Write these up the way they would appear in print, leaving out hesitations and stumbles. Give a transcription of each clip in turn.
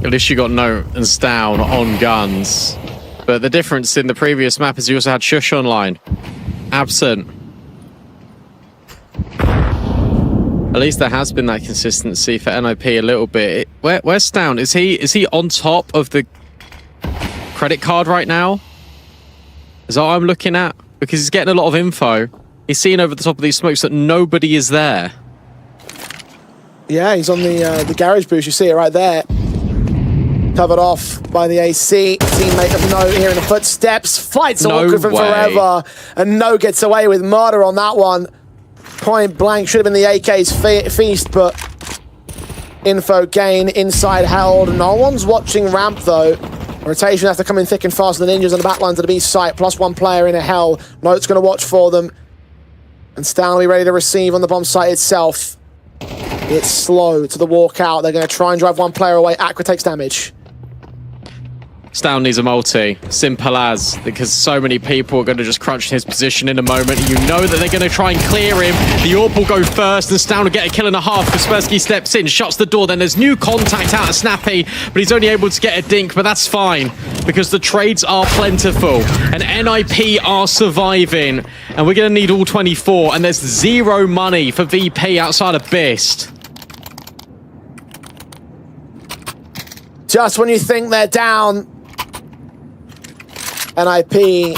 At least you got Note and Stown on guns. But the difference in the previous map is you also had Shush online. Absent. At least there has been that consistency for NIP a little bit. Where's Stown? Is he on top of the credit card right now? Is that what I'm looking at? Because he's getting a lot of info. He's seeing over the top of these smokes that nobody is there. Yeah, he's on the garage boost. You see it right there. Covered off by the AC. Teammate of No hearing the footsteps. Fights awkward from forever. And No gets away with murder on that one. Point blank. Should have been the AK's feast, but info gain inside held. No one's watching ramp though. Rotation has to come in thick and fast. The Ninjas on the back lines of the B site. Plus one player in a hell. Note's going to watch for them. And Stan will be ready to receive on the bomb site itself. It's slow to the walkout. They're going to try and drive one player away. Aqua takes damage. Stown needs a multi. Simple as. Because so many people are going to just crunch his position in a moment. You know that they're going to try and clear him. The AWP will go first, and Stown will get a kill and a half. Kaspersky steps in, shuts the door. Then there's new contact out of Snappy, but he's only able to get a dink, but that's fine. Because the trades are plentiful. And NIP are surviving. And we're going to need all 24. And there's zero money for VP outside of Bist. Just when you think they're down, NIP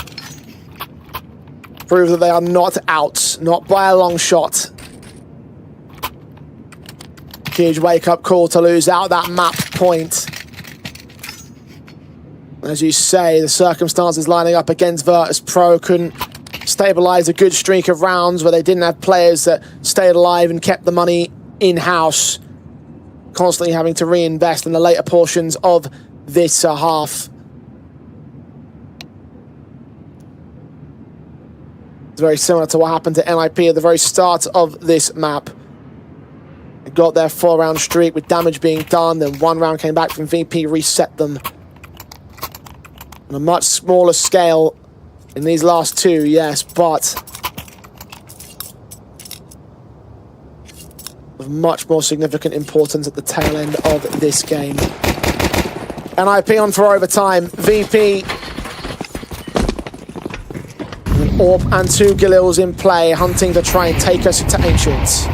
prove that they are not out, not by a long shot. Huge wake-up call to lose out that map point. As you say, the circumstances lining up against Virtus Pro couldn't stabilize a good streak of rounds where they didn't have players that stayed alive and kept the money in-house, constantly having to reinvest in the later portions of this half. It's very similar to what happened to NIP at the very start of this map. They got their 4-round streak with damage being done, then 1 round came back from VP, reset them. On a much smaller scale in these last 2, yes, but of much more significant importance at the tail end of this game. NIP on for overtime. VP. An AWP and 2 Galils in play, hunting to try and take us to Ancients.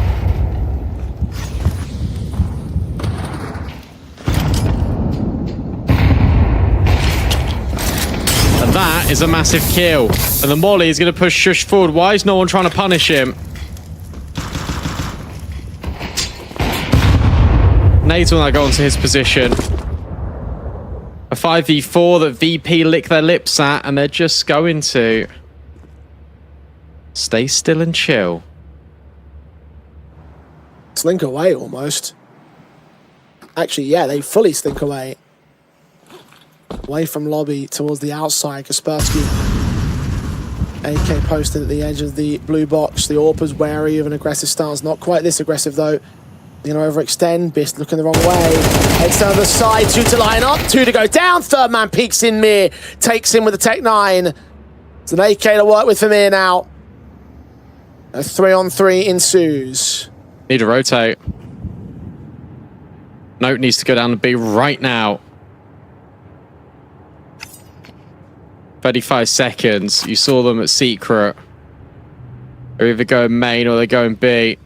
And that is a massive kill. And the Molly is going to push Shush forward. Why is no one trying to punish him? Nades will now go onto his position. A 5v4 that VP lick their lips at, and they're just going to stay still and chill. Slink away almost. Actually, yeah, they fully slink away. Away from lobby towards the outside. Kaspersky. AK posted at the edge of the blue box. The AWPer's wary of an aggressive stance. Not quite this aggressive though. They're going to overextend. Bist looking the wrong way. Heads down the side. 2 to line up. 2 to go down. Third man peeks in Mir. Takes him with the Tech 9. It's an AK to work with for Mir now. A 3-on-3 ensues. Need to rotate. Note needs to go down to B right now. 35 seconds. You saw them at Secret. They're either going main or they're going B.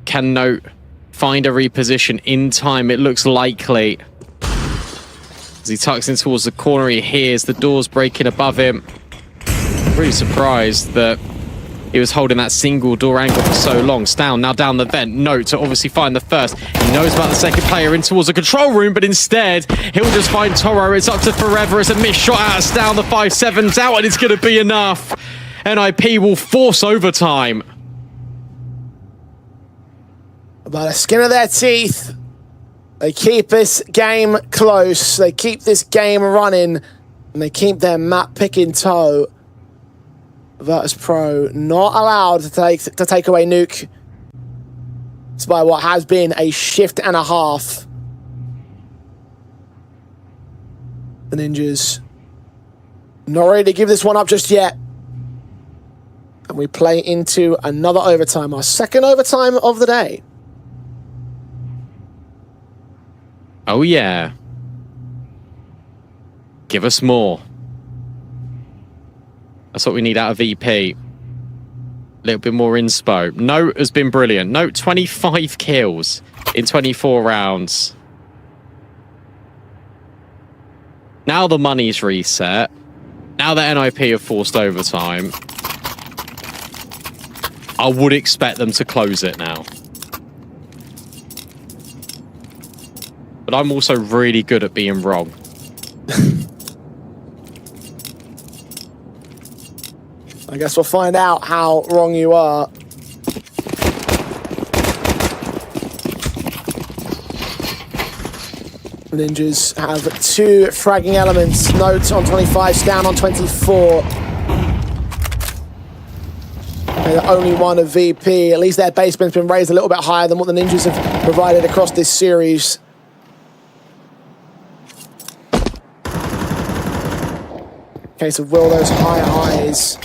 Can Note find a reposition in time? It looks likely. As he tucks in towards the corner, he hears the doors breaking above him. Really surprised that he was holding that single door angle for so long. Stown now down the vent. Note to obviously find the first. He knows about the second player in towards the control room, but instead, he'll just find Toro. It's up to Forever. It's a missed shot out of Stown. The 5-7's out, and it's going to be enough. NIP will force overtime. By the skin of their teeth, they keep this game close. They keep this game running, and they keep their map pick in tow. Virtus Pro not allowed to take away Nuke, despite what has been a shift and a half. The Ninjas not ready to give this one up just yet. And we play into another overtime, our second overtime of the day. Oh, yeah. Give us more. That's what we need out of VP. A little bit more inspo. Note has been brilliant. Note 25 kills in 24 rounds. Now the money's reset. Now that NIP have forced overtime, I would expect them to close it now. But I'm also really good at being wrong. I guess we'll find out how wrong you are. Ninjas have 2 fragging elements. Note on 25, down on 24. And only one of VP. At least their basement's been raised a little bit higher than what the Ninjas have provided across this series. Case of will those high highs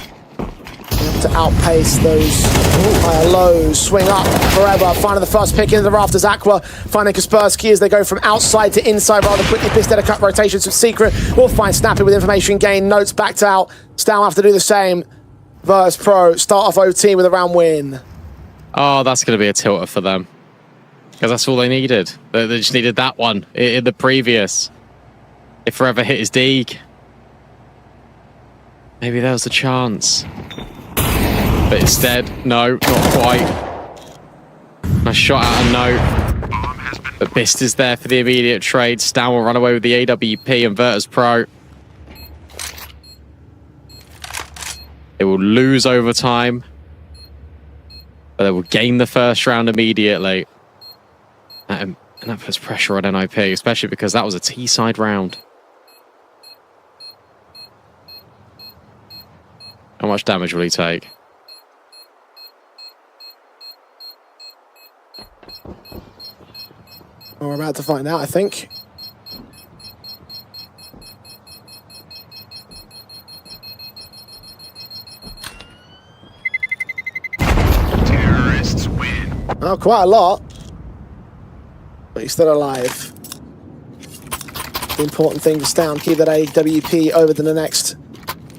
to outpace those higher lows. Swing up forever, finding the first pick into the rafters. Aqua finding Kaspersky as they go from outside to inside rather quickly. Bisted a cut rotations with Secret. We'll find Snappy with information gain. Notes backed out. Stow have to do the same. Virtus Pro start off OT with a round win. Oh, that's going to be a tilter for them. Because that's all they needed. They just needed that one in the previous. If Forever hit his Deeg. Maybe there was a chance. But instead, no, not quite. Nice shot out of Note. But Bist is there for the immediate trade. Stan will run away with the AWP and Virtus Pro. They will lose overtime. But they will gain the first round immediately. And that puts pressure on NIP, especially because that was a T-side round. How much damage will he take? Well, we're about to find out, I think. Terrorists win. Oh, quite a lot. But he's still alive. The important thing to Stown, keep that AWP over to the next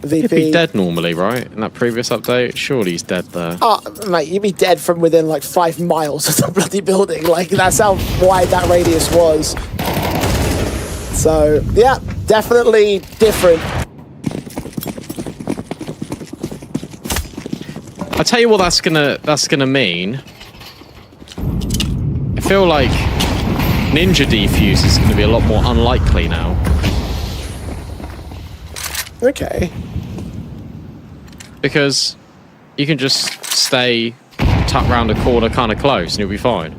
VP. He'd be dead normally, right? In that previous update? Surely he's dead there. Oh, mate, you'd be dead from within like 5 miles of the bloody building. Like, that's how wide that radius was. So, yeah, definitely different. I'll tell you what that's gonna mean. I feel like Ninja defuse is gonna be a lot more unlikely now. Okay. Because you can just stay tucked round a corner kind of close and you'll be fine.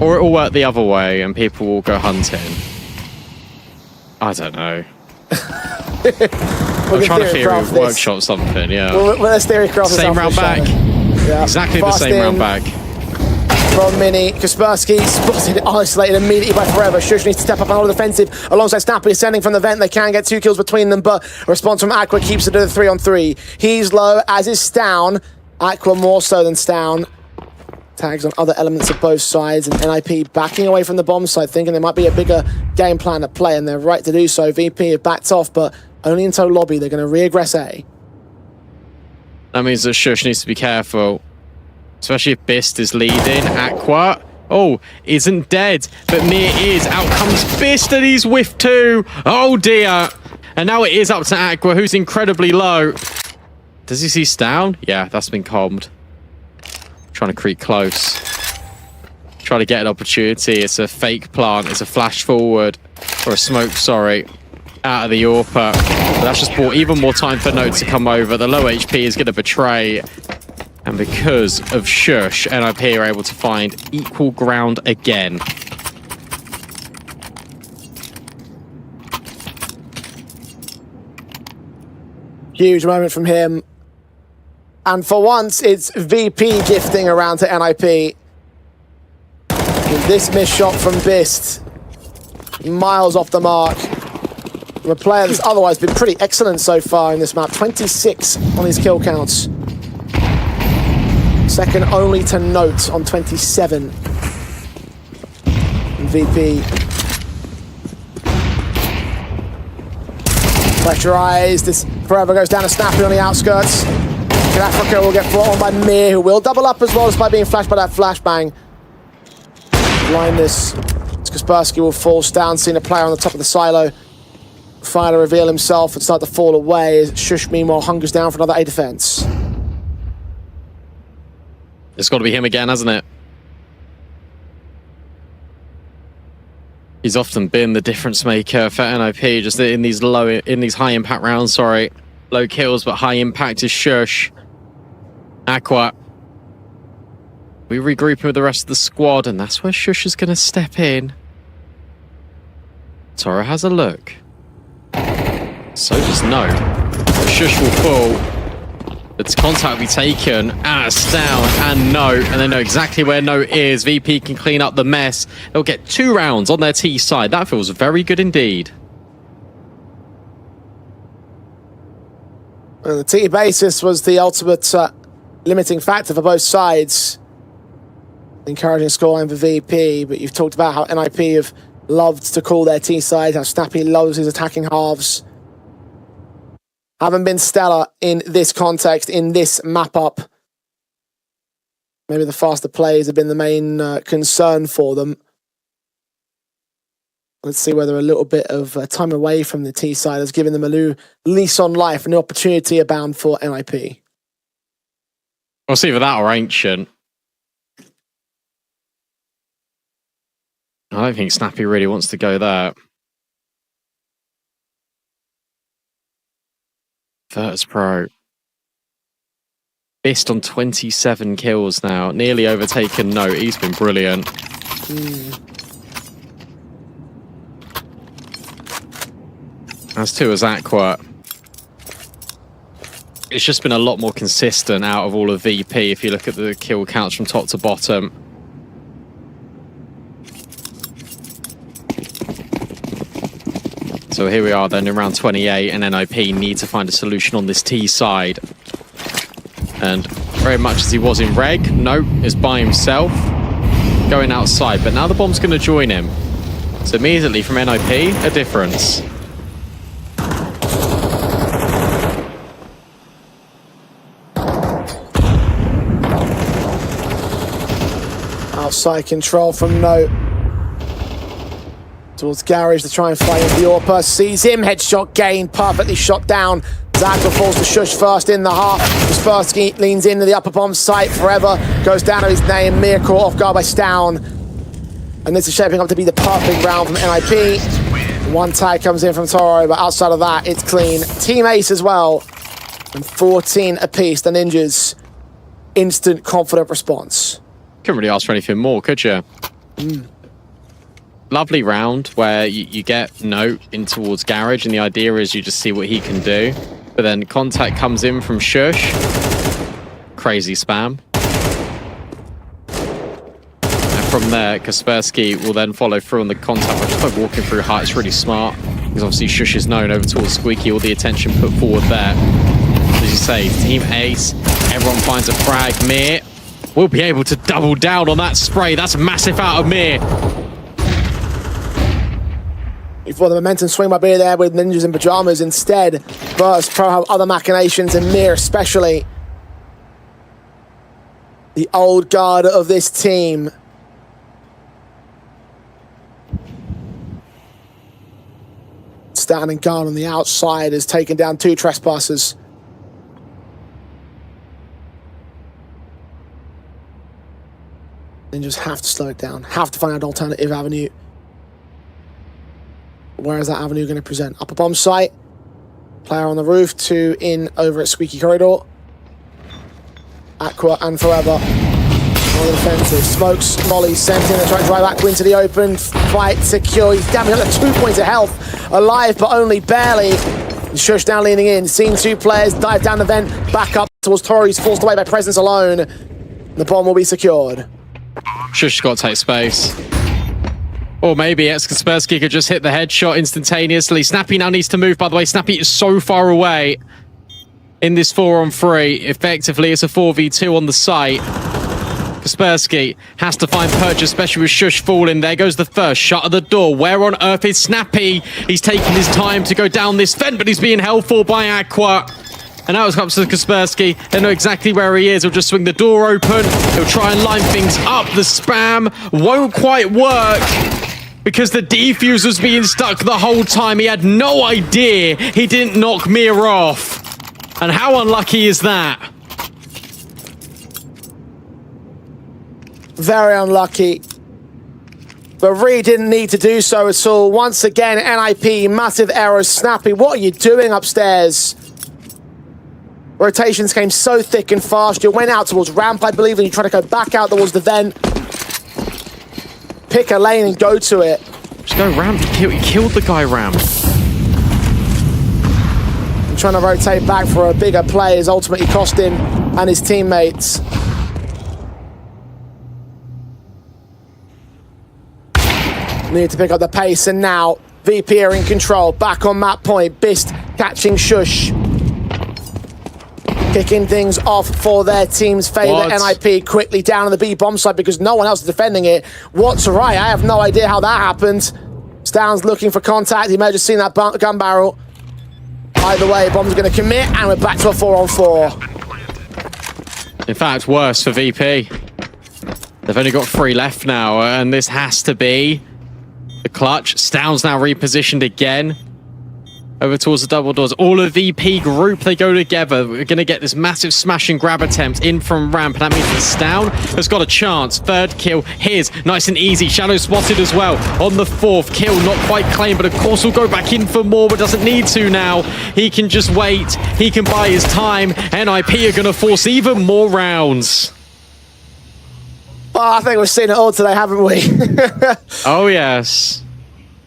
Or it'll work the other way and people will go hunting. I don't know. I'm trying to theory workshop something, yeah. Well, let's theory craft this. Same round back. Yeah. Exactly the same round back. From Mini, Kaspersky spotted, isolated immediately by Forever. Shush needs to step up on all defensive alongside Snappy ascending from the vent. They can get 2 kills between them, but a response from Aqua keeps it to the 3-on-3. He's low, as is Stown. Aqua more so than Stown. Tags on other elements of both sides, and NIP backing away from the bomb side, thinking there might be a bigger game plan at play, and they're right to do so. VP have backed off, but only until lobby. They're going to re-aggress A. That means that Shush needs to be careful. Especially if Bist is leading. Aqua, oh, isn't dead, but near is. Out comes Bist and he's whiffed too. Oh dear. And now it is up to Aqua, who's incredibly low. Does he see Stown? Yeah, that's been calmed. Trying to creep close. Trying to get an opportunity. It's a fake plant. It's a flash forward. Or a smoke, sorry. Out of the AWP. But that's just brought even more time for Note to come over. The low HP is going to betray. And because of Shush, NIP are able to find equal ground again. Huge moment from him. And for once, it's VP gifting around to NIP. With this missed shot from Bist. Miles off the mark. From a player that's otherwise been pretty excellent so far in this map. 26 on his kill counts. Second only to Note on 27. VP. Pressurized. This Forever goes down to Snappy on the outskirts. Africa will get fought on by Mir, who will double up as well despite being flashed by that flashbang. Blindness. Kaspersky will force down, seeing a player on the top of the silo. Fire to reveal himself and start to fall away as Shush meanwhile hungers down for another A defense. It's got to be him again, hasn't it? He's often been the difference maker for NIP, just in these high impact rounds, sorry. Low kills, but high impact is Shush. Aqua. We regroup with the rest of the squad, and that's where Shush is going to step in. Toro has a look. So does No. Shush will fall. Its contact will be taken. It's down, and No. And they know exactly where No is. VP can clean up the mess. They'll get 2 rounds on their T side. That feels very good indeed. And the T basis was the ultimate limiting factor for both sides. Encouraging scoreline for VP, but you've talked about how NIP have loved to call their T side, how Snappy loves his attacking halves. Haven't been stellar in this context, in this map-up. Maybe the faster plays have been the main concern for them. Let's see whether a little bit of time away from the T side has given them a new lease on life, a new opportunity abound for NIP. We'll see for that or Ancient. I don't think Snappy really wants to go there. Virtus Pro. Fist on 27 kills now. Nearly overtaken No. He's been brilliant. As too as Aqua. It's just been a lot more consistent out of all of VP if you look at the kill counts from top to bottom. So here we are then in round 28, and NIP need to find a solution on this T side. And very much as he was in Reg, No is by himself, going outside, but now the bomb's going to join him. So immediately from NIP, a difference. Outside control from No. Towards Garage to try and fight him. Bjorpa sees him. Headshot gain. Perfectly shot down. Zagler falls to Shush first in the half. Kaspersky leans into the upper bomb site. Forever goes down to his name. Mir caught off guard by Stown. And this is shaping up to be the perfect round from NIP. One tag comes in from Toro, but outside of that, it's clean. Team ace as well. And 14 apiece. The Ninjas. Instant confident response. Couldn't really ask for anything more, could you? Lovely round where you get No in towards Garage, and the idea is you just see what he can do. But then contact comes in from Shush. Crazy spam. And from there, Kaspersky will then follow through on the contact by just by walking through height. It's really smart. Because obviously Shush is known over towards Squeaky, all the attention put forward there. As you say, team ace, everyone finds a frag. Mir will be able to double down on that spray. That's massive out of Mir. Before the momentum swing might be there with Ninjas in pajamas instead. Virtus Pro have other machinations, and Mir especially. The old guard of this team. Standing guard on the outside has taken down 2 trespassers. Ninjas have to slow it down, have to find an alternative avenue. Where is that avenue going to present? Upper bomb site. Player on the roof, 2 in over at Squeaky Corridor. Aqua and Forever on the defensive. Smokes, Molly sent in. They're trying to drive Aqua into the open. Fight secure. He's damn near 2 points of health. Alive, but only barely. Shush down leaning in. Seeing 2 players dive down the vent. Back up towards Tori. He's forced away by presence alone. The bomb will be secured. Shush's got to take space. Or maybe Kaspersky could just hit the headshot instantaneously. Snappy now needs to move, by the way. Snappy is so far away in this 4-on-3. Effectively, it's a 4v2 on the site. Kaspersky has to find purchase, especially with Shush falling. There goes the first shot of the door. Where on earth is Snappy? He's taking his time to go down this vent, but he's being held for by Aqua. And now it's up to Kaspersky. They know exactly where he is. He'll just swing the door open. He'll try and line things up. The spam won't quite work because the defuse was being stuck the whole time. He had no idea he didn't knock Mir off. And how unlucky is that? Very unlucky. But really didn't need to do so at all. Once again, NIP, massive error. Snappy, what are you doing upstairs? Rotations came so thick and fast. You went out towards ramp, I believe, and you tried to go back out towards the vent. Pick a lane and go to it. Just go ramp. He killed the guy ramp. And trying to rotate back for a bigger play is ultimately cost him and his teammates. Need to pick up the pace, and now VP are in control. Back on map point. Bist catching Shush. Kicking things off for their team's favourite. NIP quickly down on the B bomb side because no one else is defending it. What's right? I have no idea how that happened. Stown's looking for contact. He may have just seen that gun barrel. Either way, bomb's going to commit, and we're back to a 4-on-4. In fact, worse for VP. They've only got 3 left now, and this has to be the clutch. Stown's now repositioned again. Over towards the double doors. All of VP group, they go together. We're going to get this massive smash and grab attempt in from ramp. And that means that Stown has got a chance. 3rd kill, his. Nice and easy. Shadow spotted as well on the 4th kill. Not quite claimed, but of course will go back in for more, but doesn't need to now. He can just wait. He can buy his time. NIP are going to force even more rounds. Well, I think we've seen it all today, haven't we? Oh, yes.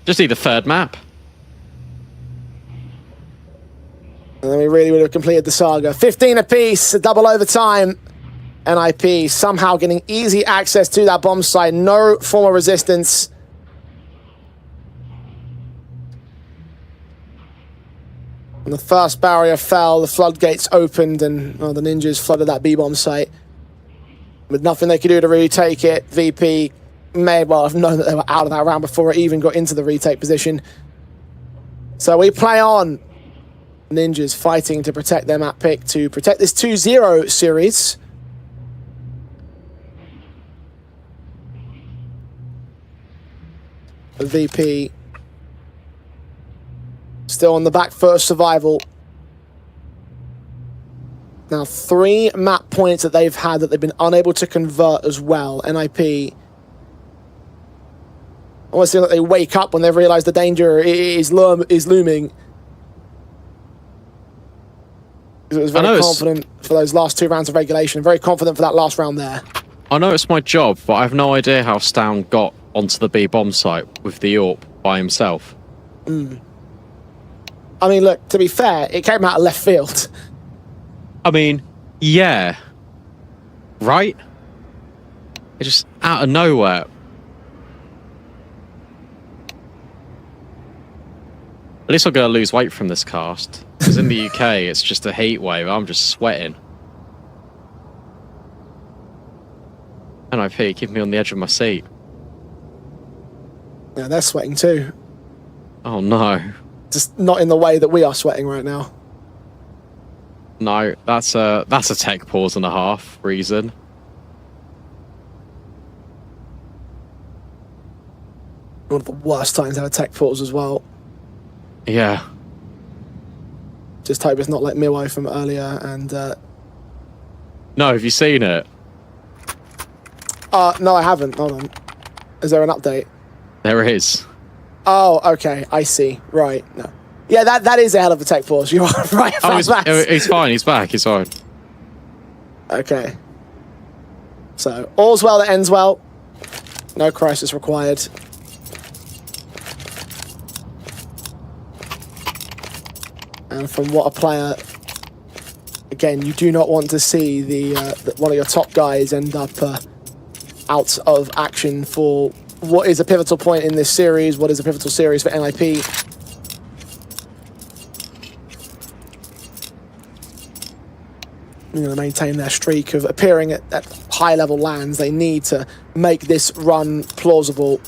Just need the 3rd map. And then we really would have completed the saga. 15 apiece, a double overtime. NIP somehow getting easy access to that bomb site. No form of resistance. When the first barrier fell, the floodgates opened, and the ninjas flooded that B-bomb site. With nothing they could do to really take it, VP may well have known that they were out of that round before it even got into the retake position. So we play on. Ninjas fighting to protect their map pick, to protect this 2-0 series. The VP still on the back foot of survival. Now 3 map points that they've had that they've been unable to convert as well. NIP almost feel like they wake up when they've realized the danger is looming. It was very confident for those last 2 rounds of regulation. Very confident for that last round there. I know it's my job, but I have no idea how Stown got onto the B bomb site with the AWP by himself. I mean, look, to be fair, it came out of left field. I mean, yeah. Right? It's just out of nowhere. At least I'm going to lose weight from this cast. Because in the UK, it's just a heat wave. I'm just sweating. NIP, keep me on the edge of my seat. Yeah, they're sweating too. Oh no. Just not in the way that we are sweating right now. No, that's a tech pause and a half reason. One of the worst times to have a tech pause as well. Yeah. Just hope it's not like Miwai from earlier and... No, have you seen it? No, I haven't. Hold on. Is there an update? There is. Oh, okay. I see. Right. No. Yeah, that is a hell of a tech pause. You are right. Oh, he's fine. He's back. He's fine. Okay. So, all's well that ends well. No crisis required. And from what a player... Again, you do not want to see the one of your top guys end up out of action for what is a pivotal point in this series, what is a pivotal series for NIP. They're going to maintain their streak of appearing at high-level lands. They need to make this run plausible.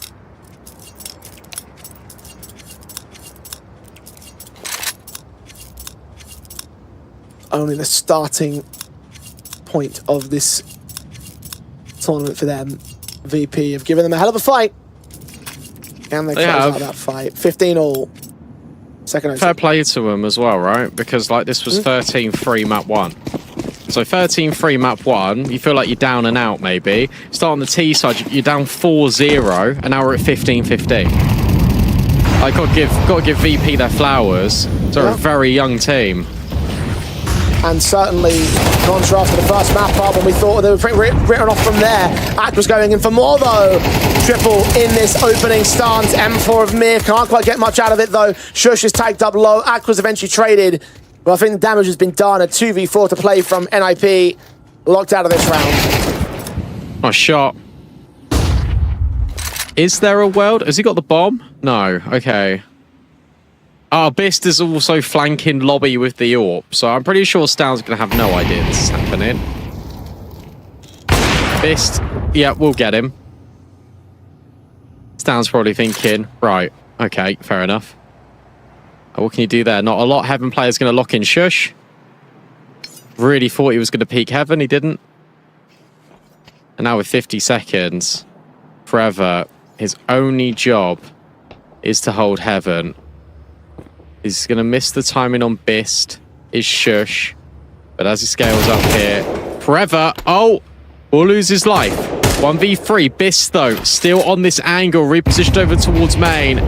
Only the starting point of this tournament for them. VP have given them a hell of a fight. And they close out that fight. 15-all. Second fair play to them as well, right? Because like this was 13-3 map 1. So 13-3 map 1, you feel like you're down and out maybe. Start on the T side, you're down 4-0, and now we're at 15-15. I gotta give VP their flowers. They're a very young team. And certainly, contrast to the first map up when we thought they were pretty written off from there. Ak was going in for more though. Triple in this opening stance. M4 of Mir can't quite get much out of it though. Shush is tagged up low. Ak was eventually traded. But I think the damage has been done. A 2v4 to play from NIP. Locked out of this round. Nice shot. Is there a world? Has he got the bomb? No. Okay. Bist is also flanking lobby with the AWP, so I'm pretty sure Stan's going to have no idea this is happening. Bist, yeah, we'll get him. Stan's probably thinking, right, okay, fair enough. What can you do there? Not a lot. Heaven player's going to lock in Shush. Really thought he was going to peek Heaven, he didn't. And now with 50 seconds, Forever, his only job is to hold Heaven. He's going to miss the timing on Bist, is Shush. But as he scales up here, Forever, will lose his life. 1v3, Bist though, still on this angle, repositioned over towards main.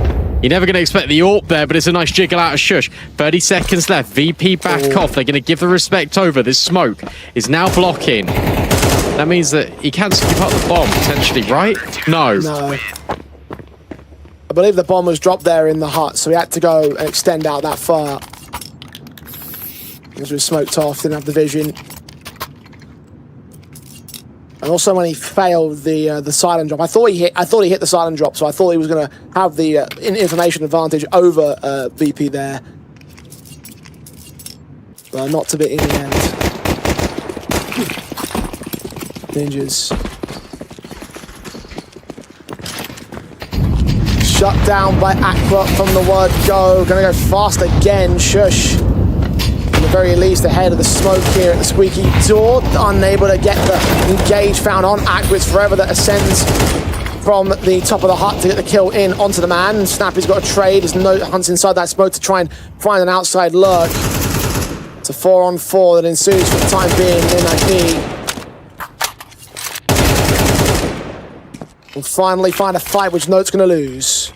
You're never going to expect the AWP there, but it's a nice jiggle out of Shush. 30 seconds left, VP back off. They're going to give the respect over. This smoke is now blocking. That means that he can skip up the bomb, potentially, right? No. I believe the bomb was dropped there in the hut, so he had to go and extend out that far. As we smoked off, didn't have the vision. And also when he failed the silent drop, I thought he hit the silent drop, so I thought he was going to have the information advantage over VP there. But not to be in the end. Ninjas. Shut down by Aqua from the word go. Gonna go fast again. Shush. At the very least ahead of the smoke here at the squeaky door. Unable to get the engage found on Aqua. It's Forever that ascends from the top of the hut to get the kill in onto the man. Snappy's got a trade. There's no hunts inside that smoke to try and find an outside lurk. It's a 4-on-4 that ensues for the time being in NIP. We'll finally find a fight which Note's going to lose.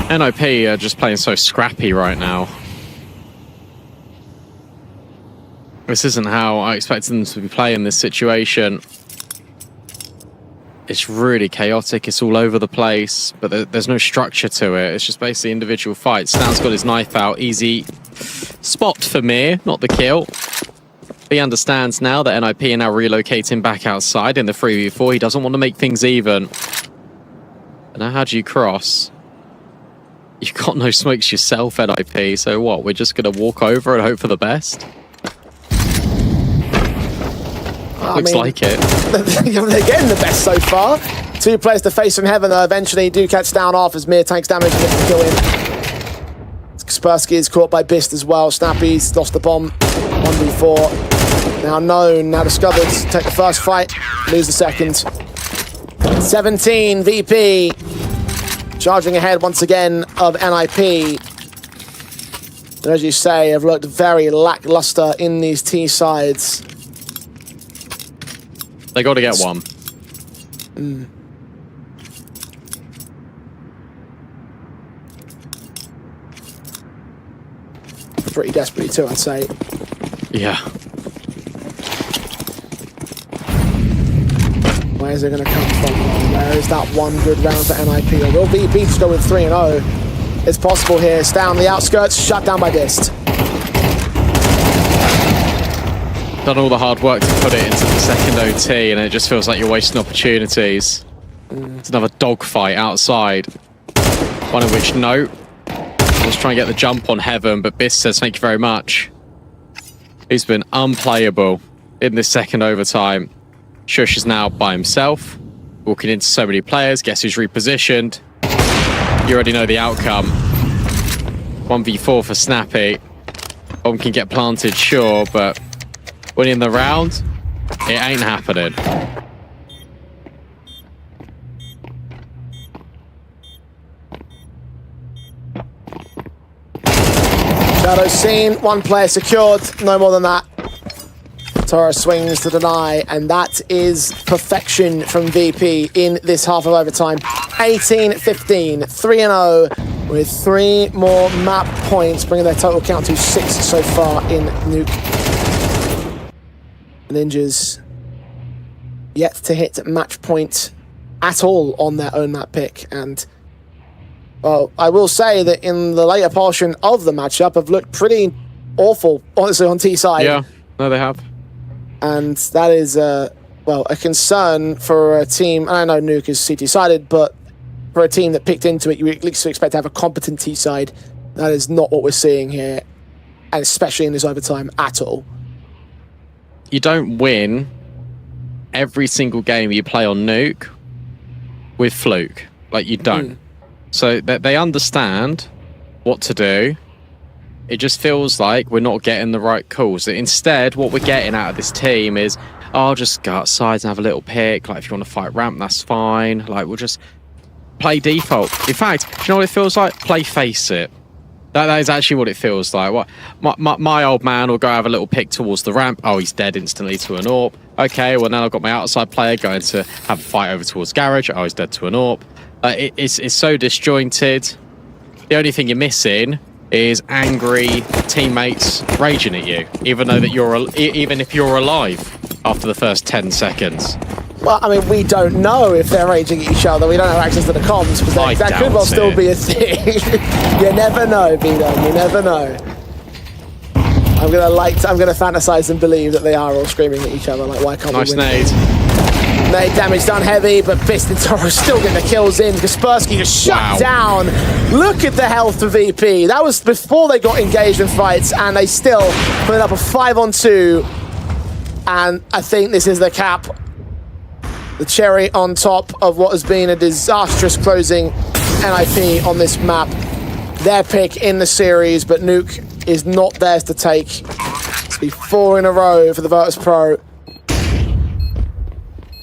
NIP are just playing so scrappy right now. This isn't how I expected them to be playing this situation. It's really chaotic. It's all over the place, but there's no structure to it. It's just basically individual fights. Stan's got his knife out. Easy spot for Mir, not the kill. He understands now that NIP are now relocating back outside in the 3v4. He doesn't want to make things even. And now how do you cross? You've got no smokes yourself, NIP, so what? We're just going to walk over and hope for the best? Looks like it. They're getting the best so far. 2 players to face from Heaven, though. Eventually do catch down off as Mir tanks damage and gets the kill in. Kaspersky is caught by Bist as well. Snappy's lost the bomb. 1v4. Now known, now discovered. Take the first fight, lose the second. 17 VP. Charging ahead once again of NIP. And as you say, have looked very lackluster in these T sides. They got to get one. Pretty desperately too, I'd say. Yeah. Where's it going to come from? Where is that one good round for NIP? Or will VP just go with 3-0? It's possible here. It's down the outskirts, shut down by Bist. Done all the hard work to put it into the second OT, and it just feels like you're wasting opportunities. It's another dogfight outside. One of which, no. Let's try and get the jump on Heaven, but Bist says thank you very much. He's been unplayable. in this second overtime. Shush is now by himself, walking into so many players. Guess who's repositioned? You already know the outcome. 1v4 for Snappy. Bomb can get planted, sure, but winning the round, it ain't happening. Shadow seen, one player secured, no more than that. Toro swings to deny, and that is perfection from VP in this half of overtime. 18-15, 3-0, with 3 more map points, bringing their total count to 6 so far in Nuke. Ninjas yet to hit match point at all on their own map pick, and well, I will say that in the later portion of the matchup have looked pretty awful, honestly, on T side. Yeah, no, they have. And that is, well, a concern for a team. I know Nuke is CT-sided, but for a team that picked into it, you at least expect to have a competent T-side. That is not what we're seeing here, and especially in this overtime at all. You don't win every single game you play on Nuke with fluke. Like, you don't. So that they understand what to do. It just feels like we're not getting the right calls. Instead, what we're getting out of this team is, oh, just go outside and have a little pick. Like, if you want to fight ramp, that's fine. Like, we'll just play default. In fact, do you know what it feels like? Play face it. That is actually what it feels like. What my old man will go have a little pick towards the ramp. Oh, he's dead instantly to an AWP. Okay, well, now I've got my outside player going to have a fight over towards garage. Oh, he's dead to an AWP. It's so disjointed. The only thing you're missing is angry teammates raging at you, even though that even if you're alive after the first 10 seconds. Well, I mean, we don't know if they're raging at each other. We don't have access to the comms, because that could well still be a thing. You never know, B-Dog. You never know. I'm gonna fantasize and believe that they are all screaming at each other. Like, why can't we win? Nice nade. Nade damage done heavy, but Fist and Toro still getting the kills in. Kaspersky just shut down. Look at the health of VP. That was before they got engaged in fights, and they still put up a 5-on-2. And I think this is the cap. The cherry on top of what has been a disastrous closing NIP on this map. Their pick in the series, but Nuke is not theirs to take. It's been 4 in a row for the Virtus Pro.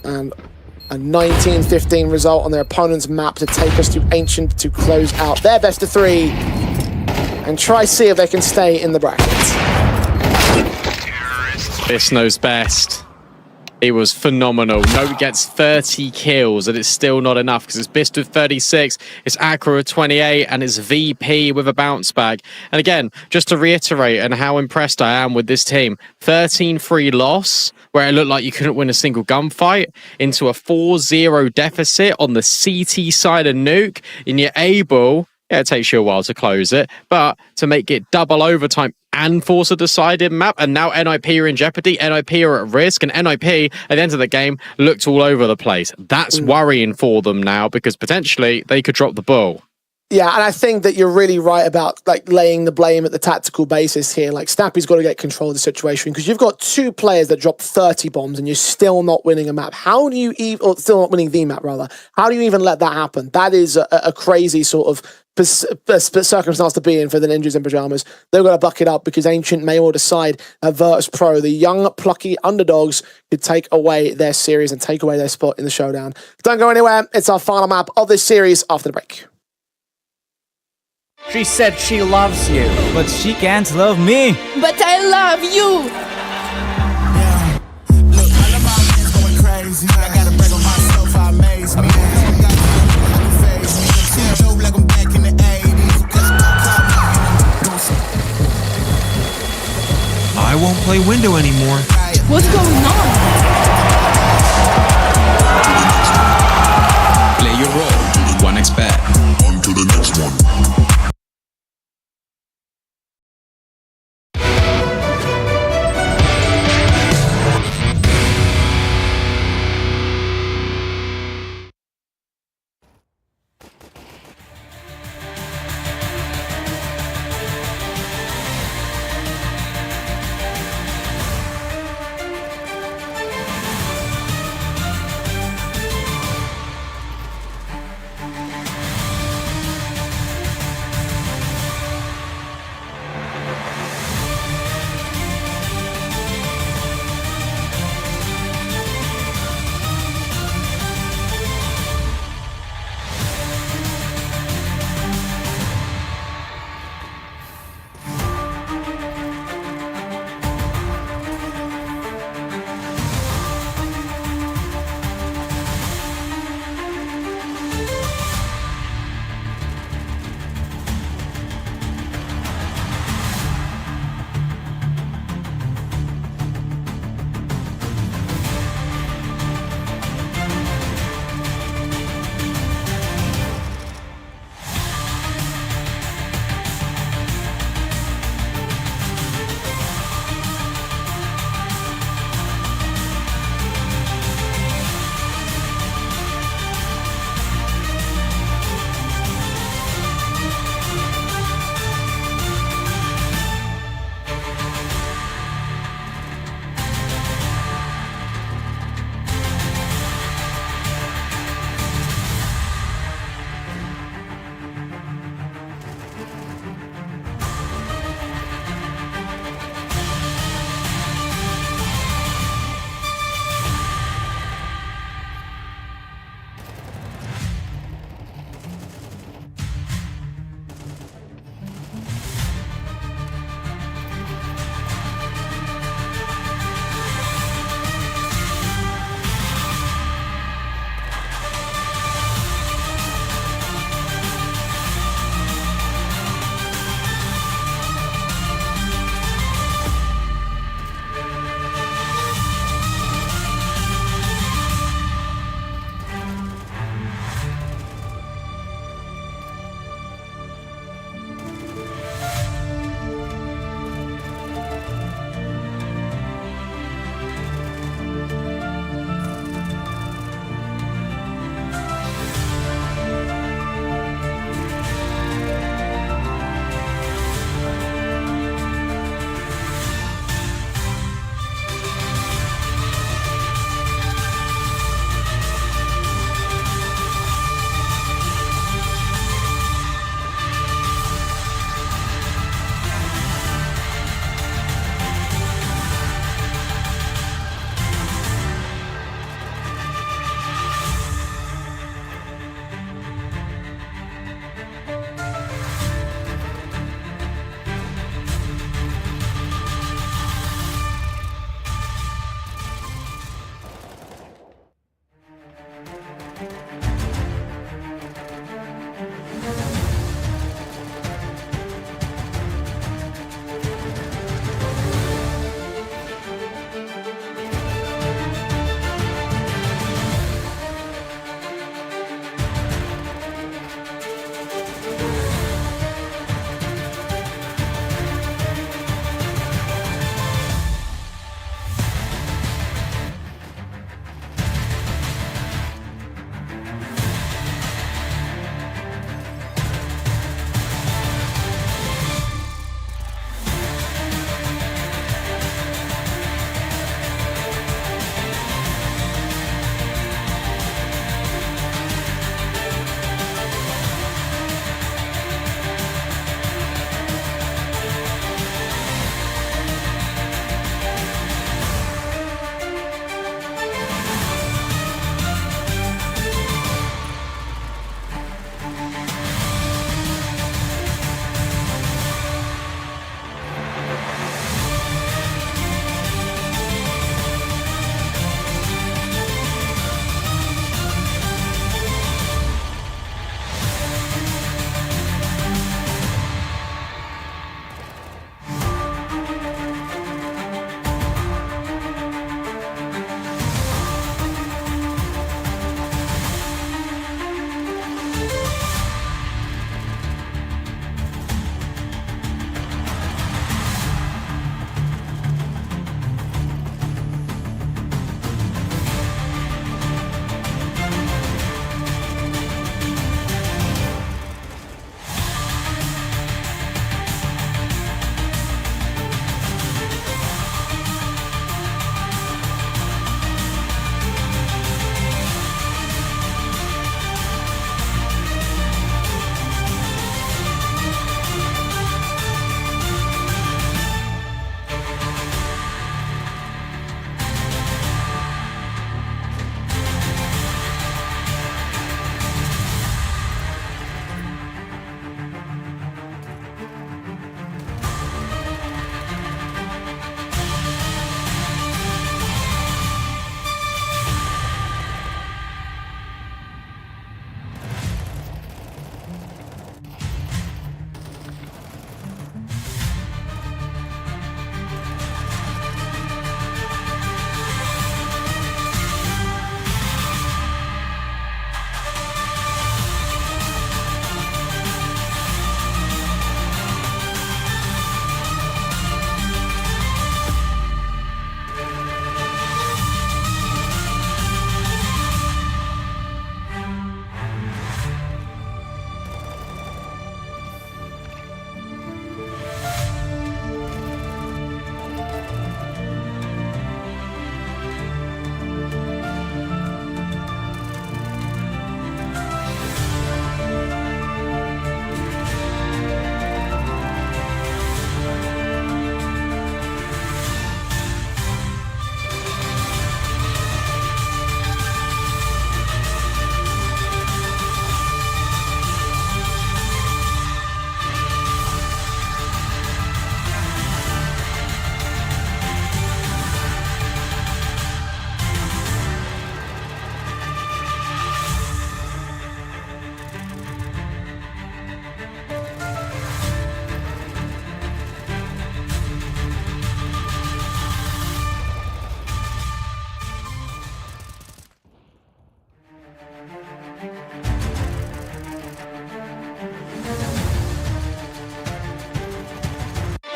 And a 19-15 result on their opponent's map to take us to Ancient to close out their best of 3 and try see if they can stay in the brackets. This knows best. He was phenomenal. Note gets 30 kills, and it's still not enough because it's Bist with 36, it's Acro with 28, and it's VP with a bounce back. And again, just to reiterate and how impressed I am with this team, 13-3 loss, where it looked like you couldn't win a single gunfight, into a 4-0 deficit on the CT side of Nuke, and you're able, yeah, it takes you a while to close it, but to make it double overtime and force a decided map, and now NIP are in jeopardy, NIP are at risk, and NIP at the end of the game looked all over the place. That's worrying for them now, because potentially they could drop the ball. Yeah, and I think that you're really right about like laying the blame at the tactical basis here. Like, Snappy's got to get control of the situation, because you've got 2 players that drop 30 bombs and you're still not winning a map. How do you even, or still not winning the map rather? How do you even let that happen? That is a crazy sort of circumstance to be in for the Ninjas in Pajamas. They've got to buck it up, because Ancient may well decide that Virtus Pro, the young, plucky underdogs, could take away their series and take away their spot in the showdown. Don't go anywhere. It's our final map of this series after the break. She said she loves you, but she can't love me. But I love you. Yeah. Look, all of my men's going crazy. I gotta break on myself, I amaze me. Like I'm back in the 80s. I won't play window anymore. What's going on? Play your role, 1xBet. On to the next one.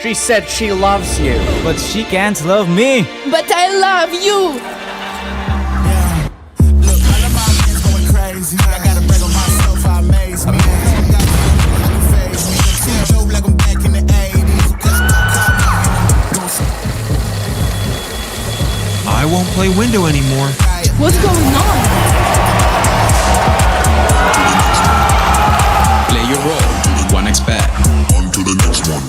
She said she loves you, but she can't love me. But I love you. Yeah. Look, all of my men's going crazy. I gotta brag on myself, I amaze me. Got to phase me. See Joe like I'm back in the 80s. Just I won't play window anymore. What's going on? Play your role. 1xbet. On to the next one.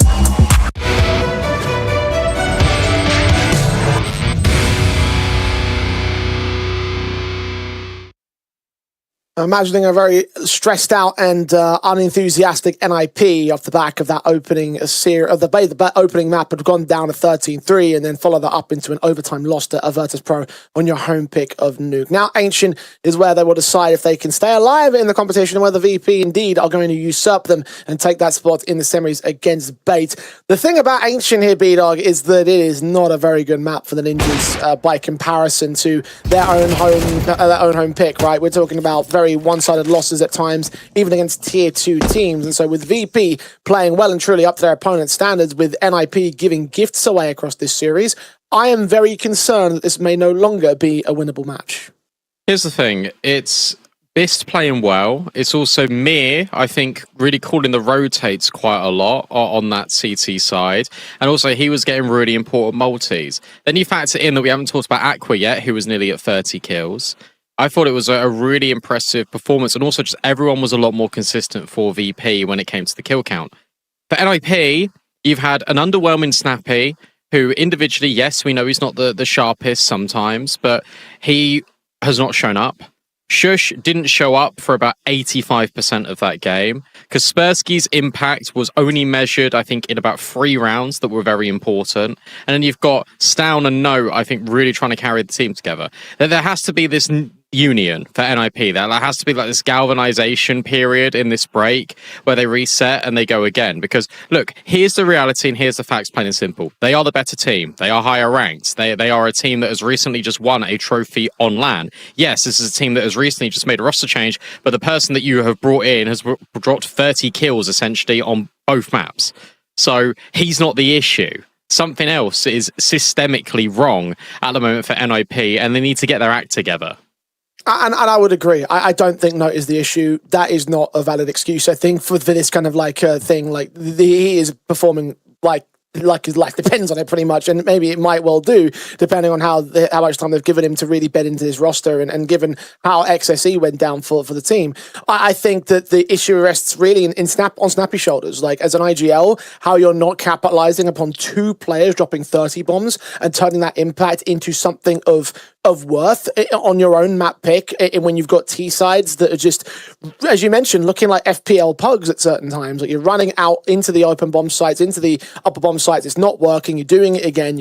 Imagining a very stressed out and unenthusiastic NIP off the back of that opening series of the opening map had gone down to 13-3 and then follow that up into an overtime loss to Avertus Pro on your home pick of Nuke. Now Ancient is where they will decide if they can stay alive in the competition and whether VP indeed are going to usurp them and take that spot in the semis against Bait. The thing about Ancient here, B-Dog, is that it is not a very good map for the Ninjas by comparison to their own home pick, right? We're talking about very one-sided losses at times, even against tier 2 teams. And so with VP playing well and truly up to their opponent's standards, with NIP giving gifts away across this series, I am very concerned that this may no longer be a winnable match. Here's the thing. It's Bist playing well. It's also Mir, I think, really calling the rotates quite a lot on that CT side. And also, he was getting really important multis. Then you factor in that we haven't talked about Aqua yet, who was nearly at 30 kills. I thought it was a really impressive performance, and also just everyone was a lot more consistent for VP when it came to the kill count. For NIP, you've had an underwhelming Snappy, who individually, yes, we know he's not the sharpest sometimes, but he has not shown up. Shush didn't show up for about 85% of that game. Kaspersky's impact was only measured, I think, in about 3 rounds that were very important. And then you've got Stown and No, I think, really trying to carry the team together. There has to be this union for NIP. There has to be like this galvanization period in this break where they reset and they go again. Because look, here's the reality and here's the facts, plain and simple. They are the better team. They are higher ranked. They are a team that has recently just won a trophy on LAN. Yes, this is a team that has recently just made a roster change, but the person that you have brought in has dropped 30 kills essentially on both maps. So he's not the issue. Something else is systemically wrong at the moment for NIP, and they need to get their act together. And I would agree. I don't think Note is the issue. That is not a valid excuse. I think for this kind of like thing, like he is performing like his life depends on it pretty much, and maybe it might well do, depending on how much time they've given him to really bed into his roster, and given how XSE went down for the team. I think that the issue rests really on Snappy shoulders. Like as an IGL, how you're not capitalizing upon 2 players dropping 30 bombs and turning that impact into something of worth on your own map pick, when you've got T sides that are just, as you mentioned, looking like FPL pugs at certain times. Like you're running out into the open bomb sites, into the upper bomb sites, it's not working, you're doing it again,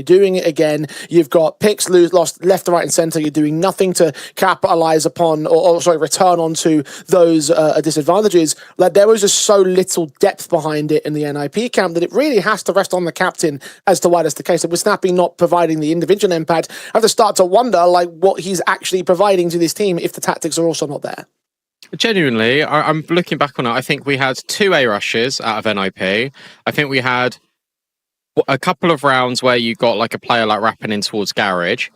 you've got picks lost left, right and center, you're doing nothing to capitalize upon or return onto those disadvantages. Like there was just so little depth behind it in the NIP camp that it really has to rest on the captain as to why that's the case. And with Snappy not providing the individual impact, I have to start to wonder like what he's actually providing to this team if the tactics are also not there. Genuinely, I'm looking back on it. I think we had 2 A rushes out of NIP. I think we had a couple of rounds where you got like a player like rapping in towards Garage.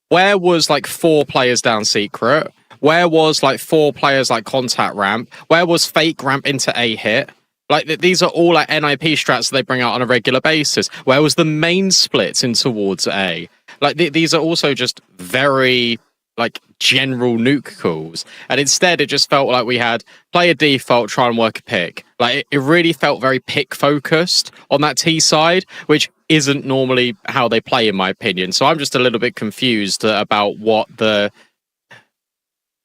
Where was like 4 players down Secret? Where was like 4 players like contact ramp? Where was fake ramp into A hit? Like these are all like NIP strats that they bring out on a regular basis. Where was the main splits in towards A? Like these are also just very like general nuke calls, and instead it just felt like we had player default try and work a pick. Like it really felt very pick focused on that T side, which isn't normally how they play in my opinion. So I'm just a little bit confused about what the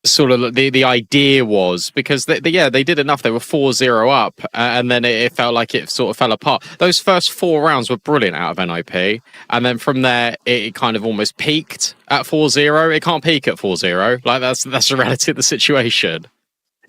sort of the idea was, because they did enough. They were 4-0 up, and then it felt like it sort of fell apart. Those first 4 rounds were brilliant out of NIP, and then from there it kind of almost peaked at 4-0. It can't peak at 4-0. Like that's the reality of the situation.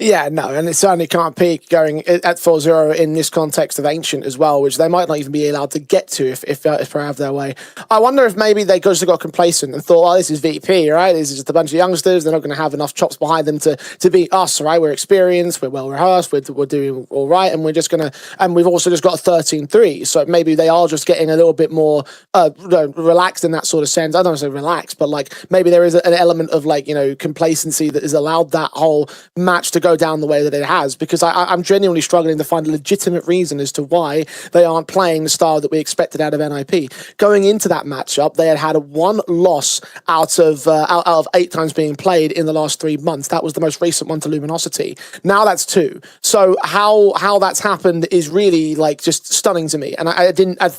Yeah, no, and it certainly can't peak going at 4-0 in this context of Ancient as well, which they might not even be allowed to get to if they have their way. I wonder if maybe they just got complacent and thought, oh, this is VP, right? This is just a bunch of youngsters. They're not going to have enough chops behind them to beat us, right? We're experienced, we're well rehearsed, we're doing all right, and we're just going to, and we've also just got a 13-3. So maybe they are just getting a little bit more relaxed in that sort of sense. I don't want to say relaxed, but like maybe there is an element of like, complacency that has allowed that whole match to go go down the way that it has, because I'm genuinely struggling to find a legitimate reason as to why they aren't playing the style that we expected out of NIP. Going into that matchup, they had one loss out of 8 times being played in the last 3 months. That was the most recent one to Luminosity. Now that's 2. So how that's happened is really like just stunning to me. And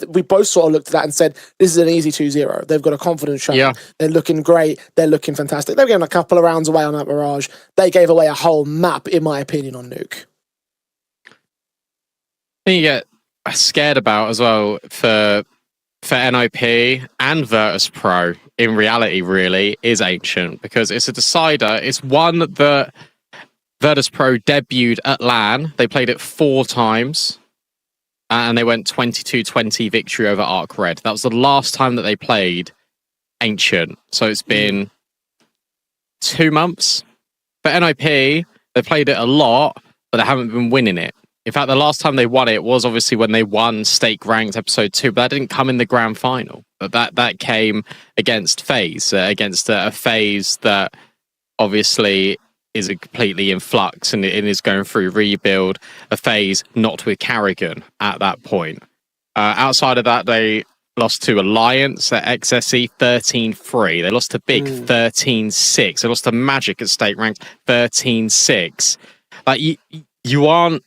we both sort of looked at that and said, this is an easy 2-0. They've got a confidence showing. Yeah. They're looking great. They're looking fantastic. They've given a couple of rounds away on that Mirage. They gave away a whole map, in my opinion, on Nuke. I think you get scared about as well for NIP and Virtus Pro in reality really is Ancient, because it's a decider. It's one that Virtus Pro debuted at LAN. They played it 4 times and they went 22-20 victory over Arc Red. That was the last time that they played Ancient. So it's been 2 months. For NIP, they played it a lot, but they haven't been winning it. In fact, the last time they won it was obviously when they won Stake Ranked Episode 2, but that didn't come in the grand final. But that came against FaZe, against a FaZe that obviously is completely in flux and is going through rebuild. A FaZe not with Carrigan at that point. Outside of that, they lost to Alliance at XSE 13-3. They lost to Big 13-6. They lost to Magic at Stake Ranked 13-6. Like you aren't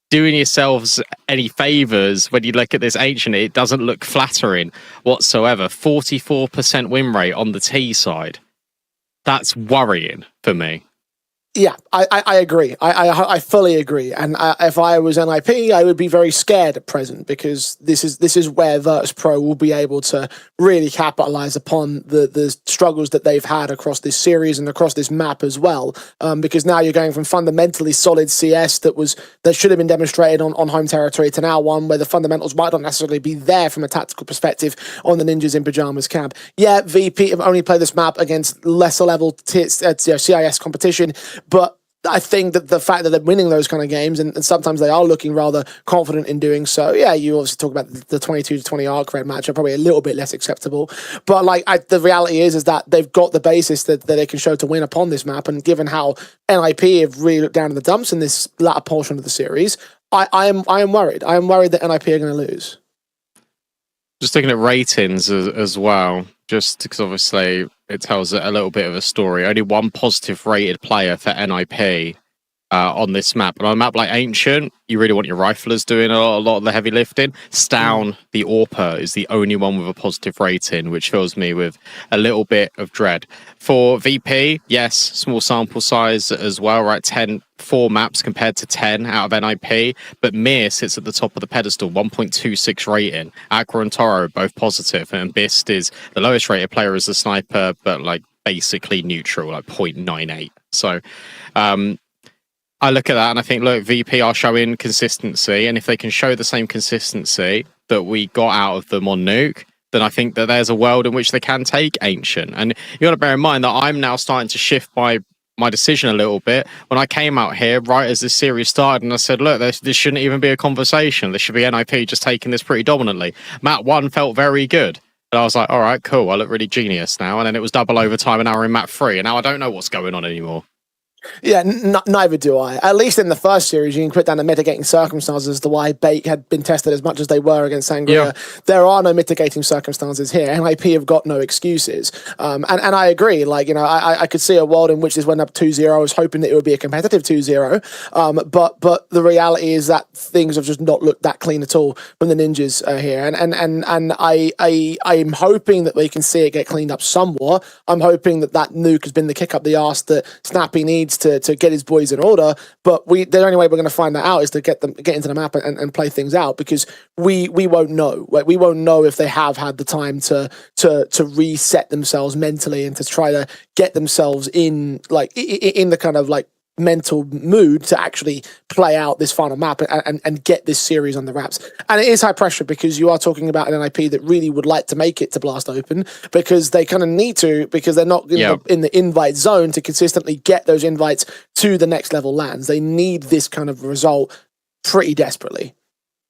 doing yourselves any favors when you look at this Ancient. It doesn't look flattering whatsoever. 44% win rate on the T side. That's worrying for me. Yeah, I agree. I fully agree. And if I was NIP, I would be very scared at present, because this is where Virtus Pro will be able to really capitalize upon the struggles that they've had across this series and across this map as well. Because now you're going from fundamentally solid CS that should have been demonstrated on home territory to now one where the fundamentals might not necessarily be there from a tactical perspective on the Ninjas in Pajamas camp. Yeah, VP have only played this map against lesser level CIS competition. But I think that the fact that they're winning those kind of games, and sometimes they are looking rather confident in doing so. Yeah, you obviously talk about the 22-20 Arc Red match are probably a little bit less acceptable. But the reality is that they've got the basis that they can show to win upon this map. And given how NIP have really looked down in the dumps in this latter portion of the series, I am worried. I am worried that NIP are going to lose. Just looking at ratings as well, just because obviously it tells a little bit of a story. Only 1 positive rated player for NIP on this map. And on a map like Ancient, you really want your riflers doing a lot of the heavy lifting. Stown, the AWPer, is the only one with a positive rating, which fills me with a little bit of dread. For VP, yes, small sample size as well, right? 4 maps compared to 10 out of NIP, but Mir sits at the top of the pedestal, 1.26 rating. Aqua and Toro both positive, and Bist is the lowest rated player as a sniper, but basically neutral, 0.98. So I look at that and I think, look, VP are showing consistency, and if they can show the same consistency that we got out of them on Nuke, then I think that there's a world in which they can take Ancient. And you got to bear in mind that I'm now starting to shift my decision a little bit. When I came out here right as this series started, and I said, look, this shouldn't even be a conversation. This should be NIP just taking this pretty dominantly. Map 1 felt very good. And I was like, all right, cool, I look really genius now. And then it was double overtime and now we're in map 3, and now I don't know what's going on anymore. Yeah, neither do I. At least in the first series, you can put down the mitigating circumstances as to why Bait had been tested as much as they were against Sangria. Yeah. There are no mitigating circumstances here. NIP have got no excuses. And I agree. I could see a world in which this went up 2-0. I was hoping that it would be a competitive 2-0. But the reality is that things have just not looked that clean at all from the Ninjas here. And I'm hoping that we can see it get cleaned up somewhat. I'm hoping that nuke has been the kick up the arse that Snappy needs to get his boys in order, but the only way we're going to find that out is to get into the map and play things out, because we won't know. We won't know if they have had the time to reset themselves mentally and to try to get themselves in the kind of mental mood to actually play out this final map and get this series on the wraps. And it is high pressure, because you are talking about an NIP that really would like to make it to Blast Open, because they kind of need to, because they're not in the invite zone to consistently get those invites to the next level lands. They need this kind of result pretty desperately.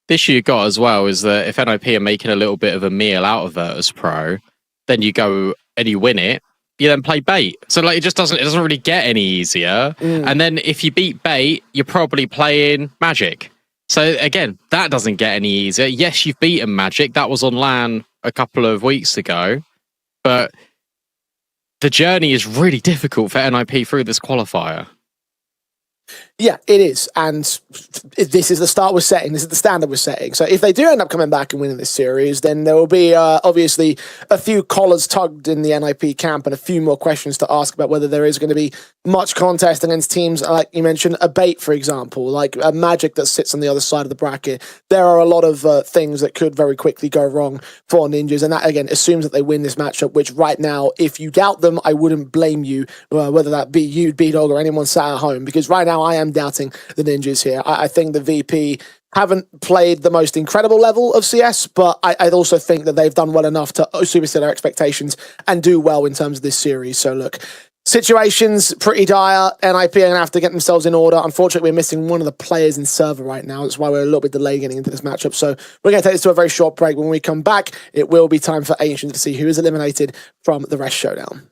The issue you got as well is that if NIP are making a little bit of a meal out of Virtus Pro, then you go and you win it, you then play bait. So like it doesn't really get any easier. And then if you beat bait, you're probably playing magic. So again, that doesn't get any easier. Yes, you've beaten magic. That was on LAN a couple of weeks ago, but the journey is really difficult for NIP through this qualifier. Yeah, it is. And this is the start we're setting. This is the standard we're setting. So if they do end up coming back and winning this series, then there will be obviously a few collars tugged in the NIP camp and a few more questions to ask about whether there is going to be much contest against teams, like you mentioned, a bait, for example, like a magic that sits on the other side of the bracket. There are a lot of things that could very quickly go wrong for Ninjas. And that, again, assumes that they win this matchup, which right now, if you doubt them, I wouldn't blame you, whether that be you, B-Dog, or anyone sat at home, because right now I am doubting the Ninjas here. I think the VP haven't played the most incredible level of CS, but I also think that they've done well enough to supersede our expectations and do well in terms of this series. So look, situation's pretty dire. NIP are going to have to get themselves in order. Unfortunately, we're missing one of the players in server right now. That's why we're a little bit delayed getting into this matchup. So we're going to take this to a very short break. When we come back, it will be time for Ancient to see who is eliminated from the rest showdown.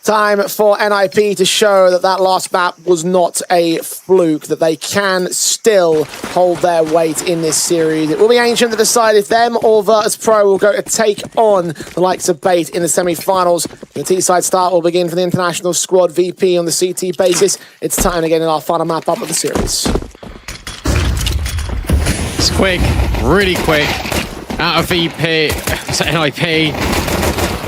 Time for NIP to show that that last map was not a fluke, that they can still hold their weight in this series. It will be Ancient to decide if them or Virtus Pro will go to take on the likes of Bait in the semi-finals. The T-side start will begin for the international squad VP on the CT basis. It's time to get in our final map up of the series. It's quick, really quick. Out of VP to NIP.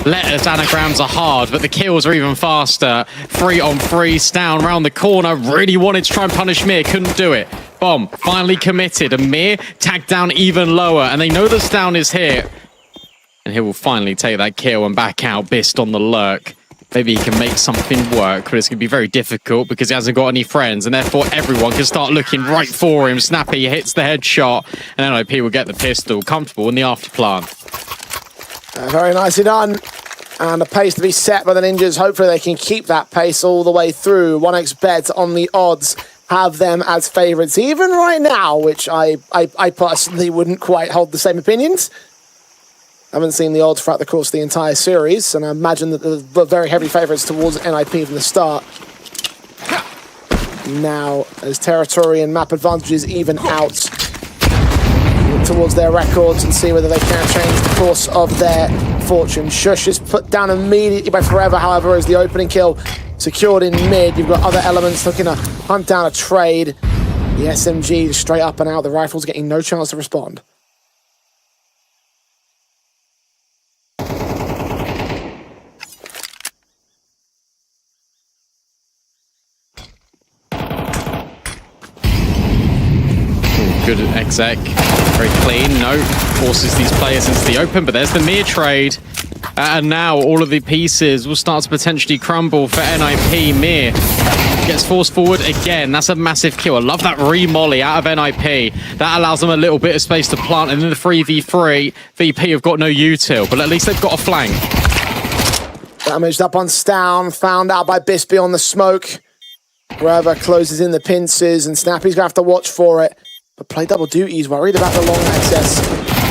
Letters anagrams are hard, but the kills are even faster. 3-on-3, Stown round the corner. Really wanted to try and punish Mir, couldn't do it. Bomb, finally committed, and Mir tagged down even lower, and they know that Stown is here. And he will finally take that kill and back out, Bist on the lurk. Maybe he can make something work, but it's going to be very difficult because he hasn't got any friends, and therefore everyone can start looking right for him. Snappy hits the headshot, and NIP will get the pistol. Comfortable in the afterplan. Very nicely done. And a pace to be set by the Ninjas. Hopefully they can keep that pace all the way through. 1xBet on the odds have them as favourites, even right now, which I personally wouldn't quite hold the same opinions. I haven't seen the odds throughout the course of the entire series, and I imagine that the very heavy favourites towards NIP from the start. Now, as territory and map advantages even out, look towards their records and see whether they can change the course of their fortune. Shush is put down immediately by Forever, however, as the opening kill secured in mid. You've got other elements looking to hunt down a trade. The SMG straight up and out. The rifle's getting no chance to respond. good exec. Very clean. No, forces these players into the open, but there's the Mir trade. And now all of the pieces will start to potentially crumble for NIP. Mir gets forced forward again. That's a massive kill. I love that re-molly out of NIP. That allows them a little bit of space to plant. And then the 3v3, VP have got no util, but at least they've got a flank. Damaged up on Stown, found out by Bispy on the smoke. Forever closes in the pincers, and Snappy's gonna have to watch for it. But play double duty, he's worried about the long access.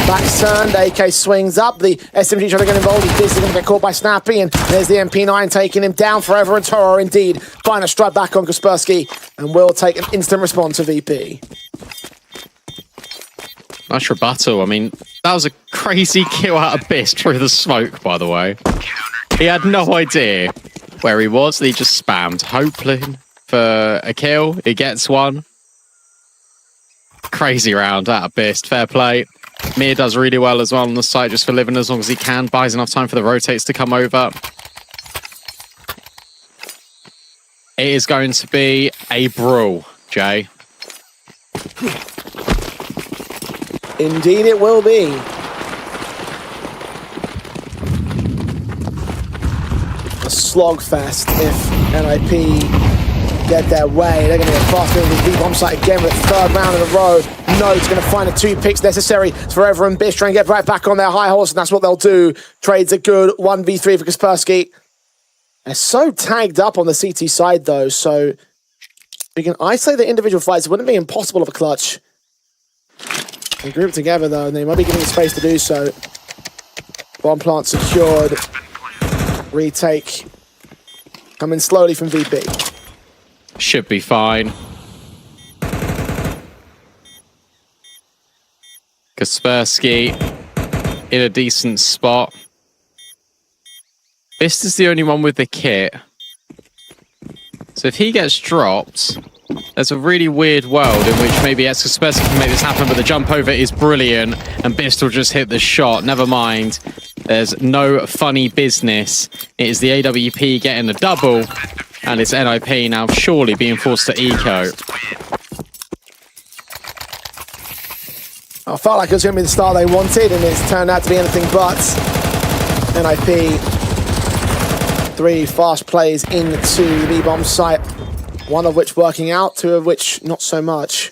Back's turned, AK swings up, the SMG trying to get involved, he's basically going to get caught by Snappy, and there's the MP9 taking him down. Forever and Toro indeed find a strike back on Kaspersky, and will take an instant response to VP. Nice rebuttal. I mean, that was a crazy kill out of Bist through the smoke, by the way. He had no idea where he was, he just spammed, hoping for a kill. He gets one. Crazy round out of Bist. Fair play. Mir does really well as well on the site, just for living as long as he can. Buys enough time for the rotates to come over. It is going to be a brawl, Jay. Indeed it will be. A slogfest if NIP get their way. They're going to get fast over the bomb site again with the third round in a row. Node's going to find the 2 picks necessary. Forever and Bish try and get right back on their high horse, and that's what they'll do. Trades a good 1v3 for Kaspersky. They're so tagged up on the CT side, though, so we can isolate the individual fights. It wouldn't be impossible of a clutch. They group together, though, and they might be given the space to do so. Bomb plant secured. Retake coming slowly from VP. Should be fine. Kaspersky in a decent spot. Bist is the only one with the kit. So if he gets dropped, there's a really weird world in which maybe Kaspersky can make this happen, but the jump over is brilliant, and Bist will just hit the shot. Never mind. There's no funny business. It is the AWP getting a double, and it's NIP now surely being forced to eco. I felt like it was going to be the start they wanted, and it's turned out to be anything but. NIP, 3 fast plays into the B-bomb site, 1 of which working out, 2 of which not so much.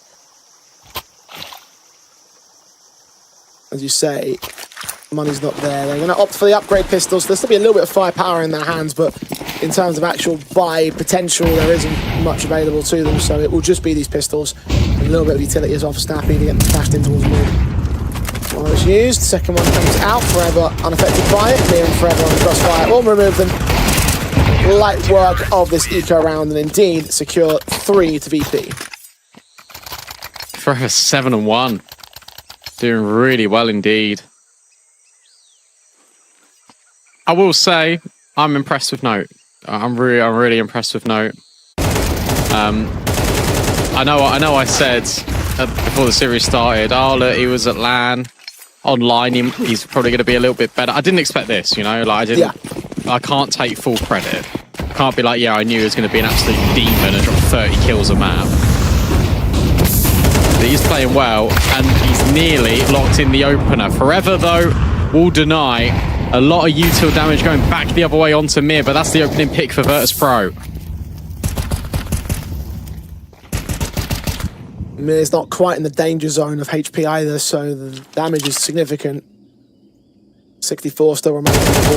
As you say, money's not there. They're going to opt for the upgrade pistols. There'll still be a little bit of firepower in their hands, but in terms of actual buy potential, there isn't much available to them, so it will just be these pistols. And a little bit of utility as well for Snappy to get them cashed in towards mid. One was used, second one comes out, Forever unaffected by it. Mir and Forever on the crossfire, all remove them. Light work of this eco round, and indeed secure 3 to VP. Forever 7-1. Doing really well indeed. I will say, I'm impressed with Note. I'm really impressed with Note. I know I said before the series started, oh look, he was at LAN. Online, he's probably going to be a little bit better. I didn't expect this, you know, like I can't take full credit. I can't be like, yeah, I knew he was going to be an absolute demon and drop 30 kills a map. But he's playing well, and he's nearly locked in the opener. Forever, though, will deny a lot of util damage going back the other way onto Mir, but that's the opening pick for Virtus Pro. Mir's not quite in the danger zone of HP either, so the damage is significant. 64 still remaining for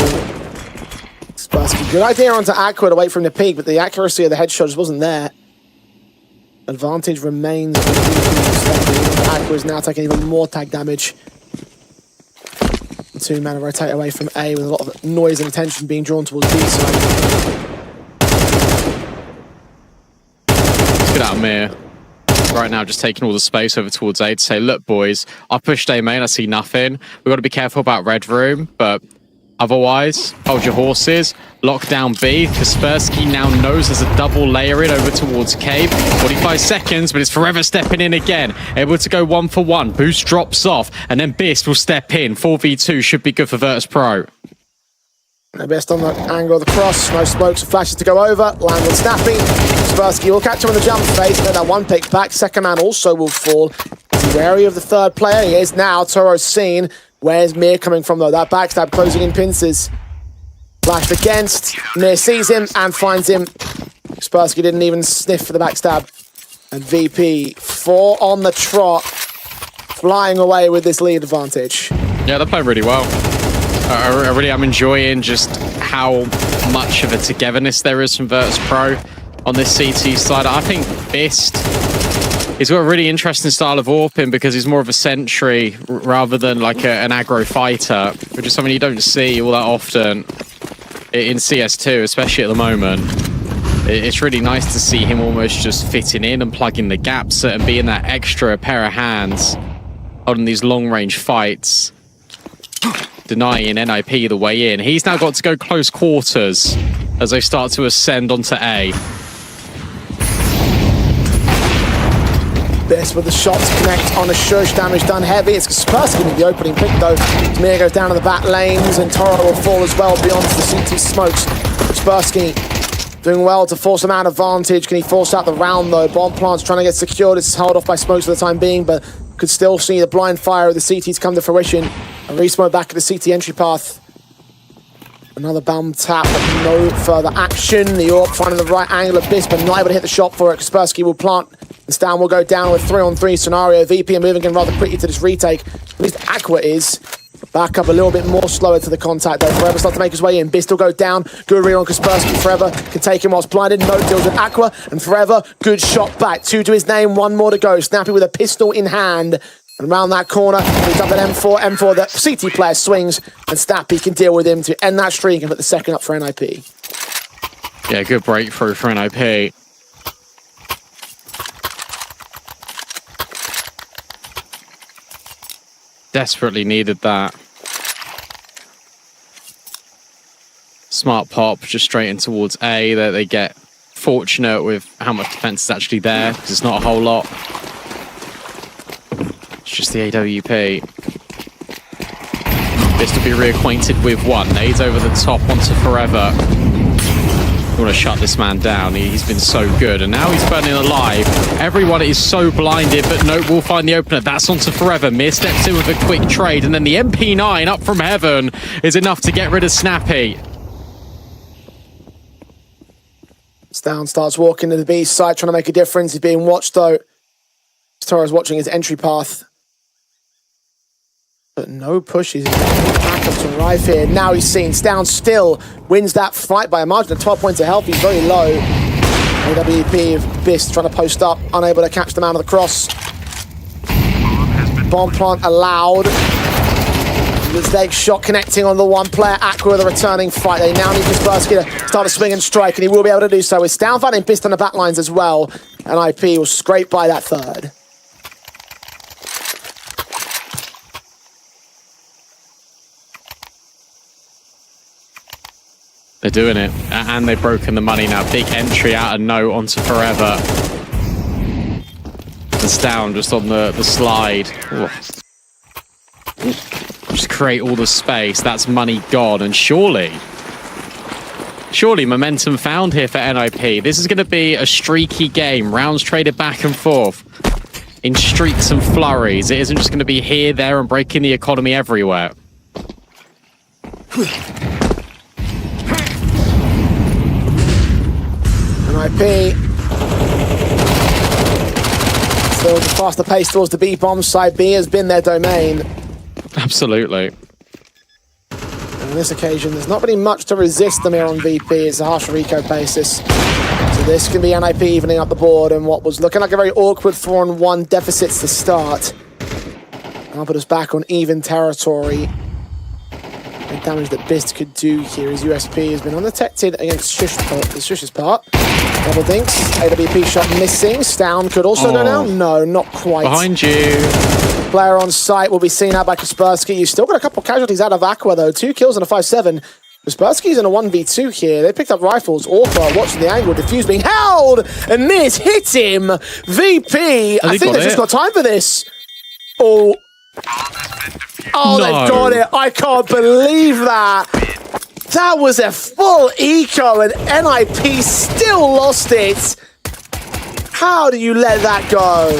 Kaspersky. Good idea onto Aqua to wait from the peak, but the accuracy of the headshot just wasn't there. Advantage remains. Aqua is now taking even more tag damage. 2-man rotate away from A with a lot of noise and attention being drawn towards B side. Get out of Mir. Right now, just taking all the space over towards A to say, look, boys, I pushed A main, I see nothing. We've got to be careful about Red Room, but otherwise, hold your horses. Lock down B. Kaspersky now knows there's a double layer in over towards Cave. 45 seconds, but it's Forever stepping in again. Able to go 1 for 1. Boost drops off, and then Bist will step in. 4v2 should be good for Virtus Pro. They're best on the angle of the cross. No smokes and flashes to go over. Land on Snappy. Kaspersky will catch him on the jump phase. Then that 1 pick back. Second man also will fall. Is he wary of the third player? He is now. Toro's seen. Where's Mir coming from, though? That backstab closing in pincers. Flashed against. Mir sees him and finds him. Kaspersky didn't even sniff for the backstab. And VP, 4 on the trot. Flying away with this lead advantage. Yeah, they're playing really well. I'm enjoying just how much of a togetherness there is from Virtus Pro on this CT side. I think Bist, he's got a really interesting style of AWPing because he's more of a sentry rather than like an aggro fighter, which is something you don't see all that often in CS2, especially at the moment. It's really nice to see him almost just fitting in and plugging the gaps and being that extra pair of hands on these long-range fights, denying NIP the way in. He's now got to go close quarters as they start to ascend onto A. Best with the shot to connect on a shush. Damage done heavy. It's Kaspersky with the opening pick, though. Mir goes down to the back lanes, and Toro will fall as well beyond the CT smokes. Kaspersky doing well to force him out advantage. Can he force out the round, though? Bomb plant's trying to get secured. It's held off by smokes for the time being, but could still see the blind fire of the CTs come to fruition. And re-smoke back at the CT entry path. Another bomb tap, but no further action. The AWP finding the right angle of Bist, but not able to hit the shot for it. Kaspersky will plant. And Stan will go down with 3-on-3 scenario. VP are moving in rather quickly to this retake. At least Aqua is. Back up a little bit more slower to the contact, though. Forever starts to make his way in. Bist will go down. Good read on Kaspersky. Forever can take him whilst blinded. No deals with Aqua. And Forever, good shot back. 2 to his name, 1 more to go. Snappy with a pistol in hand. And around that corner, he's up at M4. M4, the CT player swings. And Snappy can deal with him to end that streak and put the second up for NIP. Yeah, good breakthrough for NIP. Desperately needed that. Smart pop just straight in towards A. That they get fortunate with how much defense is actually there, because it's not a whole lot. It's just the AWP. This to be reacquainted with 1. Nades over the top onto Forever. I want to shut this man down. He's been so good, and now he's burning alive. Everyone is so blinded, but no, we'll find the opener. That's onto Forever. Mir steps in with a quick trade, and then the MP9 up from heaven is enough to get rid of Snappy. Stan starts walking to the B side, trying to make a difference. He's being watched, though. Toro's watching his entry path. But no pushes. Back up to arrive here. Now he's seen. Down still wins that fight by a margin of 12 points of health. He's very low. AWP of Bist trying to post up, unable to catch the man on the cross. Bomb plant allowed. His leg shot connecting on the 1 player. Aqua the returning fight. They now need Kaspersky to start a swing and strike, and he will be able to do so. With Stan finding Bist on the back lines as well. And IP will scrape by that third. They're doing it, and they've broken the money now. Big entry out of no onto Forever. It's down just on the slide. Ooh. Just create all the space. That's money gone, and surely momentum found here for NIP. This is going to be a streaky game. Rounds traded back and forth in streaks and flurries. It isn't just going to be here, there, and breaking the economy everywhere. NIP still the faster pace towards the B bomb side. B has been their domain. Absolutely. And on this occasion, there's not really much to resist them here on VP. It's a harsh Rico basis. So this can be NIP evening up the board, and what was looking like a very awkward 4-on-1 deficits to start. I'll put us back on even territory. The damage that Bist could do here. His USP has been undetected against Shush's part. Double dinks. AWP shot missing. Stown could also go down. No, not quite. Behind you. Player on site will be seen out by Kaspersky. You've still got a couple casualties out of Aqua, though. 2 kills and a 5-7. Kaspersky's in a 1v2 here. They picked up rifles. Orca watching the angle. Diffuse being held. And this hit him. VP. I think they've just got time for this. Oh. Oh, no. They've got it. I can't believe that. That was a full eco, and NIP still lost it. How do you let that go?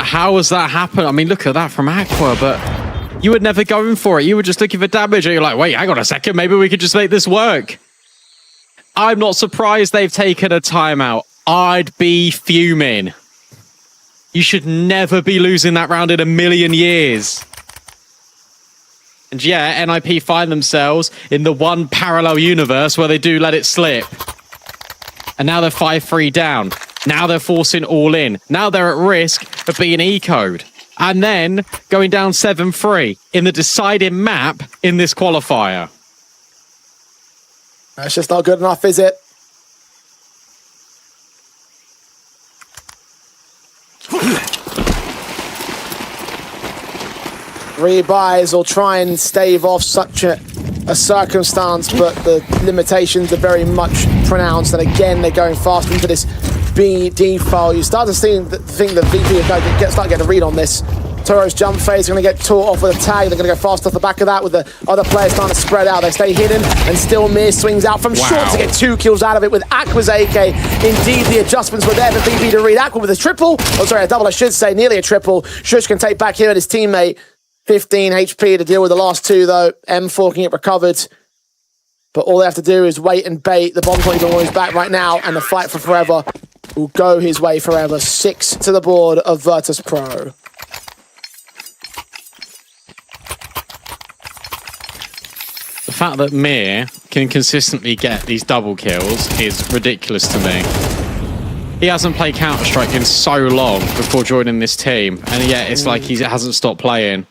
How has that happened? I mean, look at that from Aqua, but you were never going for it. You were just looking for damage, and you're like, wait, hang on a second. Maybe we could just make this work. I'm not surprised they've taken a timeout. I'd be fuming. You should never be losing that round in a million years. And yeah, NIP find themselves in the one parallel universe where they do let it slip. And now they're 5-3 down. Now they're forcing all in. Now they're at risk of being ecoed. And then going down 7-3 in the deciding map in this qualifier. That's just not good enough, is it? Rebuys will try and stave off such a circumstance, but the limitations are very much pronounced. And again, they're going fast into this BD file. You start to think that VP are going to start getting a read on this. Toro's jump phase is going to get taught off with a tag. They're going to go fast off the back of that with the other players starting to spread out. They stay hidden, and still Mir swings out from short to get 2 kills out of it with Aqua's AK. Indeed, the adjustments were there for VP to read. Aqua with a triple. Oh, sorry, a double, I should say. Nearly a triple. Shush can take back here at his teammate. 15 HP to deal with the last 2, though. M4 can get recovered. But all they have to do is wait and bait. The bomb's not even on his back right now, and the fight for forever will go his way forever. 6 to the board of Virtus Pro. The fact that Mir can consistently get these double kills is ridiculous to me. He hasn't played Counter-Strike in so long before joining this team, and yet it's like he hasn't stopped playing.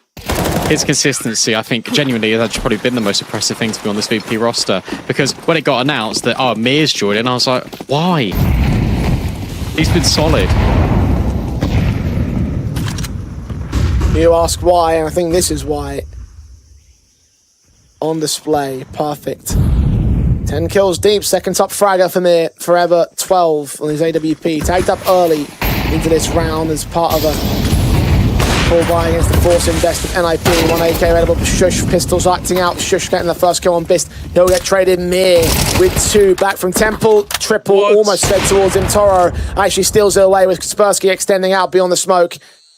His consistency, I think, genuinely has actually probably been the most impressive thing to be on this VP roster, because when it got announced that, oh, Mir's joining, I was like, why? He's been solid. You ask why, and I think this is why. On display, perfect. 10 kills deep, second top fragger for Mir, forever 12 on his AWP. Tagged up early into this round as part of a full buy against the Force Invest of NIP. 1 AK available for Shush, pistols acting out. Shush getting the first kill on Bist. He'll get traded. Mir with 2 back from Temple. Triple almost fed towards him. Toro actually steals it away with Kaspersky extending out beyond the smoke.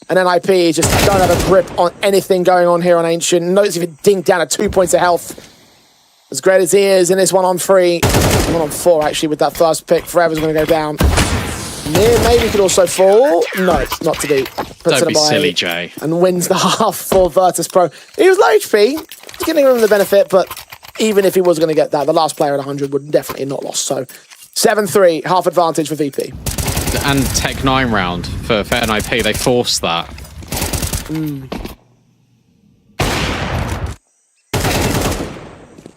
And NIP just don't have a grip on anything going on here on Ancient. Notice even dinged down at 2 points of health. As great as he is in this 1-on-3, 1-on-4 actually with that first pick, Forever's going to go down. Mir maybe could also fall. No, not to be. Don't be silly, Jay. And wins the half for Virtus Pro. He was low HP, giving him the benefit, but even if he was going to get that, the last player at 100 would definitely not lost. So 7-3, half advantage for VP. And Tech 9 round for NIP, they forced that.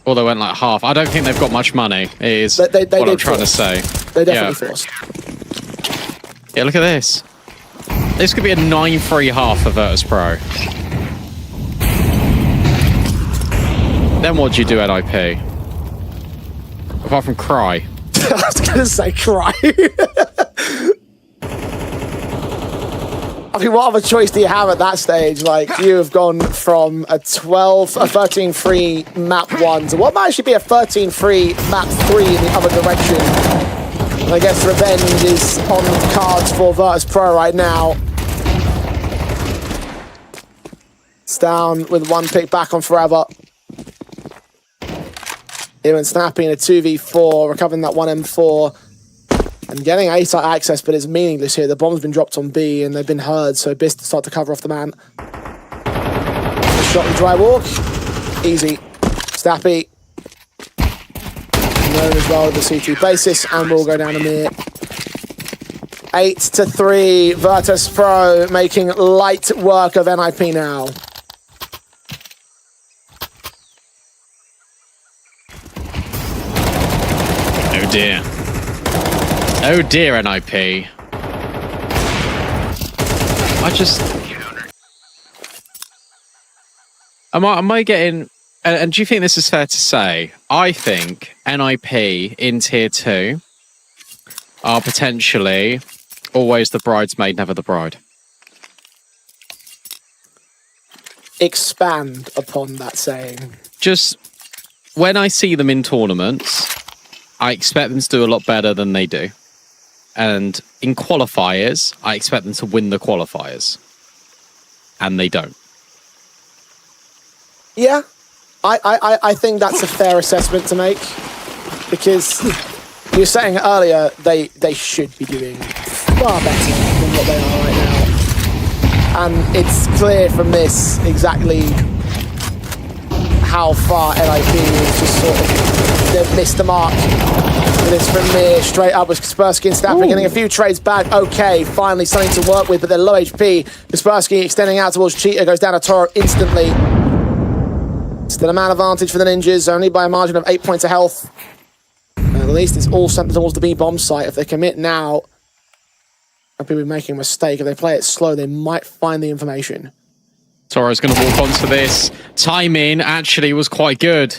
Or they went like half. I don't think they've got much money, is what I'm trying to say. They definitely forced. Yeah, look at this. This could be a 9-3 half for Virtus Pro. Then what do you do at NIP? Apart from cry. I was going to say cry. I mean, what other choice do you have at that stage? Like, you have gone from a 13-3 map 1 to what might actually be a 13-3 map 3 in the other direction. And I guess revenge is on the cards for Virtus Pro right now. It's down with 1 pick back on Forever. Him and Snappy in a 2v4, recovering that 1M4. And getting A-site access, but it's meaningless here. The bomb's been dropped on B, and they've been heard, so Bist to start to cover off the man. Shot the dry walk. Easy. Snappy. Known as well with the CT basis, and we'll go down to Mir. 8-3, Virtus Pro making light work of NIP now. Oh dear. Oh dear, NIP. Am I getting... And do you think this is fair to say? I think NIP in Tier 2 are potentially always the bridesmaid, never the bride. Expand upon that saying. Just when I see them in tournaments, I expect them to do a lot better than they do. And in qualifiers, I expect them to win the qualifiers. and they don't. Yeah, I think that's a fair assessment to make, because you were saying earlier they should be doing far better than what they are right now. And it's clear from this exactly how far NIP is just sort of, they've missed the mark. This from me straight up with Kaspersky and Stafford getting a few trades back. Okay, finally something to work with, but they're low HP. Kaspersky extending out towards Cheetah, goes down to Toro instantly. Still a man advantage for the Ninjas, only by a margin of 8 points of health. At least it's all sent towards the B-bomb site. If they commit now, I'd be making a mistake. If they play it slow, they might find the information. Toro's going to walk onto this. Timing actually was quite good.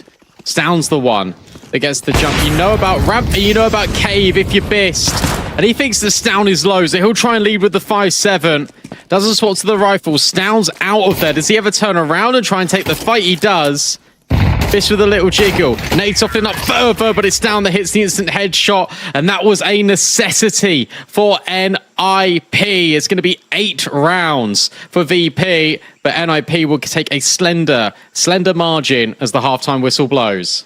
Stound's the one that gets the jump. You know about ramp, you know about cave if you're Bist. And he thinks that Stound is low, so he'll try and lead with the 5-7. Doesn't swap to the rifle. Stound's out of there. Does he ever turn around and try and take the fight? He does. Bist with a little jiggle. Nate's softening up further, but it's Stound that hits the instant headshot. And that was a necessity for NIP. It's going to be 8 rounds for VP, but NIP will take a slender margin as the halftime whistle blows.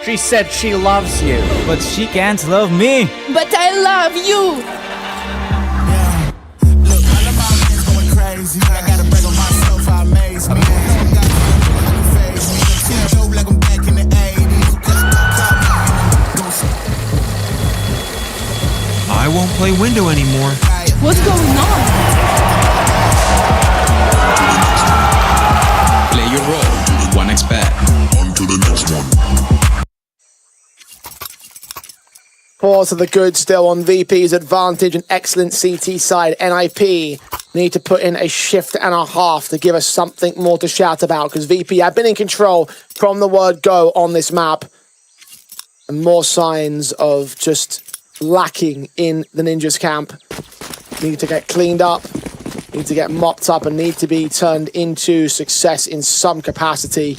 She said she loves you, but she can't love me. But I love you. Yeah. Look, all of my men's going crazy. I gotta brag on myself, I amaze me. Got to phase me. See Joe like I'm back in the 80s. I won't play window anymore. What's going on? Play your role. 1xbet. On to the next one. Pause of the good still on VP's advantage. An excellent CT side. NIP need to put in a shift and a half to give us something more to shout about, because VP have been in control from the word go on this map. And more signs of just lacking in the Ninjas camp. Need to get cleaned up, need to get mopped up, and need to be turned into success in some capacity.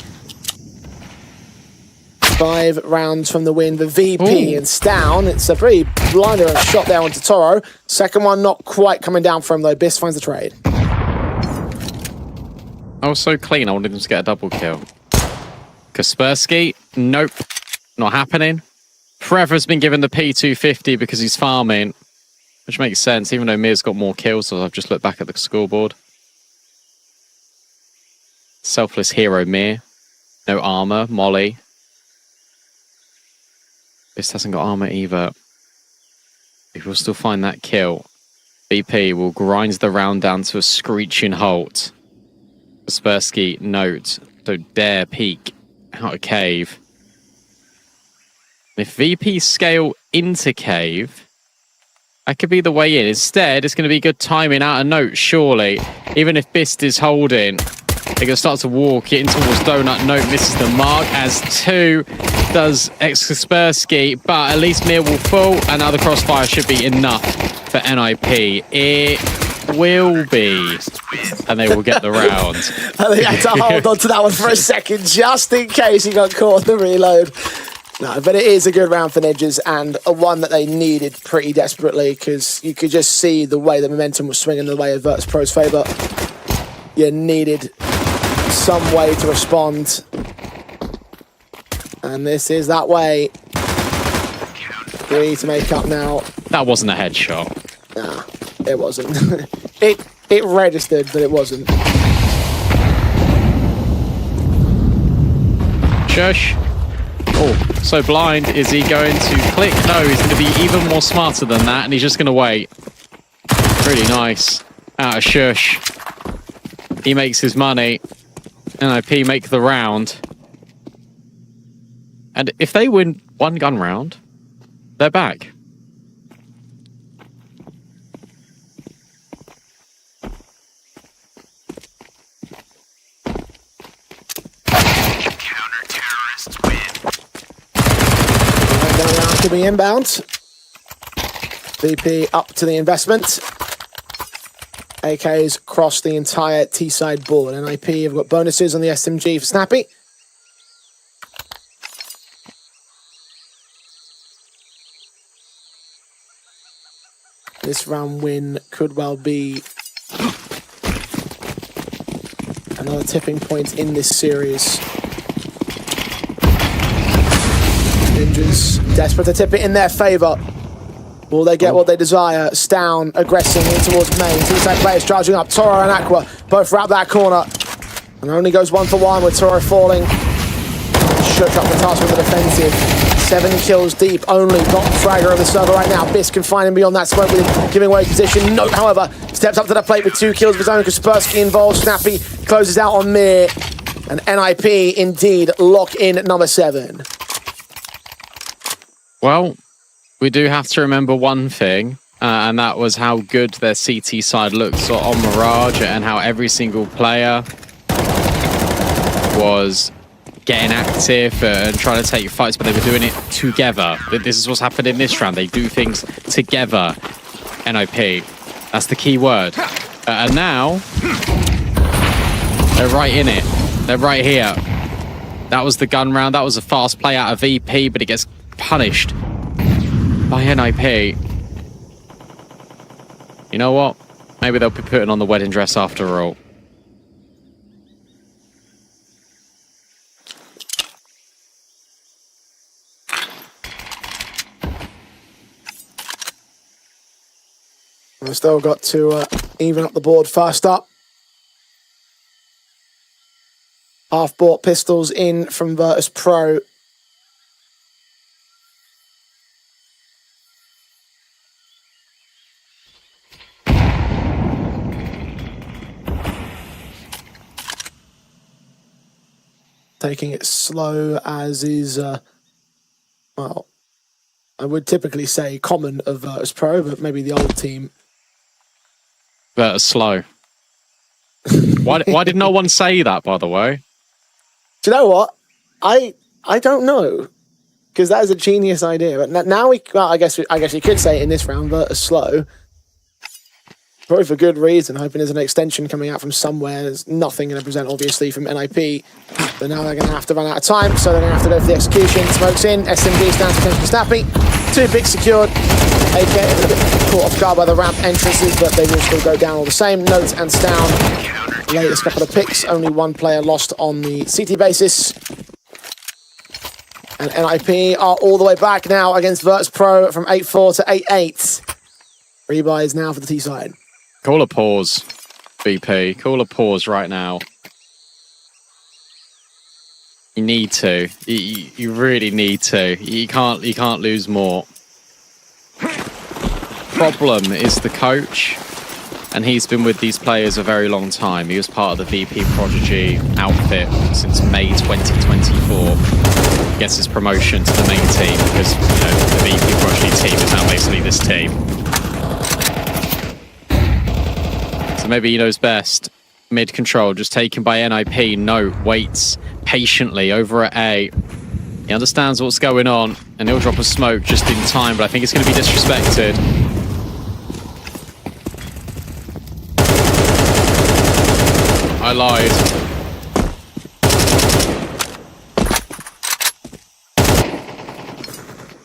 5 rounds from the win for VP. And Stound. It's a pretty blinder of a shot there onto Toro. Second one not quite coming down for him though. Bist finds the trade. I was so clean, I wanted him to get a double kill. Kaspersky, nope, not happening. Forever's been given the P250 because he's farming, which makes sense, even though Mir's got more kills, so I've just looked back at the scoreboard. Selfless hero Mir. No armor, Molly. This hasn't got armor either. He will still find that kill. VP will grind the round down to a screeching halt. Kaspersky, note, don't dare peek out of cave. If VP scale into cave, that could be the way in. Instead, it's going to be good timing out of note, surely. Even if Bist is holding, they're going to start to walk it in towards Donut. Note misses the mark, as 2 does Kaspersky, but at least Mir will fall, and now the crossfire should be enough for NIP. It will be, and they will get the round. I think I had to hold on to that one for a second, just in case he got caught in the reload. No, but it is a good round for Ninjas, and a one that they needed pretty desperately, because you could just see the way the momentum was swinging the way of Virtus Pro's favour. You needed some way to respond. And this is that way. 3 to make up now. That wasn't a headshot. Nah, it wasn't. it registered, but it wasn't. Shush. Oh, so blind. Is he going to click? No, he's going to be even more smarter than that, and he's just going to wait. Really nice. Out of shush. He makes his money. NIP make the round. And if they win 1 gun round, they're back. Counter-terrorists win. Gun round to be inbound. VP up to the investment. AKs across the entire T-side board. NIP have got bonuses on the SMG for Snappy. This round win could well be another tipping point in this series. Ninjas desperate to tip it in their favour. Will they get what they desire? Stown aggressing in towards main. T-side players charging up. Toro and Aqua both wrap that corner. And only goes 1 for 1 with Toro falling. Shook up the task with the defensive. 7 kills deep only. Got Fragger of the server right now. Biss can find him beyond that smoke with him giving away position. Note, however, steps up to the plate with 2 kills of his own. Kaspersky involved. Snappy closes out on Mir. And NIP indeed lock in number 7. Well, we do have to remember one thing, and that was how good their CT side looks on Mirage and how every single player was getting active and trying to take fights, but they were doing it together. This is what's happened in this round. They do things together. NIP, that's the key word. And now, they're right in it. They're right here. That was the gun round. That was a fast play out of VP, but it gets punished by NIP. You know what? Maybe they'll be putting on the wedding dress after all. We've still got to even up the board fast up. Half-bought pistols in from Virtus Pro. Taking it slow as is, well, I would typically say common of Virtus Pro, but maybe the old team. Virtus slow. Why did no one say that, by the way? Do you know what? I don't know, because that is a genius idea. But now I guess you could say it in this round, Virtus slow. Probably for good reason, hoping there's an extension coming out from somewhere. There's nothing going to present, obviously, from NIP. But now they're going to have to run out of time, so they're going to have to go for the execution. Smokes in, SMG stands potentially snappy. 2 big secured. AK a bit caught off guard by the ramp entrances, but they will still go down all the same. Notes and Stown. Latest couple of picks. Only 1 player lost on the CT basis. And NIP are all the way back now against Virtus Pro from 8-4 to 8-8. Rebuys now for the T side. Call a pause, VP. Call a pause right now. You need to. You really need to. You can't lose more. Problem is the coach, and he's been with these players a very long time. He was part of the VP Prodigy outfit since May 2024. Gets his promotion to the main team because, you know, the VP Prodigy team is now basically this team. So maybe he knows best. Mid control, just taken by NIP. No, waits patiently over at A. He understands what's going on, and he'll drop a smoke just in time, but I think it's going to be disrespected. I lied.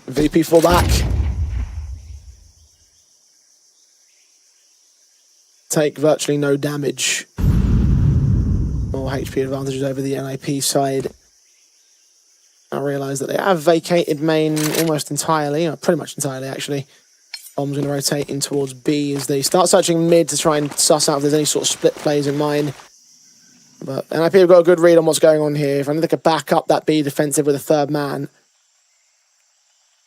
VP fall back. Take virtually no damage. More HP advantages over the NIP side. I realise that they have vacated main almost entirely, or pretty much entirely actually. Bomb's going to rotate in towards B as they start searching mid to try and suss out if there's any sort of split plays in mind. But NIP have got a good read on what's going on here. If only they could back up that B defensive with a 3rd man,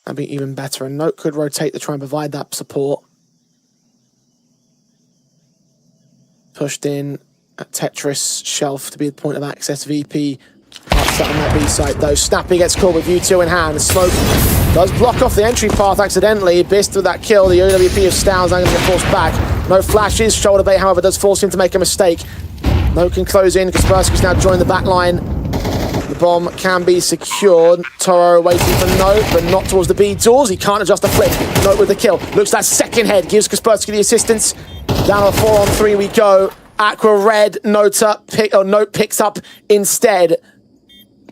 that'd be even better. And Note could rotate to try and provide that support. Pushed in at Tetris shelf to be the point of access. VP upset on that B side though. Snappy gets caught with U2 in hand. Smoke does block off the entry path accidentally. Bist with that kill. The OWP of Stown's now going to get forced back. No flashes. Shoulder bait, however, does force him to make a mistake. No can close in. Kaspersky's now joined the back line. The bomb can be secured. Toro waiting for Note, but not towards the B doors. He can't adjust the flip. Note with the kill. Looks that second head. Gives Kaspersky the assistance. Down to 4-on-3 we go. Aqua red, note picks up instead.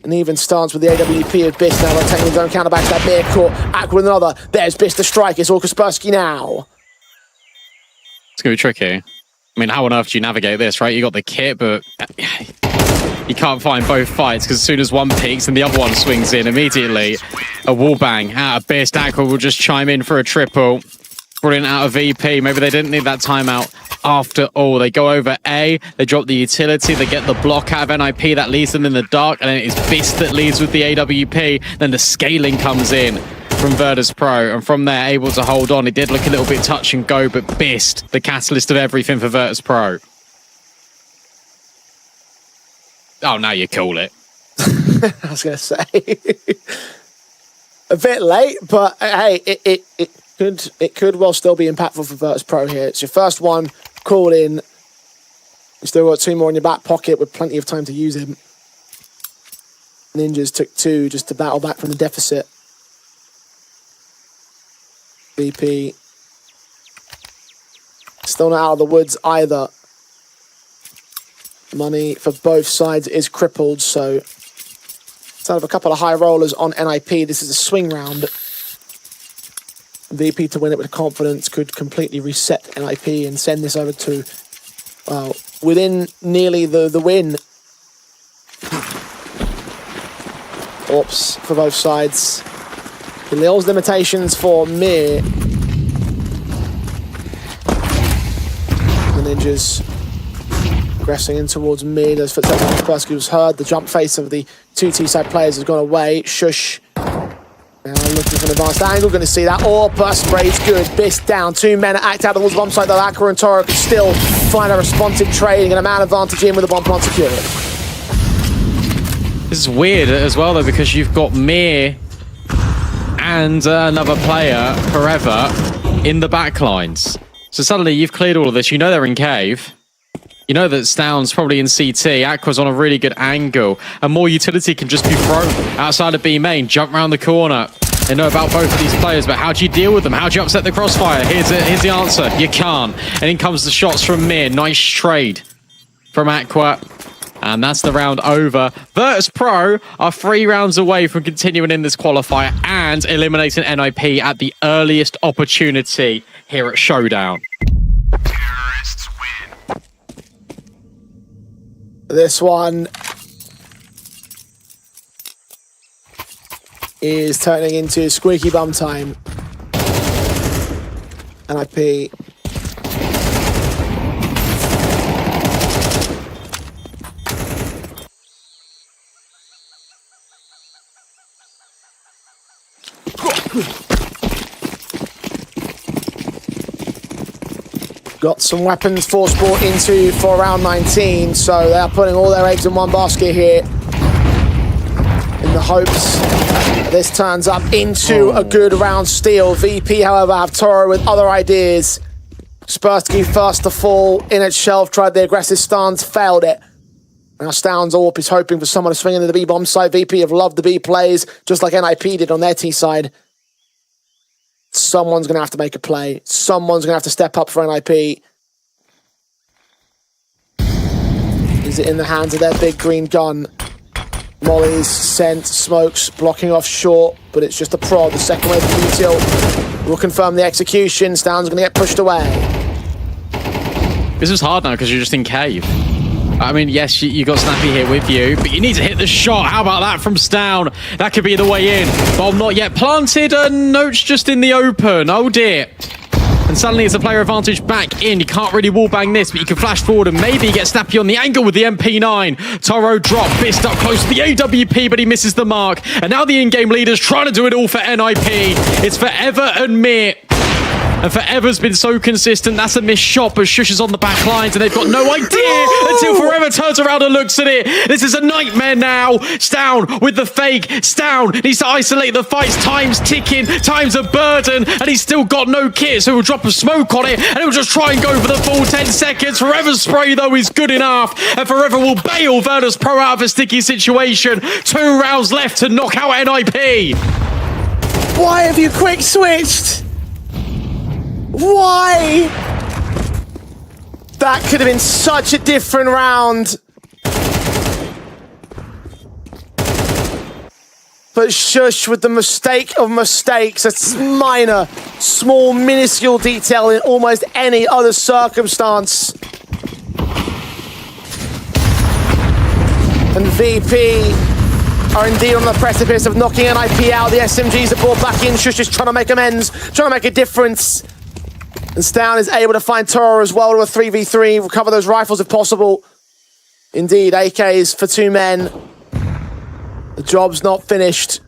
An even stance with the AWP of Biss now rotating his own counterback to that mid court. Aqua with another. There's Biss to strike. It's all Kaspersky now. It's going to be tricky. I mean, how on earth do you navigate this, right? You got the kit, but you can't find both fights because as soon as one peaks and the other one swings in immediately, a wallbang out of Biss. Aqua will just chime in for a triple. Brilliant out of VP. Maybe they didn't need that timeout after all. They go over A, they drop the utility, they get the block out of NIP that leaves them in the dark, and then it's Biss that leads with the AWP. Then the scaling comes in from Virtus Pro, and from there able to hold on. It did look a little bit touch and go, but Biss, the catalyst of everything for Virtus Pro. Oh, now you call it. I was going to say. A bit late, but hey, it could well still be impactful for Virtus Pro here. It's your first one, call in. You still got 2 more in your back pocket with plenty of time to use him. Ninjas took 2 just to battle back from the deficit. VP still not out of the woods either. Money for both sides is crippled, so instead of a couple of high rollers on NIP, this is a swing round. VP to win it with confidence could completely reset NIP and send this over to, well, within nearly the win. Oops, for both sides. Khalil's limitations for Mir. The Ninjas progressing in towards Mir. Those footsteps on Kaspersky was heard. The jump face of the 2 T-side players has gone away. Shush. Now looking for an advanced angle, going to see that. Oh, burst sprays good. Biss down. 2 men are act out towards the bomb site. Though Aqua and Toro could still find a responsive trade and a man advantage in with the bomb plant secured. This is weird as well, though, because you've got Mir and another player, Forever, in the backlines. So suddenly you've cleared all of this. You know they're in cave. You know that Stound's probably in CT. Aqua's on a really good angle. And more utility can just be thrown outside of B main. Jump around the corner. They know about both of these players, but how do you deal with them? How do you upset the crossfire? Here's the answer. You can't. And in comes the shots from Mir. Nice trade from Aqua. And that's the round over. Virtus Pro are 3 rounds away from continuing in this qualifier and eliminating NIP at the earliest opportunity here at Showdown. Terrorists win. This one is turning into squeaky bum time. NIP. Got some weapons force brought into for round 19, so they're putting all their eggs in one basket here in the hopes this turns up into a good round steal. VP, however, have Toro with other ideas. Kaspersky first to fall in its shelf, tried the aggressive stance, failed it. Now Stound's AWP is hoping for someone to swing into the B-bomb side. VP have loved the B plays, just like NIP did on their T side. Someone's going to have to make a play. Someone's going to have to step up for NIP. Is it in the hands of their big green gun? Molly's sent, smokes, blocking off short, but it's just a prod. The second wave of util will confirm the execution. Stound's going to get pushed away. This is hard now because you're just in cave. I mean, yes, you got Snappy here with you, but you need to hit the shot. How about that from Stound? That could be the way in. Bomb not yet planted, and Note's just in the open. Oh dear. And suddenly it's a player advantage back in. You can't really wallbang this, but you can flash forward and maybe get Snappy on the angle with the MP9. Toro drop, Biss up close to the AWP, but he misses the mark. And now the in-game leader's trying to do it all for NIP. It's Forever and Mir. And Forever's been so consistent. That's a missed shot, but Shush is on the back lines, and they've got no idea until Forever turns around and looks at it. This is a nightmare now. Stound with the fake. Stound needs to isolate the fights. Time's ticking. Time's a burden, and he's still got no kit, so he'll drop a smoke on it, and he'll just try and go for the full 10 seconds. Forever's spray, though, is good enough, and Forever will bail Virtus Pro out of a sticky situation. 2 rounds left to knock out NIP. Why have you quick switched? Why? That could have been such a different round. But Shush with the mistake of mistakes, a minor, small, minuscule detail in almost any other circumstance. And VP are indeed on the precipice of knocking NIP out. The SMGs are brought back in. Shush is trying to make amends, trying to make a difference. And Stown is able to find Toro as well to a 3v3, recover those rifles if possible. Indeed, AKs for 2 men. The job's not finished.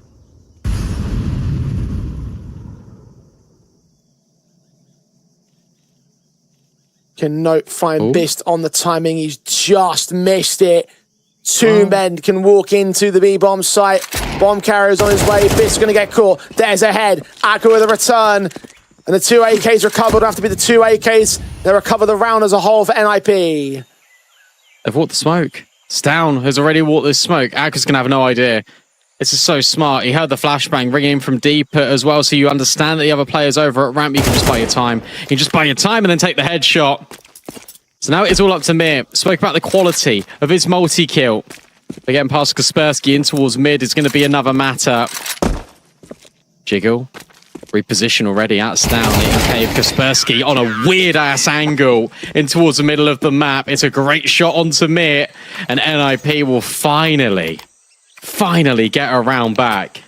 Can Note find Bist on the timing? He's just missed it. 2 men can walk into the B-bomb site. Bomb carrier's on his way. Bist's going to get caught. There's a head. Aqua with a return. And the 2 AKs recovered. It'll have to be the 2 AKs. They recover the round as a whole for NIP. They've walked the smoke. Stown has already walked this smoke. Aqua's going to have no idea. This is so smart. He heard the flashbang ringing in from deep as well, so you understand that the other player's over at ramp. You can just buy your time. You can just buy your time and then take the headshot. So now it's all up to Mir. Spoke about the quality of his multi-kill. They're getting past Kaspersky in towards mid. It's going to be another matter. Jiggle. Reposition already at Stown. Okay, Kaspersky on a weird-ass angle in towards the middle of the map. It's a great shot onto Mir. And NIP will finally get around back.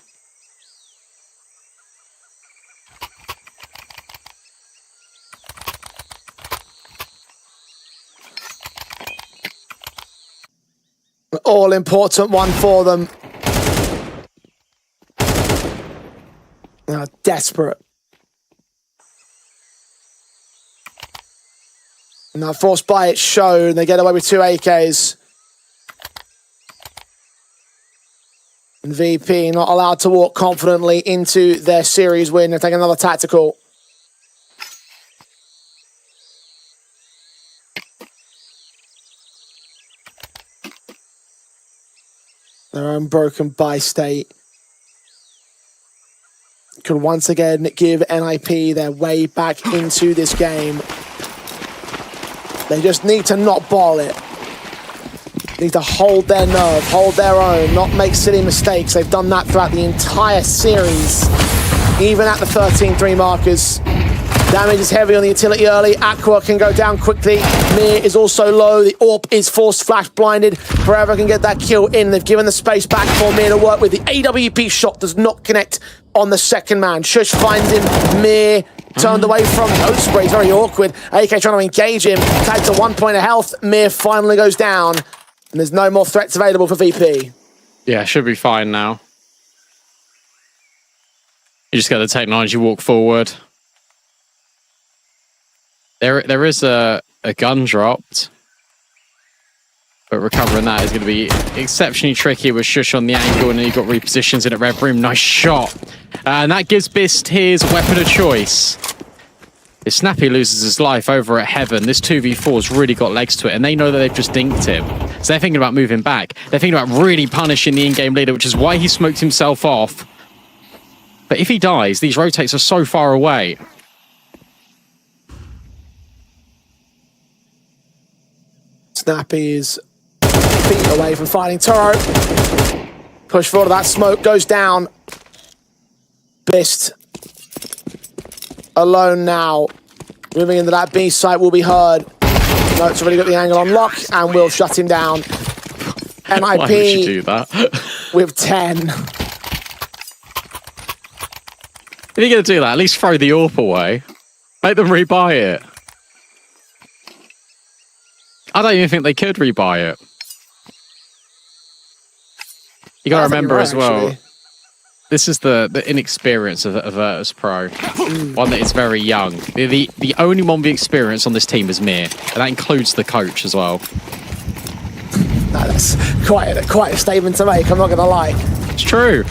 An all-important one for them. Now, desperate. Now, forced by it showed. They get away with 2 AKs. And VP not allowed to walk confidently into their series win. They're taking another tactical. Their own broken by state could once again give NIP their way back into this game. They just need to not ball it. Need to hold their nerve, hold their own, not make silly mistakes. They've done that throughout the entire series, even at the 13-3 markers. Damage is heavy on the utility early. Aqua can go down quickly. Mir is also low. The AWP is forced flash blinded. Forever can get that kill in. They've given the space back for Mir to work with. The AWP shot does not connect on the second man. Shush finds him. Mir turned away from Note Spray. Very awkward. AK trying to engage him. Tagged to 1 point of health. Mir finally goes down. And there's no more threats available for VP. Yeah, should be fine now. You just get the technology, walk forward. There is a gun dropped. But recovering that is going to be exceptionally tricky with Shush on the angle, and then you've got repositions in at Red Room. Nice shot. And that gives Bist his weapon of choice. If Snappy loses his life over at Heaven, this 2v4's really got legs to it, and they know that they've just dinked him. So they're thinking about moving back. They're thinking about really punishing the in-game leader, which is why he smoked himself off. But if he dies, these rotates are so far away. Snappy is feet away from finding Toro. Push forward, that smoke goes down. Bist alone now. Moving into that B site will be heard. Note's already got the angle on lock and will shut him down. NIP Why would you do that? with 10. If you're going to do that, at least throw the AWP away. Make them rebuy it. I don't even think they could rebuy it. You got to remember as well, actually. This is the inexperience of Virtus Pro. One that is very young. The only one with experience on this team is Mir, and that includes the coach as well. No, that's quite a statement to make, I'm not going to lie. It's true.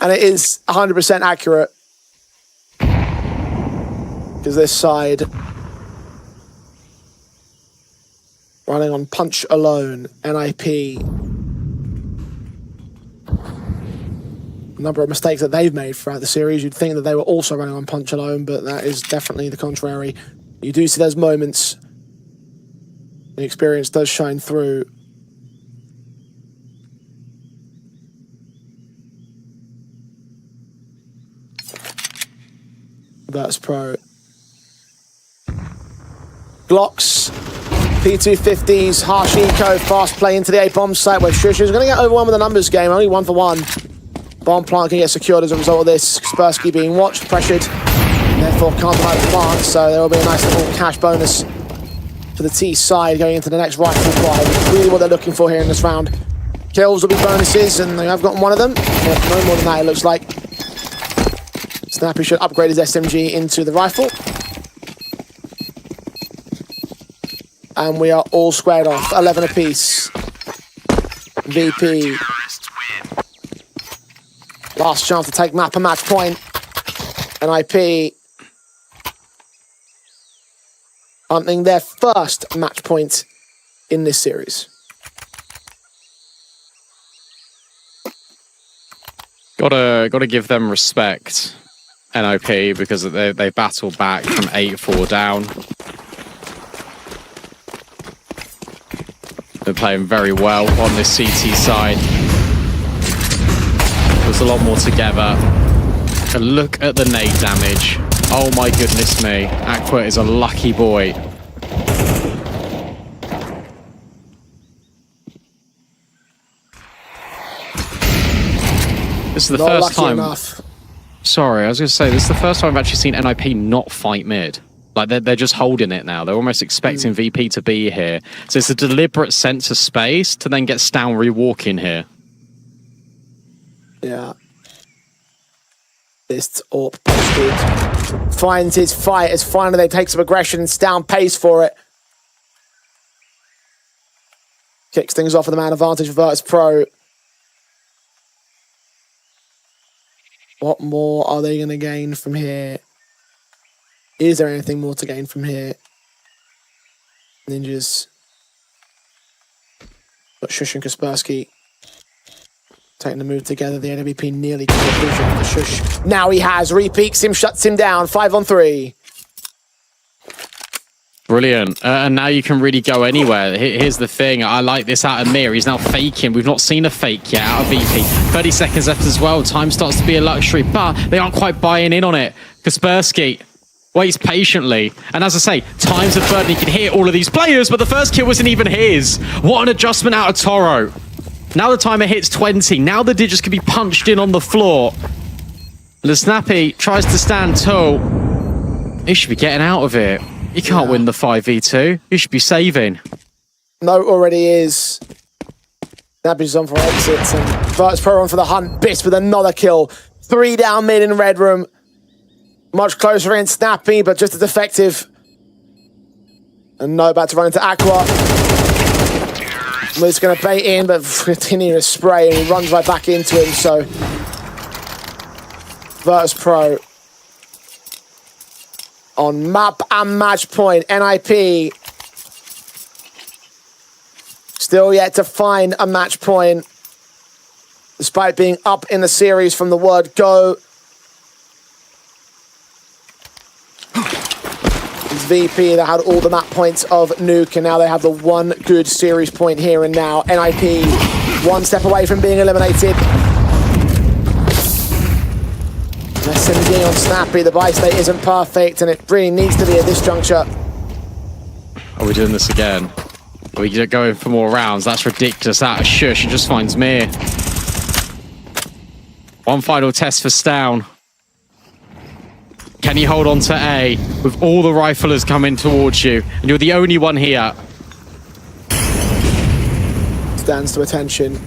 And it is 100% accurate. Because this side, running on punch alone, NIP. number of mistakes that they've made throughout the series. You'd think that they were also running on punch alone, but that is definitely the contrary. You do see those moments. The experience does shine through. That's pro. Glocks, P250s, harsh eco, fast play into the A-bomb site where Shush is going to get overwhelmed with the numbers game, only 1 for 1. Bomb plant can get secured as a result of this. Kaspersky being watched, pressured, therefore can't come out of the plant, so there will be a nice little cash bonus for the T side going into the next rifle buy, which is really what they're looking for here in this round. Kills will be bonuses, and they have gotten one of them. No more than that, it looks like. Snappy should upgrade his SMG into the rifle. And we are all squared off, 11 apiece. VP. Last chance to take map and match point. And IP hunting their first match point in this series. Gotta give them respect, NOP, because they battled back from 8-4 down. They're playing very well on this CT side. There's a lot more together. And look at the nade damage. Oh my goodness me. Aqua is a lucky boy. This is the first time. Sorry, I was going to say, this is the first time I've actually seen NIP not fight mid. Like, they're just holding it now. They're almost expecting VP to be here. So it's a deliberate sense of space to then get Stown re-walking here. Yeah. This AWP posted. Finds his fight as finally they take some aggression and Stown pays for it. Kicks things off with the man advantage for Virtus Pro. What more are they going to gain from here? Is there anything more to gain from here? Ninjas. But Shush and Kaspersky taking the move together. The NWP nearly got the vision for Shush. Now he has. Repeats him, shuts him down. 5 on 3. Brilliant. And now you can really go anywhere. Here's the thing. I like this out of Mir. He's now faking. We've not seen a fake yet out of VP. 30 seconds left as well. Time starts to be a luxury, but they aren't quite buying in on it. Kaspersky waits patiently. And as I say, time's a third and he can hear all of these players, but the first kill wasn't even his. What an adjustment out of Toro. Now the timer hits 20. Now the digits can be punched in on the floor. The Snappy tries to stand tall. He should be getting out of it. You can't win the 5v2. You should be saving. No, already is. Snappy's on for exits and Virtus Pro on for the hunt. Biss with another kill. 3 down mid in red room. Much closer in Snappy, but just as effective. And no, about to run into Aqua. He's going to bait in, but continue to spray, and he runs right back into him, so Virtus Pro on map and match point. NIP still yet to find a match point, despite being up in the series from the word go. It's VP that had all the map points of Nuke, and now they have the one good series point here and now. NIP one step away from being eliminated. SMG on Snappy, the buy state isn't perfect, and it really needs to be at this juncture. Are we doing this again? Are we going for more rounds? That's ridiculous. That Shush just finds Mir. One final test for Stown. Can you hold on to A with all the riflers coming towards you? And you're the only one here. Stands to attention.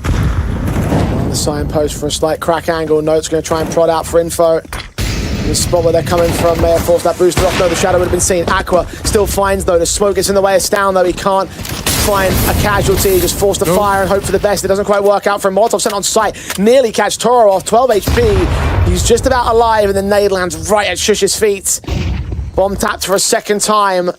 On the signpost for a slight crack angle. Note's going to try and prod out for info. The spot where they're coming from may have forced that booster off. No, the shadow would have been seen. Aqua still finds, though. The smoke gets in the way of Stown, though. He can't find a casualty. Just forced to fire and hope for the best. It doesn't quite work out for him. Molotov sent on site. Nearly catch Toro off. 12 HP. He's just about alive, and the nade lands right at Shush's feet. Bomb tapped for a second time.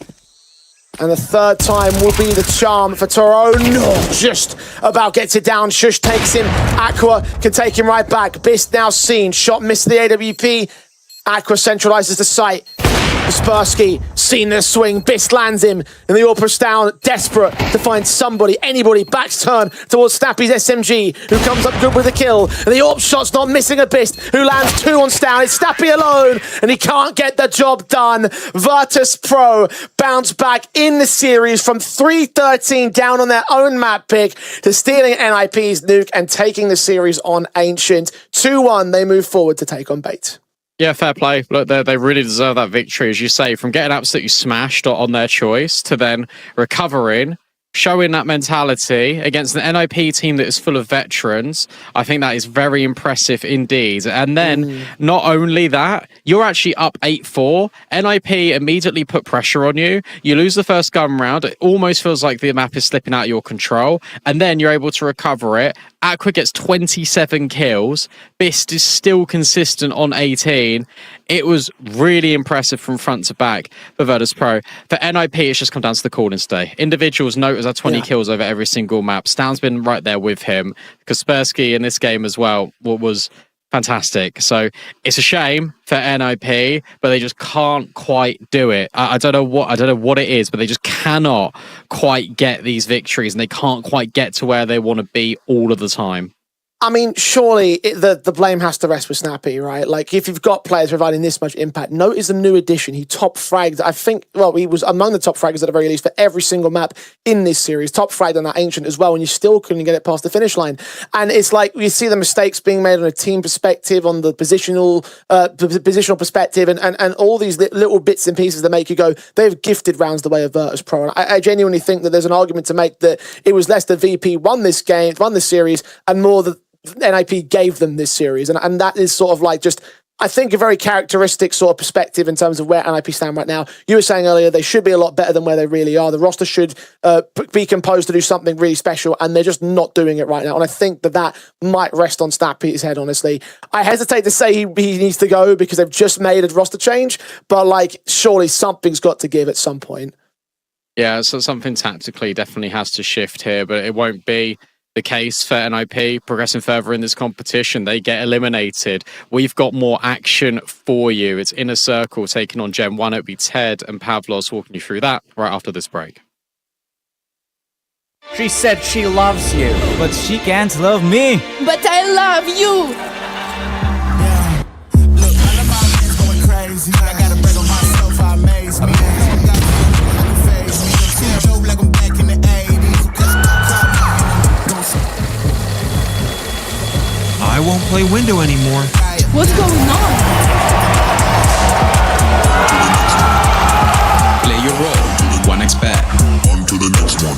And the third time will be the charm for Toro. No, just about gets it down. Shush takes him. Aqua can take him right back. Bist now seen. Shot missed the AWP. Aqua centralizes the site. Kaspersky seen the swing. Bist lands him. And the AWP push down, desperate to find somebody, anybody. Backs turn towards Snappy's SMG, who comes up good with a kill. And the AWP shot's not missing a Bist, who lands 2 on Stan. It's Snappy alone, and he can't get the job done. Virtus Pro bounce back in the series from 3-13 down on their own map pick to stealing NIP's nuke and taking the series on Ancient. 2-1, they move forward to take on Bait. Yeah, fair play. Look, they really deserve that victory, as you say, from getting absolutely smashed on their choice to then recovering, showing that mentality against an NIP team that is full of veterans. I think that is very impressive indeed. And then not only that, you're actually up 8-4. NIP immediately put pressure on you. You lose the first gun round. It almost feels like the map is slipping out of your control. And then you're able to recover it. Aqua gets 27 kills. Bist is still consistent on 18. It was really impressive from front to back for Virtus Pro. For NIP, it's just come down to the cooling stay. Individuals note as 20 kills over every single map. Stan's been right there with him. Kaspersky in this game as well was fantastic. So it's a shame for NIP, but they just can't quite do it. I don't know what it is, but they just cannot quite get these victories, and they can't quite get to where they want to be all of the time. I mean, surely the blame has to rest with Snappy, right? Like, if you've got players providing this much impact, Note is a new addition. He top fragged, I think, well, he was among the top fraggers at the very least for every single map in this series. Top fragged on that Ancient as well, and you still couldn't get it past the finish line. And it's like, you see the mistakes being made on a team perspective, on the positional perspective, and all these little bits and pieces that make you go, they've gifted rounds the way of Virtus Pro. And I genuinely think that there's an argument to make that it was less the VP won this series, and more the NIP gave them this series, and that is sort of like just, I think, a very characteristic sort of perspective in terms of where NIP stand right now. You were saying earlier they should be a lot better than where they really are. The roster should be composed to do something really special, and they're just not doing it right now. And I think that might rest on Snappy's head, honestly. I hesitate to say he needs to go because they've just made a roster change, but like, surely something's got to give at some point. Yeah, so something tactically definitely has to shift here, but it won't be the case for NIP progressing further in this competition. They get eliminated. We've got more action for you. It's Inner Circle taking on Gen 1. It'll be Ted and Pavlos walking you through that right after this break. She said she loves you, but she can't love me. But I love you. Yeah. Look, all of my friends going crazy. I gotta break on myself, I amaze me. Like I'm back in the 80s. I won't play window anymore. What's going on? Play your role. 1xBet. On to the next one.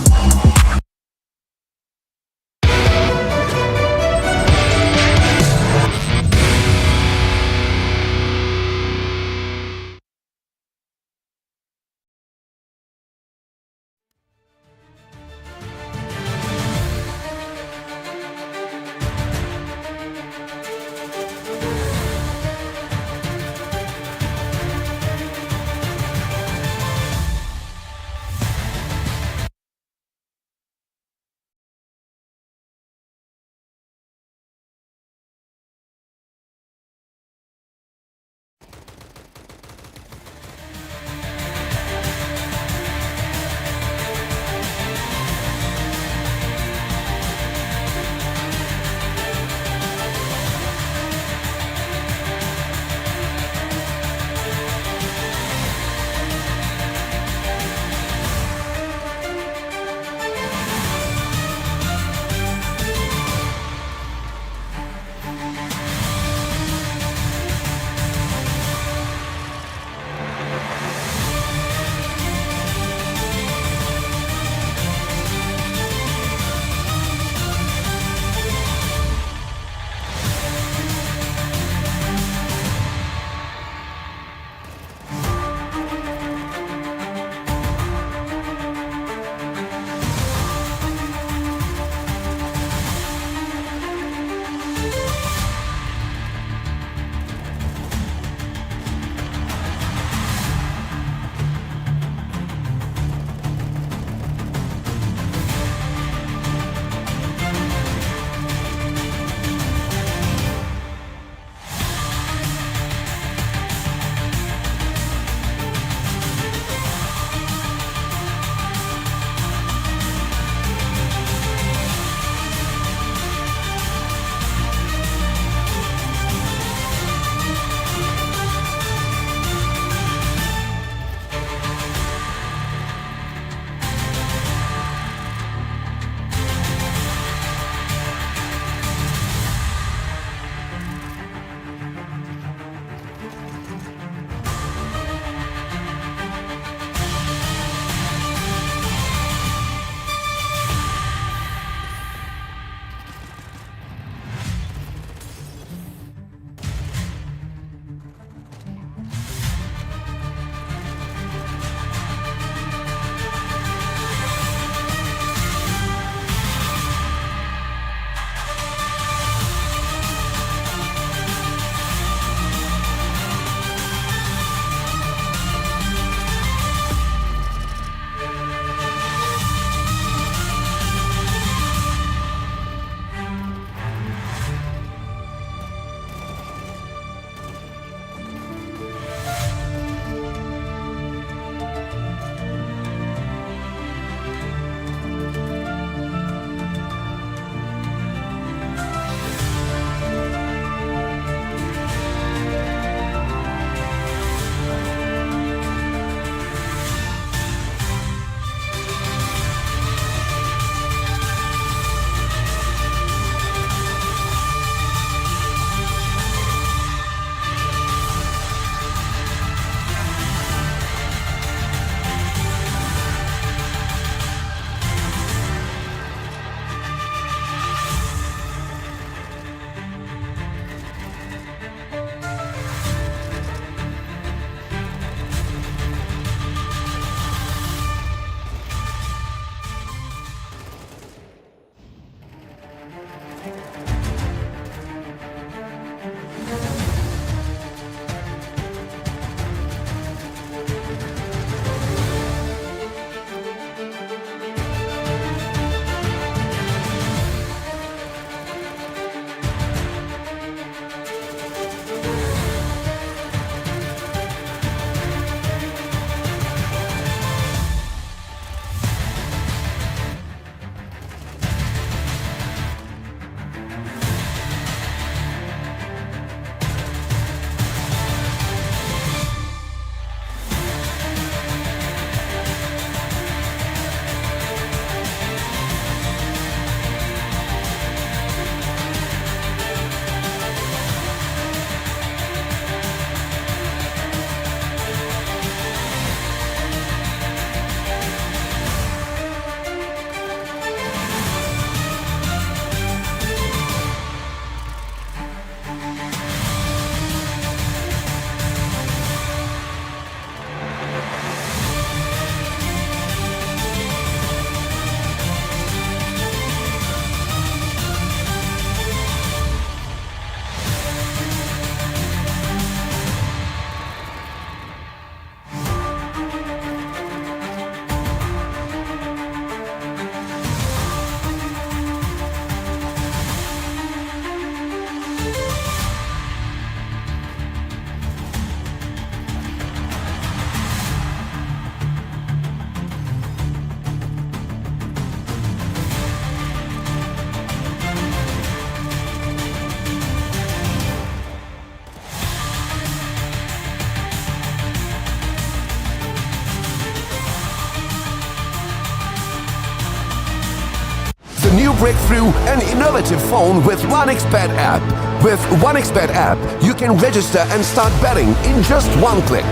break through an innovative phone with 1xBet app. With 1xBet app, you can register and start betting in just one click.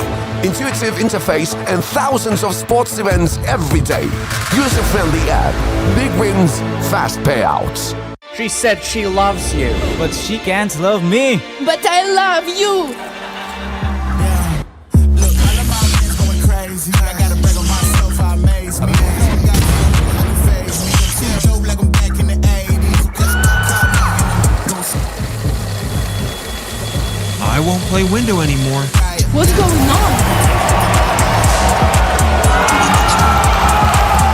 Intuitive interface and thousands of sports events every day. User-friendly app. Big wins, fast payouts. She said she loves you, but she can't love me. But I love you. Yeah. Look, all of my friends going crazy. I gotta brag on myself, I amaze me. Got like a phase me. See Joe like I'm back in the 80s. I won't play window anymore. What's going on?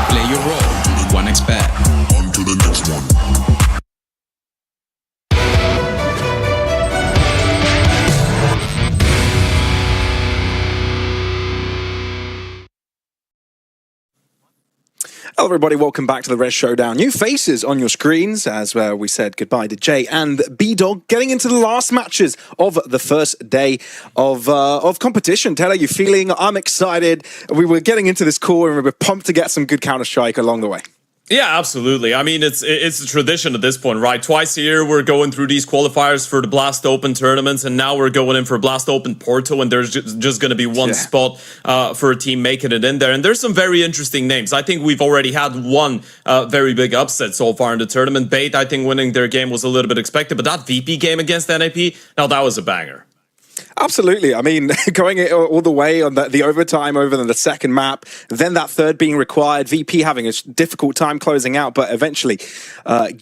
Play your role. 1xBet. On to the next one. Hello everybody, welcome back to the Res Showdown. New faces on your screens as we said goodbye to Jay and B-Dog, getting into the last matches of the first day of competition. Ted, are you feeling? I'm excited. We were getting into this call and we were pumped to get some good Counter-Strike along the way. Yeah, absolutely. I mean, it's a tradition at this point, right? Twice a year, we're going through these qualifiers for the Blast Open tournaments, and now we're going in for Blast Open Porto, and there's just going to be one spot for a team making it in there. And there's some very interesting names. I think we've already had one very big upset so far in the tournament. Bait, I think winning their game was a little bit expected, but that VP game against NAP, now that was a banger. Absolutely. I mean, going all the way on the overtime over the second map, then that third being required, VP having a difficult time closing out, but eventually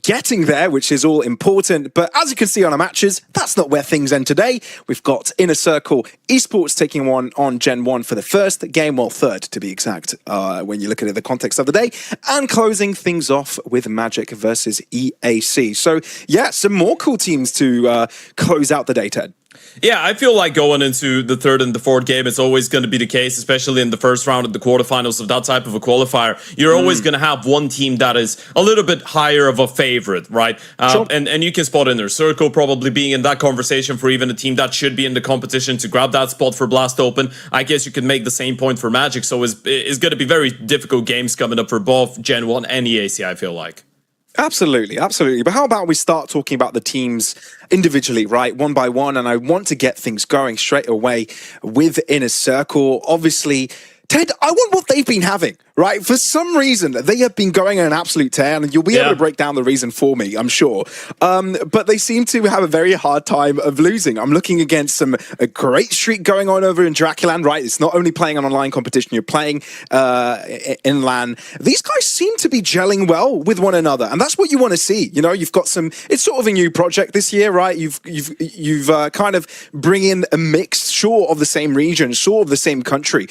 getting there, which is all important. But as you can see on our matches, that's not where things end today. We've got Inner Circle Esports taking one on Gen 1 for the first game, well, third to be exact, when you look at it in the context of the day, and closing things off with Magic versus EAC. So, yeah, some more cool teams to close out the day, Ted. Yeah, I feel like going into the third and the fourth game, it's always going to be the case, especially in the first round of the quarterfinals of that type of a qualifier. You're always going to have one team that is a little bit higher of a favorite, right? Sure. And you can spot Inner Circle probably being in that conversation for even a team that should be in the competition to grab that spot for Blast Open. I guess you could make the same point for Magic, so it's going to be very difficult games coming up for both Gen 1 and EAC, I feel like. Absolutely, absolutely. But how about we start talking about the teams individually, right? One by one. And I want to get things going straight away with Inner Circle. Obviously, Ted, I want what they've been having, right? For some reason, they have been going on an absolute tear, and you'll be able to break down the reason for me, I'm sure. But they seem to have a very hard time of losing. I'm looking against a great streak going on over in Draculand, right? It's not only playing an online competition, you're playing in LAN. These guys seem to be gelling well with one another, and that's what you want to see. You know, you've got it's sort of a new project this year, right? You've kind of bring in a mix, sure, of the same region, sure, of the same country.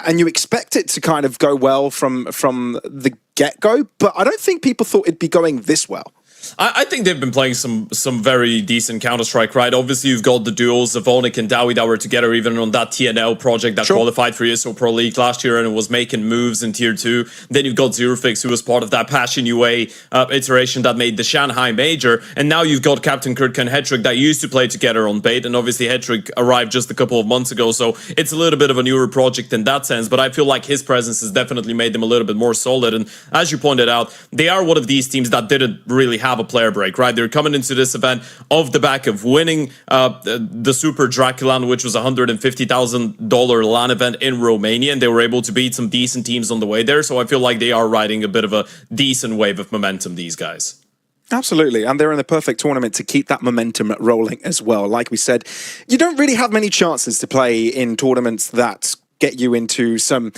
And you expect it to kind of go well from the get-go, but I don't think people thought it'd be going this well. I think they've been playing some very decent Counter-Strike, right? Obviously, you've got the duos of Onyx and Dowie that were together even on that TNL project that qualified for ESO Pro League last year and was making moves in Tier 2. Then you've got Zerofix, who was part of that Passion UA iteration that made the Shanghai Major. And now you've got Captain Kurt and Hetrick that used to play together on Bait. And obviously, Hetrick arrived just a couple of months ago, so it's a little bit of a newer project in that sense. But I feel like his presence has definitely made them a little bit more solid. And as you pointed out, they are one of these teams that didn't really have a player break, right? They're coming into this event off the back of winning the Super Draculand, which was a $150,000 LAN event in Romania, and they were able to beat some decent teams on the way there. So I feel like they are riding a bit of a decent wave of momentum, these guys. Absolutely, and they're in the perfect tournament to keep that momentum rolling as well. Like we said, you don't really have many chances to play in tournaments that get you into some,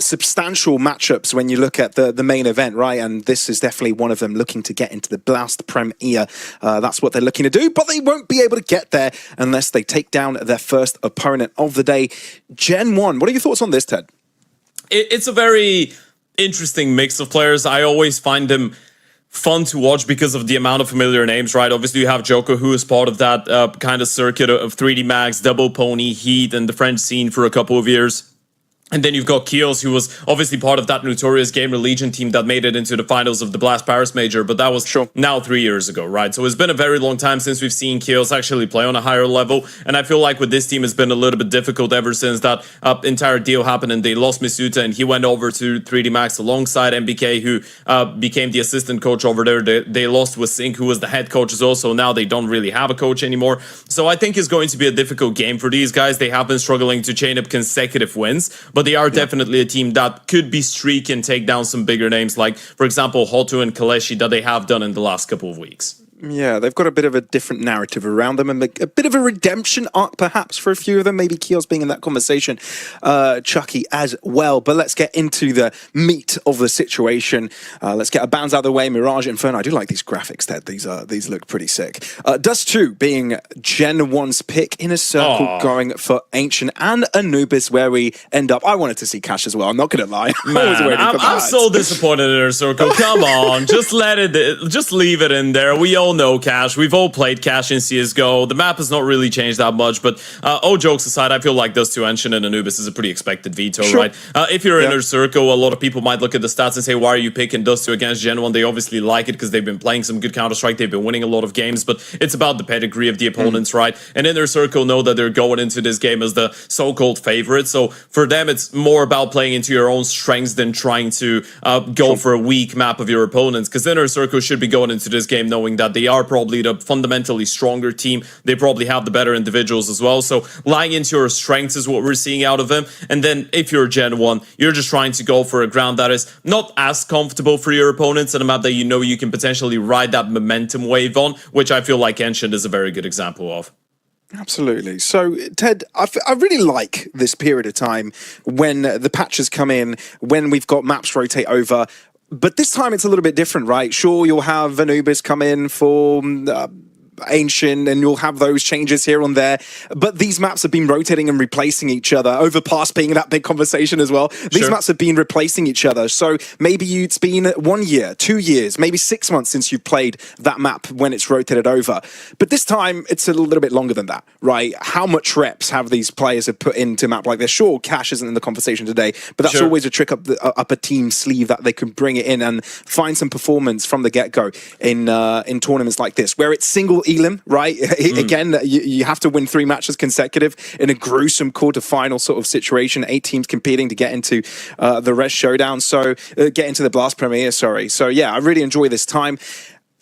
substantial matchups when you look at the main event, right? And this is definitely one of them, looking to get into the Blast Premier. That's what they're looking to do, but they won't be able to get there unless they take down their first opponent of the day, Gen 1. What are your thoughts on this, Ted? It's a very interesting mix of players. I always find them fun to watch because of the amount of familiar names, right? Obviously, you have Joko, who is part of that kind of circuit of 3D Max, Double Pony, Heat, and the French scene for a couple of years. And then you've got Kios, who was obviously part of that notorious Gamer Legion team that made it into the finals of the Blast Paris Major, but that was now 3 years ago, right? So it's been a very long time since we've seen Kios actually play on a higher level, and I feel like with this team it's been a little bit difficult ever since that entire deal happened and they lost Misuta and he went over to 3D Max alongside MBK, who became the assistant coach over there. They lost with Sync, who was the head coach as well, so now they don't really have a coach anymore. So I think it's going to be a difficult game for these guys. They have been struggling to chain up consecutive wins, but they are definitely a team that could be streaky and take down some bigger names, like, for example, Hotu and Kaleshi, that they have done in the last couple of weeks. Yeah, they've got a bit of a different narrative around them and a bit of a redemption arc perhaps for a few of them, maybe Kios being in that conversation, Chucky as well. But let's get into the meat of the situation. Let's get a bounds out of the way. Mirage, Inferno, I do like these graphics there. These look pretty sick. Dust 2 being Gen 1's pick, in a circle going for Ancient and Anubis, where we end up. I wanted to see Cash as well, I'm not going to lie. Man, I'm so disappointed in Inner Circle. Come on, just leave it in there. We all know Cash. We've all played Cash in CSGO. The map has not really changed that much, but all jokes aside, I feel like Dust 2 Ancient and Anubis is a pretty expected veto, right? If you're Inner Circle, a lot of people might look at the stats and say, why are you picking Dust 2 against Gen 1? They obviously like it because they've been playing some good Counter-Strike. They've been winning a lot of games, but it's about the pedigree of the opponents, right? And Inner Circle know that they're going into this game as the so-called favorite. So for them, it's more about playing into your own strengths than trying to go for a weak map of your opponents, because Inner Circle should be going into this game knowing that they are probably the fundamentally stronger team. They probably have the better individuals as well. So lying into your strengths is what we're seeing out of them. And then if you're Gen 1, you're just trying to go for a ground that is not as comfortable for your opponents and a map that you know you can potentially ride that momentum wave on, which I feel like Ancient is a very good example of. Absolutely. So, Ted, I really like this period of time when the patches come in, when we've got maps rotate over. But this time it's a little bit different, right? Sure, you'll have Anubis come in for Ancient, and you'll have those changes here and there, but these maps have been rotating and replacing each other. Overpass being that big conversation as well. These maps have been replacing each other. So maybe it's been 1 year, 2 years, maybe 6 months since you've played that map when it's rotated over. But this time it's a little bit longer than that, right? How much reps have these players have put into a map like this? Sure, Cash isn't in the conversation today, but that's always a trick up a team's sleeve that they can bring it in and find some performance from the get-go in tournaments like this, where it's single elim, right? Again, you have to win 3 matches consecutive in a gruesome quarter-final sort of situation. 8 teams competing to get into the Res Showdown, so get into the Blast Premier, sorry. So yeah, I really enjoy this time.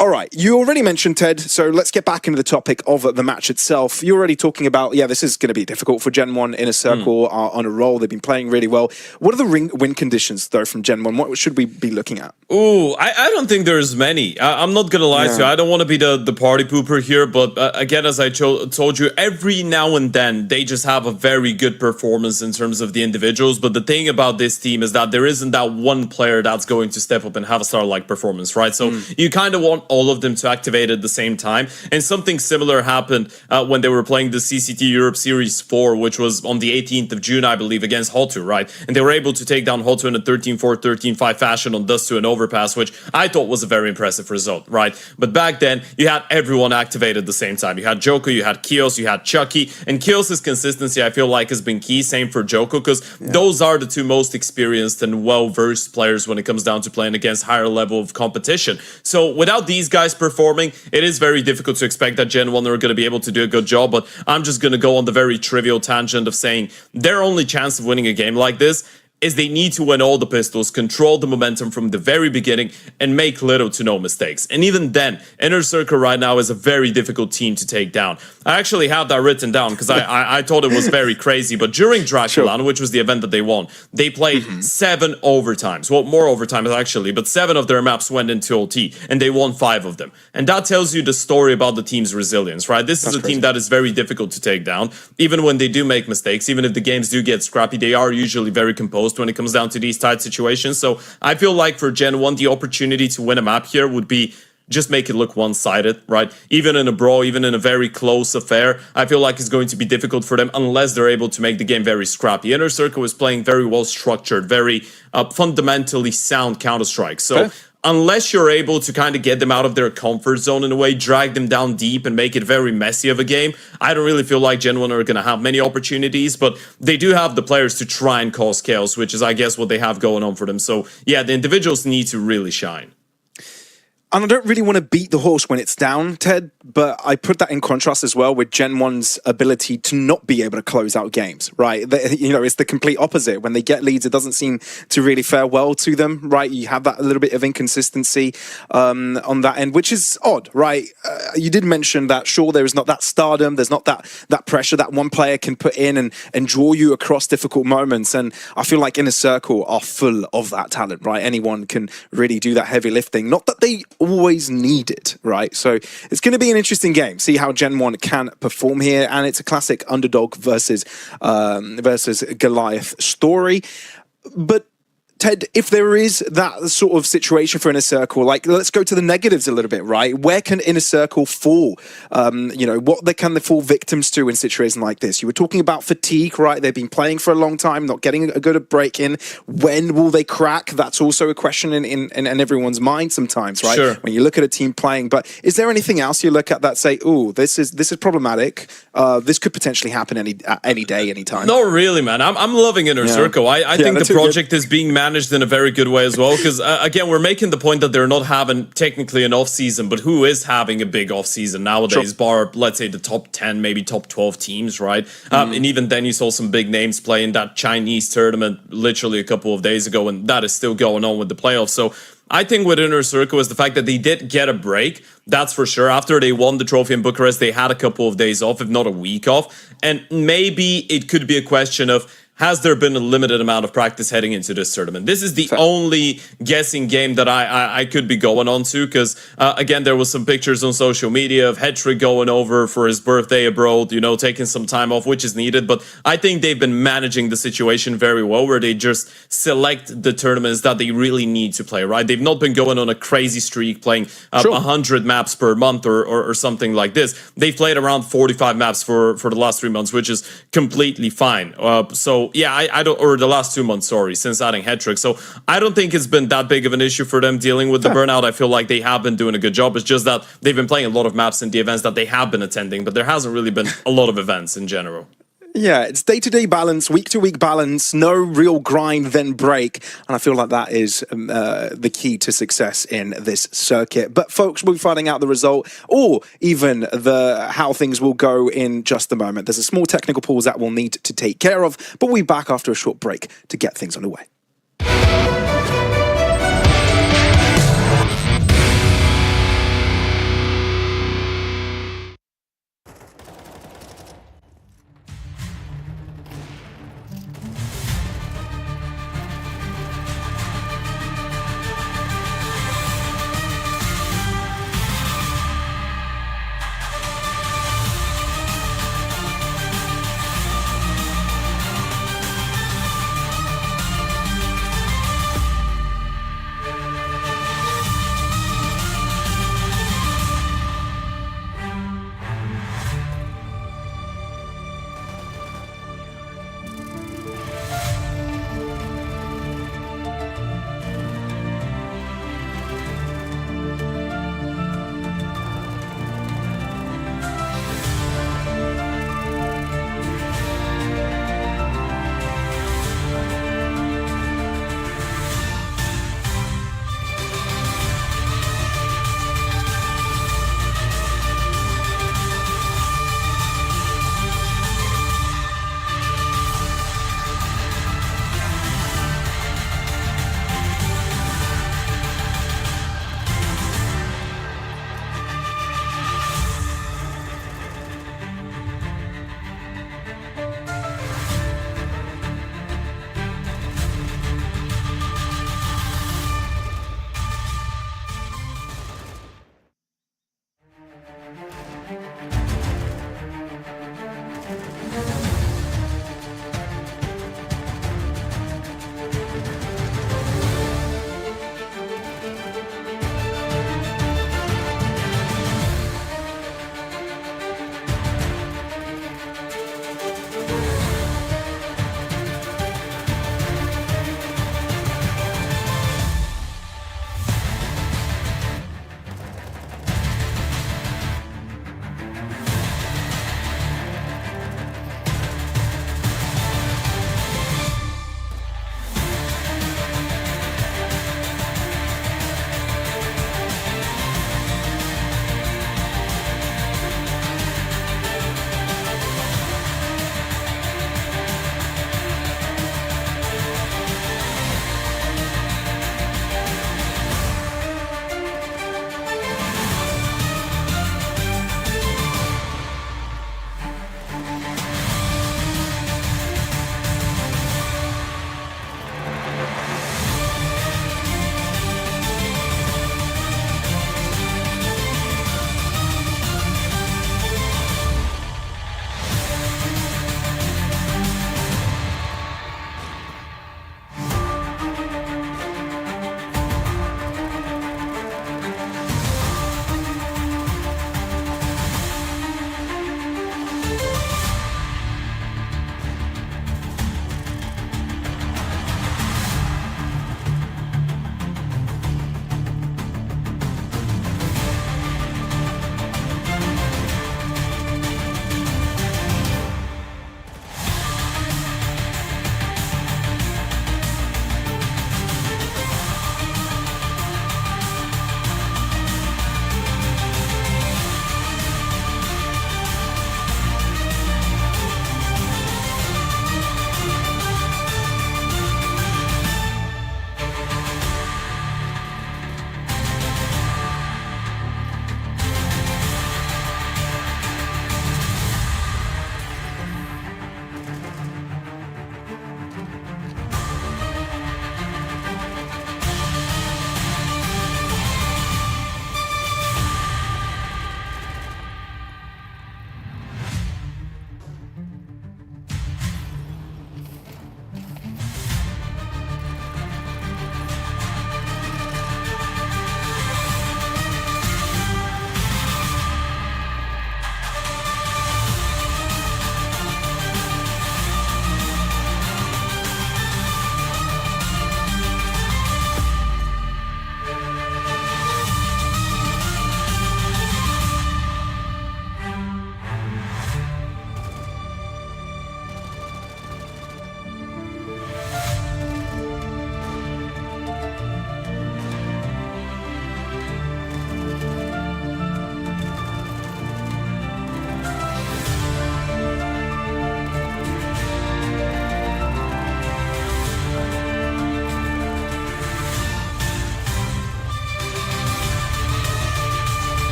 All right, you already mentioned, Ted, so let's get back into the topic of the match itself. You're already talking about, this is going to be difficult for Gen 1. Inner Circle are on a roll. They've been playing really well. What are the win conditions, though, from Gen 1? What should we be looking at? Ooh, I don't think there's many. I'm not going to lie to you. I don't want to be the party pooper here, but again, as I told you, every now and then, they just have a very good performance in terms of the individuals. But the thing about this team is that there isn't that one player that's going to step up and have a star-like performance, right? So you kind of want all of them to activate at the same time. And something similar happened when they were playing the CCT Europe Series 4, which was on the 18th of June, I believe, against Hotu, right? And they were able to take down Hotu in a 13-4, 13-5 fashion on Dust 2 and Overpass, which I thought was a very impressive result, right? But back then, you had everyone activated at the same time. You had Joko, you had Kios, you had Chucky, and Kios' consistency, I feel like, has been key. Same for Joko, because those are the 2 most experienced and well-versed players when it comes down to playing against higher level of competition. So without these guys performing, it is very difficult to expect that Gen 1 are going to be able to do a good job, but I'm just going to go on the very trivial tangent of saying their only chance of winning a game like this is they need to win all the pistols, control the momentum from the very beginning, and make little to no mistakes. And even then, Inner Circle right now is a very difficult team to take down. I actually have that written down because I thought it was very crazy, but during Draculan, which was the event that they won, they played 7 overtimes. Well, more overtimes actually, but 7 of their maps went into OT, and they won 5 of them. And that tells you the story about the team's resilience, right? This is a team that is very difficult to take down. Even when they do make mistakes, even if the games do get scrappy, they are usually very composed when it comes down to these tight situations. So I feel like for Gen 1, the opportunity to win a map here would be just make it look one-sided, right? Even in a brawl, even in a very close affair, I feel like it's going to be difficult for them unless they're able to make the game very scrappy. Inner Circle is playing very well structured, very fundamentally sound Counter-Strike. So unless you're able to kind of get them out of their comfort zone in a way, drag them down deep and make it very messy of a game, I don't really feel like Gen 1 are going to have many opportunities, but they do have the players to try and cause chaos, which is, I guess, what they have going on for them. So yeah, the individuals need to really shine. And I don't really want to beat the horse when it's down, Ted, but I put that in contrast as well with Gen 1's ability to not be able to close out games, right? It's the complete opposite. When they get leads, it doesn't seem to really fare well to them, right? You have that a little bit of inconsistency on that end, which is odd, right? You did mention that, sure, there is not that stardom, there's not that pressure that one player can put in and draw you across difficult moments. And I feel like Inner Circle are full of that talent, right? Anyone can really do that heavy lifting. Not that they always need it, right? So it's going to be an interesting game. See how Gen 1 can perform here, and it's a classic underdog versus Goliath story. But Ted, if there is that sort of situation for Inner Circle, like, let's go to the negatives a little bit, right? Where can Inner Circle fall? What can they fall victims to in situations like this? You were talking about fatigue, right? They've been playing for a long time, not getting a good break in. When will they crack? That's also a question in everyone's mind sometimes, right? Sure. When you look at a team playing. But is there anything else you look at that say, oh, this is problematic? This could potentially happen any day, any time. Not really, man. I'm loving Inner Circle. I think the project is being managed in a very good way as well, because again, we're making the point that they're not having technically an off season, but who is having a big off season nowadays? Sure. Bar, let's say, the top 10, maybe top 12 teams, right? And even then you saw some big names play in that Chinese tournament literally a couple of days ago, and that is still going on with the playoffs. So I think with Inner Circle is the fact that they did get a break. That's for sure. After they won the trophy in Bucharest, they had a couple of days off, if not a week off. And maybe it could be a question of, has there been a limited amount of practice heading into this tournament? This is the only guessing game that I could be going on to, because, again, there was some pictures on social media of Hetrick going over for his birthday abroad, taking some time off, which is needed. But I think they've been managing the situation very well, where they just select the tournaments that they really need to play, right? They've not been going on a crazy streak, playing 100 maps per month or something like this. They've played around 45 maps for the last 3 months, which is completely fine. So yeah, I don't, or the last 2 months, sorry, since adding Hetrick. So I don't think it's been that big of an issue for them dealing with the burnout. I feel like they have been doing a good job. It's just that they've been playing a lot of maps in the events that they have been attending, but there hasn't really been a lot of events in general. Yeah, it's day-to-day balance, week-to-week balance, no real grind, then break. And I feel like that is the key to success in this circuit. But folks, we'll be finding out the result, or even how things will go in just a moment. There's a small technical pause that we'll need to take care of, but we'll be back after a short break to get things underway.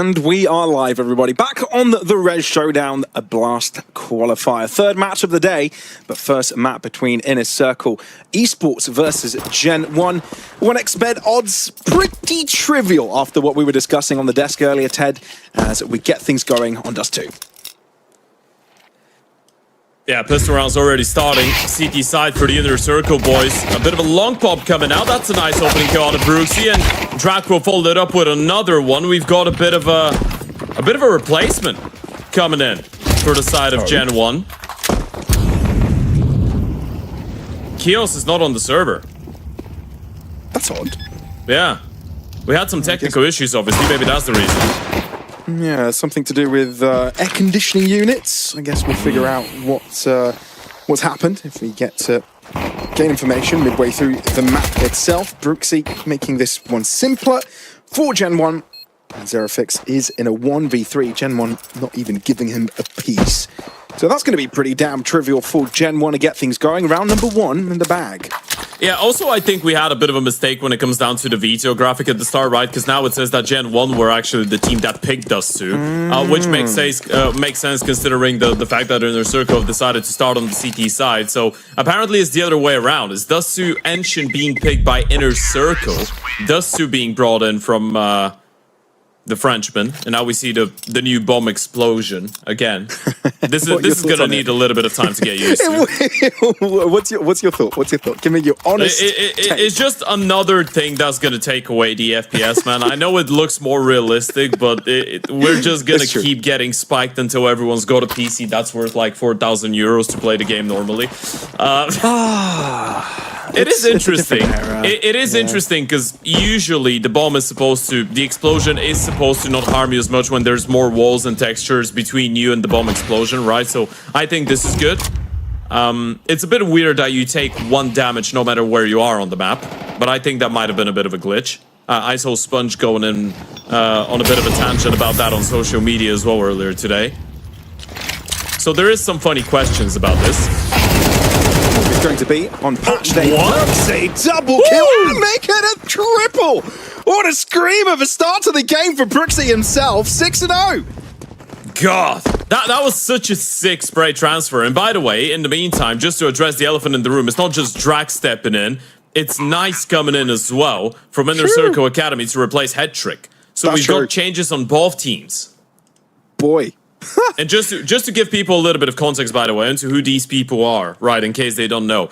And we are live, everybody. Back on the Res Showdown, a Blast Qualifier. Third match of the day, but first map between Inner Circle Esports versus Gen 1. 1xBet odds pretty trivial after what we were discussing on the desk earlier, Ted, as we get things going on Dust 2. Yeah, pistol rounds already starting. CT side for the Inner Circle boys. A bit of a long pop coming out. That's a nice opening kill out of Brooksy, and Drac will follow it up with another one. We've got a bit of a replacement coming in for the side of Gen 1. Kios is not on the server. That's odd. Yeah. We had some technical issues, obviously. Maybe that's the reason. Yeah, something to do with air conditioning units. I guess we'll figure out what's happened if we get to gain information midway through the map itself. Brooksy making this one simpler for Gen 1. And Zerafix is in a 1v3. Gen 1 not even giving him a piece. So that's going to be pretty damn trivial for Gen 1 to get things going. Round number 1 in the bag. Yeah, also I think we had a bit of a mistake when it comes down to the veto graphic at the start, right? Because now it says that Gen 1 were actually the team that picked us to, which makes sense considering the fact that Inner Circle have decided to start on the CT side. So apparently it's the other way around. It's Dust2 Enshin being picked by Inner Circle, Dust2 being brought in from the Frenchman, and now we see the new bomb explosion again. This is gonna need a little bit of time to get used to. What's your thought? What's your thought? Give me your honest take. It's just another thing that's gonna take away the FPS, man. I know it looks more realistic, but we're just gonna keep getting spiked until everyone's got a PC that's worth like 4,000 euros to play the game normally. It is interesting. It is interesting because usually the explosion is supposed to not harm you as much when there's more walls and textures between you and the bomb explosion, right? So I think this is good. It's a bit weird that you take 1 damage no matter where you are on the map, but I think that might have been a bit of a glitch. I saw Sponge going in on a bit of a tangent about that on social media as well earlier today. So there is some funny questions about this. It's going to be on patch day. Brooksy, double kill and make it a triple. What a scream of a start to the game for Brooksy himself. 6-0. God, that was such a sick spray transfer. And by the way, in the meantime, just to address the elephant in the room, it's not just Drac stepping in. It's Nice coming in as well from Inner Circle Academy to replace Headtrick. So we've got changes on both teams. Boy. And just to give people a little bit of context, by the way, into who these people are, right, in case they don't know.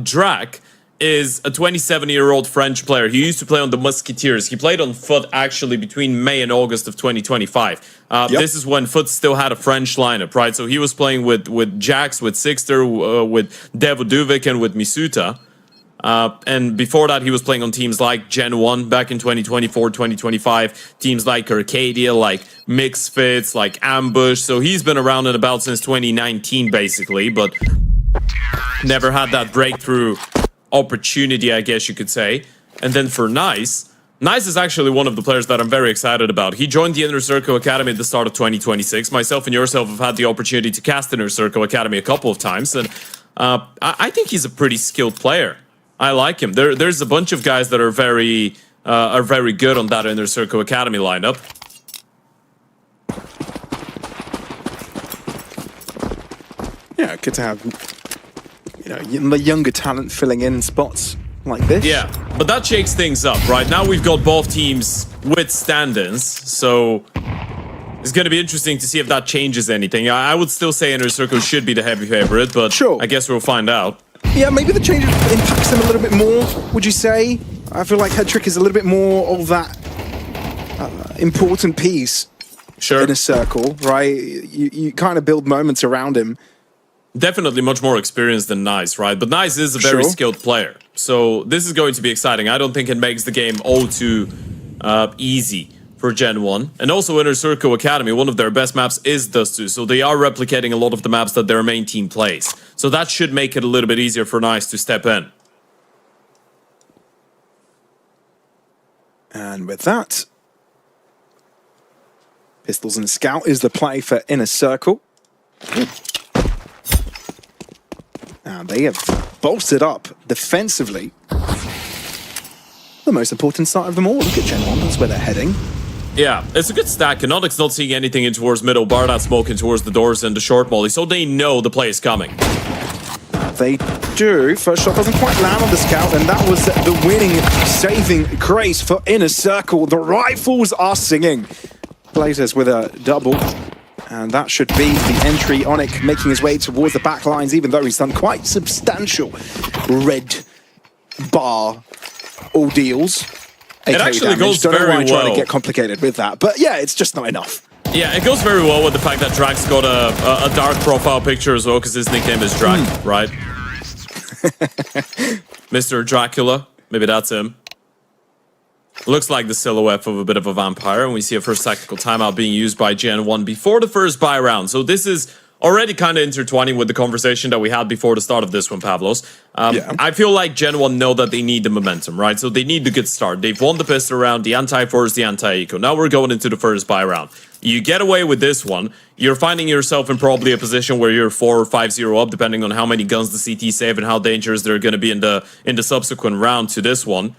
Drac is a 27-year-old French player. He used to play on the Musketeers. He played on FUT actually between May and August of 2025. This is when FUT still had a French lineup, right? So he was playing with Jax, with Sixter, with Devo Duvik, and with Misuta. And before that, he was playing on teams like Gen 1 back in 2024, 2025. Teams like Arcadia, like Mixfits, like Ambush. So he's been around and about since 2019, basically, but never had that breakthrough opportunity, I guess you could say. And then for Nice is actually one of the players that I'm very excited about. He joined the Inner Circle Academy at the start of 2026. Myself and yourself have had the opportunity to cast Inner Circle Academy a couple of times, and I think he's a pretty skilled player. I like him. There's a bunch of guys that are very good on that Inner Circle Academy lineup. Yeah, good to have, the younger talent filling in spots like this. Yeah, but that shakes things up, right? Now we've got both teams with stand-ins, so it's going to be interesting to see if that changes anything. I would still say Inner Circle should be the heavy favorite, but I guess we'll find out. Yeah, maybe the change impacts them a little bit more, would you say? I feel like Headtrick is a little bit more of that important piece in a circle, right? You kind of build moments around him. Definitely much more experienced than Nice, right? But Nice is a very skilled player. So this is going to be exciting. I don't think it makes the game all too easy for Gen 1. And also Inner Circle Academy, one of their best maps is Dust2. So they are replicating a lot of the maps that their main team plays. So that should make it a little bit easier for Nice to step in. And with that, Pistols and Scout is the play for Inner Circle. And they have bolstered up defensively. The most important start of them all. Look at Gen 1, that's where they're heading. Yeah, it's a good stack. Onyx not seeing anything in towards middle. Bardat smoking towards the doors and the short molly, so they know the play is coming. They do. First shot doesn't quite land on the scout, and that was the winning saving grace for Inner Circle. The rifles are singing. Blazers with a double, and that should be the entry. Onyx making his way towards the back lines, even though he's done quite substantial red bar ordeals. It actually goes Don't know very why I'm trying well. to get complicated with that, but yeah, it's just not enough. Yeah, it goes very well with the fact that Drax got a dark profile picture as well, because his nickname is Drac, right? Mr. Dracula, maybe that's him. Looks like the silhouette of a bit of a vampire, and we see a first tactical timeout being used by Gen 1 before the first buy round. So this is already kind of intertwining with the conversation that we had before the start of this one, Pavlos. I feel like Gen 1 know that they need the momentum, right? So they need the good start. They've won the pistol round, the anti-force, the anti-eco. Now we're going into the first buy round. You get away with this one, you're finding yourself in probably a position where you're 4 or 5-0 up, depending on how many guns the CT save and how dangerous they're going to be in the subsequent round to this one.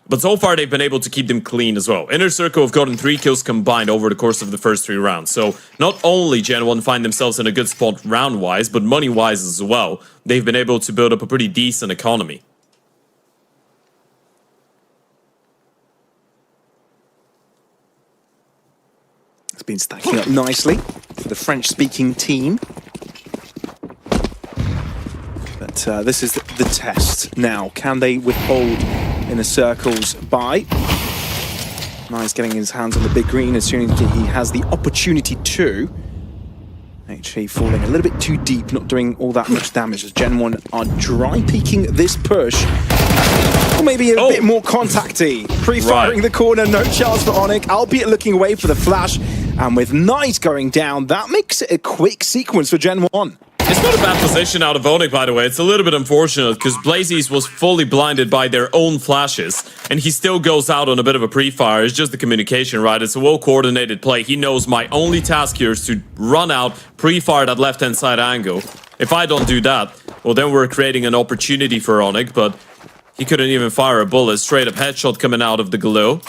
But so far, they've been able to keep them clean as well. Inner Circle have gotten 3 kills combined over the course of the first 3 rounds. So not only Gen 1 find themselves in a good spot round-wise, but money-wise as well. They've been able to build up a pretty decent economy. It's been stacking up nicely for the French-speaking team. But this is the test now. Can they withhold Inner Circle's buy? Nice getting his hands on the big green as soon as he has the opportunity to. HE falling a little bit too deep, not doing all that much damage as Gen 1 are dry peeking this push. Or maybe a bit more contacty. Pre-firing the corner, no chance for Onyx, albeit looking away for the flash. And with Knight going down, that makes it a quick sequence for Gen 1. It's not a bad position out of Onyx, by the way. It's a little bit unfortunate because Blazies was fully blinded by their own flashes, and he still goes out on a bit of a pre-fire. It's just the communication, right? It's a well-coordinated play. He knows my only task here is to run out, pre-fire that left-hand side angle. If I don't do that, well, then we're creating an opportunity for Onyx, but he couldn't even fire a bullet. Straight-up headshot coming out of the glow.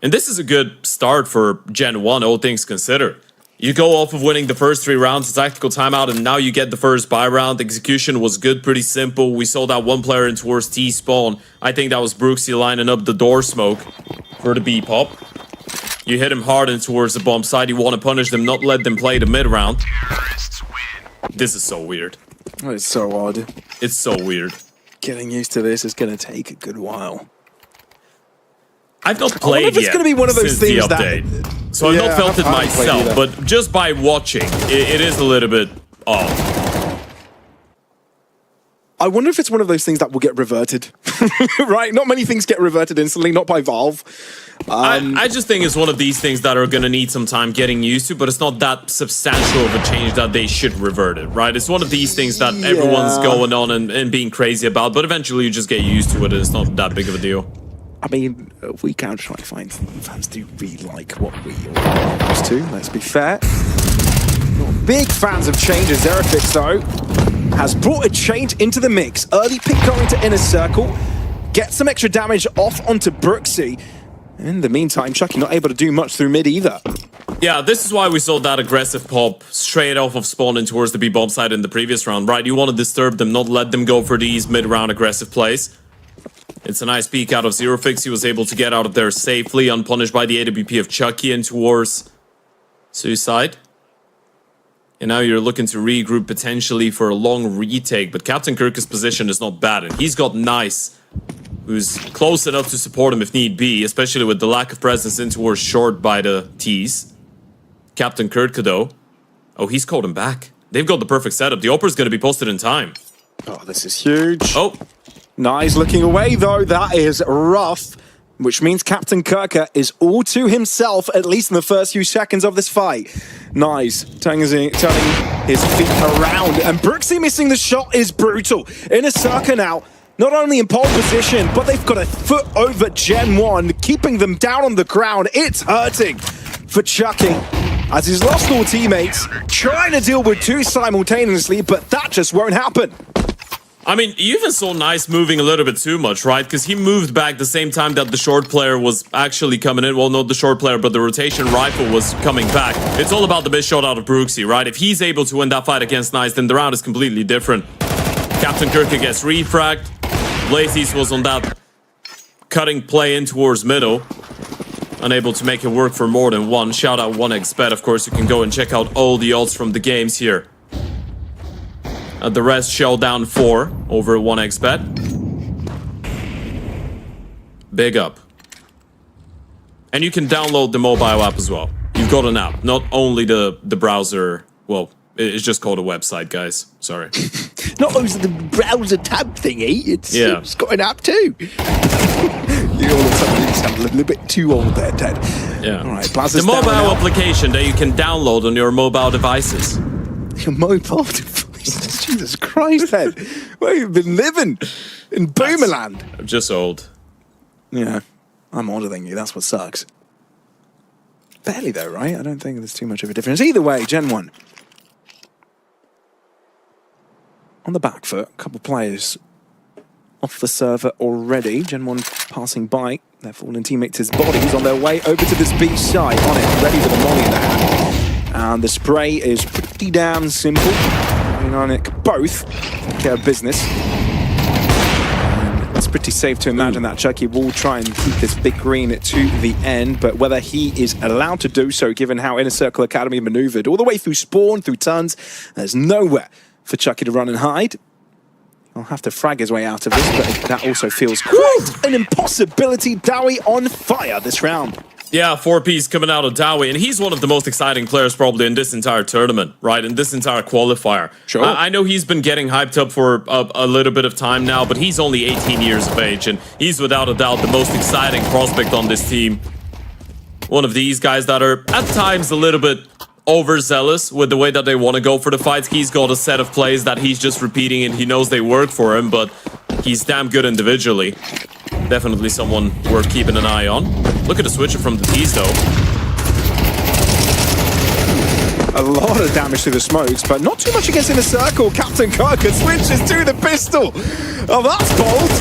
And this is a good start for Gen 1, all things considered. You go off of winning the first 3 rounds, a tactical timeout, and now you get the first buy round. Execution was good, pretty simple. We saw that one player in towards T-spawn. I think that was Brooksy lining up the door smoke for the B-pop. You hit him hard in towards the bomb side. You want to punish them, not let them play the mid-round. This is so weird. Oh, it's so odd. It's so weird. Getting used to this is going to take a good while. I've not played yet. It's going to be one of those things so I've not felt it myself, but just by watching, it is a little bit off. I wonder if it's one of those things that will get reverted, right? Not many things get reverted instantly, not by Valve. I just think it's one of these things that are going to need some time getting used to, but it's not that substantial of a change that they should revert it, right? It's one of these things that everyone's going on and being crazy about, but eventually you just get used to it and it's not that big of a deal. I mean, we can try to find fans do really like what we are used to, let's be fair. Not big fans of changes. Zerafix, though, has brought a change into the mix. Early pick going to Inner Circle, get some extra damage off onto Brooksy. In the meantime, Chucky not able to do much through mid either. Yeah, this is why we saw that aggressive pop straight off of spawn in towards the B-bomb side in the previous round, right? You want to disturb them, not let them go for these mid-round aggressive plays. It's a nice peek out of Zerofix. He was able to get out of there safely, unpunished by the AWP of Chucky in towards Suicide. And now you're looking to regroup potentially for a long retake, but Captain Kirk's position is not bad, and he's got Nice, who's close enough to support him if need be, especially with the lack of presence in towards short by the T's. Captain Kirk, though, oh, he's called him back. They've got the perfect setup. The Opera's going to be posted in time. Oh, this is huge. Oh. Nice looking away, though. That is rough, which means Captain Kirka is all to himself, at least in the first few seconds of this fight. Nice. Turning his feet around. And Brooksy missing the shot is brutal. Inner Circle now, not only in pole position, but they've got a foot over Gen 1, keeping them down on the ground. It's hurting for Chucky, as he's lost all teammates, trying to deal with 2 simultaneously, but that just won't happen. I mean, you even saw Nice moving a little bit too much, right? Because he moved back the same time that the short player was actually coming in. Well, not the short player, but the rotation rifle was coming back. It's all about the best shot out of Brooksy, right? If he's able to win that fight against Nice, then the round is completely different. Captain Kirka gets refragged. Blazes was on that cutting play in towards middle. Unable to make it work for more than one. Shout out 1xBet. Of course, you can go and check out all the odds from the games here. The rest, Showdown 4 over 1xBet. Big up. And you can download the mobile app as well. You've got an app, not only the browser. Well, it's just called a website, guys. Sorry. Not only the browser tab thingy, it's got an app too. You all of a sudden sound a little bit too old there, Ted. Yeah. All right, Blazer's the mobile down now. application that you can download on your mobile devices. Your mobile devices. Jesus Christ, Ted. Where have you been living? In Boomerland. I'm just old. Yeah. I'm older than you. That's what sucks. Barely, though, right? I don't think there's too much of a difference. Either way, Gen 1. On the back foot, a couple players off the server already. Gen 1 passing by their fallen teammate to his bodies on their way over to this beach side. On it, ready for the molly in the hand. And the spray is pretty damn simple. Ionic both take care of business. And it's pretty safe to imagine that Chucky will try and keep this big green to the end, but whether he is allowed to do so, given how Inner Circle Academy maneuvered all the way through spawn, through tons, there's nowhere for Chucky to run and hide. He'll have to frag his way out of this, but that also feels quite an impossibility. Dowie on fire this round. Yeah, 4P's coming out of Dowie, and he's one of the most exciting players probably in this entire tournament, right? In this entire qualifier. Sure. I know he's been getting hyped up for a little bit of time now, but he's only 18 years of age, and he's without a doubt the most exciting prospect on this team. One of these guys that are at times a little bit overzealous with the way that they want to go for the fights. He's got a set of plays that he's just repeating, and he knows they work for him, but he's damn good individually. Definitely someone worth keeping an eye on. Look at the switcher from the tees, though. A lot of damage to the smokes, but not too much against Inner Circle. Captain Kirka switches to the pistol. Oh, that's bold.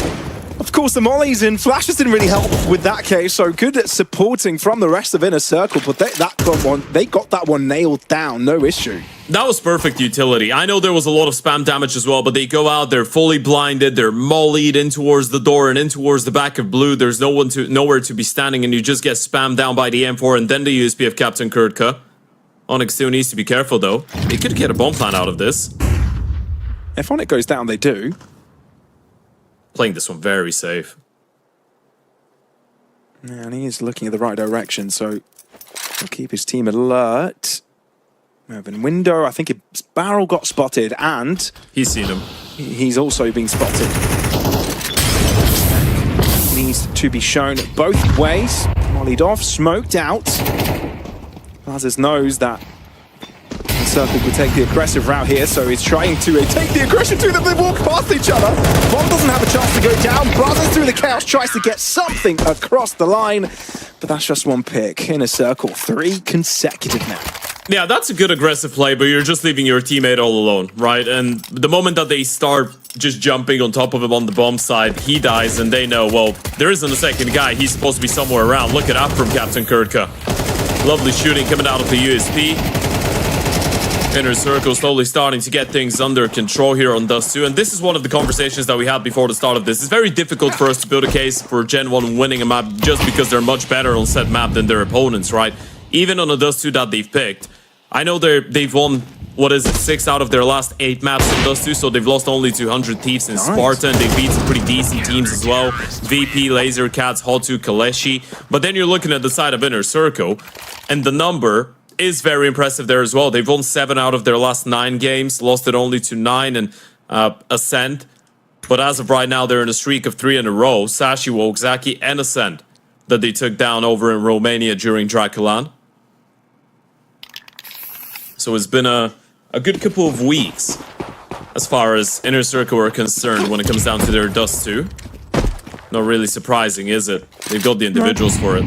Of course, the mollies and flashes didn't really help with that case, so good at supporting from the rest of Inner Circle, but they got that one nailed down, no issue. That was perfect utility. I know there was a lot of spam damage as well, but they go out, they're fully blinded, they're mollied in towards the door and in towards the back of blue. There's nowhere to be standing, and you just get spammed down by the M4 and then the USP of Captain Kirka. Onyx still needs to be careful, though. They could get a bomb plan out of this. If Onyx goes down, they do. Playing this one very safe. Yeah, and he is looking at the right direction, so he'll keep his team alert. Moving window, I think his barrel got spotted, and he's seen him. He's also been spotted. Needs to be shown both ways. Mollied off, smoked out. Blazers knows that the Circle could take the aggressive route here, so he's trying to take the aggression to them. They walk past each other. Bomb doesn't have a chance to go down. Blazers through the chaos tries to get something across the line, but that's just one pick. Inner Circle, 3 consecutive now. Yeah, that's a good aggressive play, but you're just leaving your teammate all alone, right? And the moment that they start just jumping on top of him on the bomb side, he dies, and they know, well, there isn't a second guy. He's supposed to be somewhere around. Look at that from Captain Kirka. Lovely shooting coming out of the USP. Inner Circle slowly starting to get things under control here on Dust 2. And this is one of the conversations that we had before the start of this. It's very difficult for us to build a case for Gen 1 winning a map just because they're much better on said map than their opponents, right? Even on a Dust 2 that they've picked. I know they've won, what is it, 6 out of their last 8 maps on Dust 2, so they've lost only to 100 Thieves in Sparta, and they beat some pretty decent teams as well. VP, Laser Cats, Hotu, Kaleshi. But then you're looking at the side of Inner Circle, and the number is very impressive there as well. They've won 7 out of their last 9 games, lost it only to 9 and Ascent. But as of right now, they're in a streak of 3 in a row. Sashi, Wokzaki, and Ascent that they took down over in Romania during Draculan. So it's been a good couple of weeks as far as Inner Circle are concerned when it comes down to their Dust 2. Not really surprising, is it? They've got the individuals for it.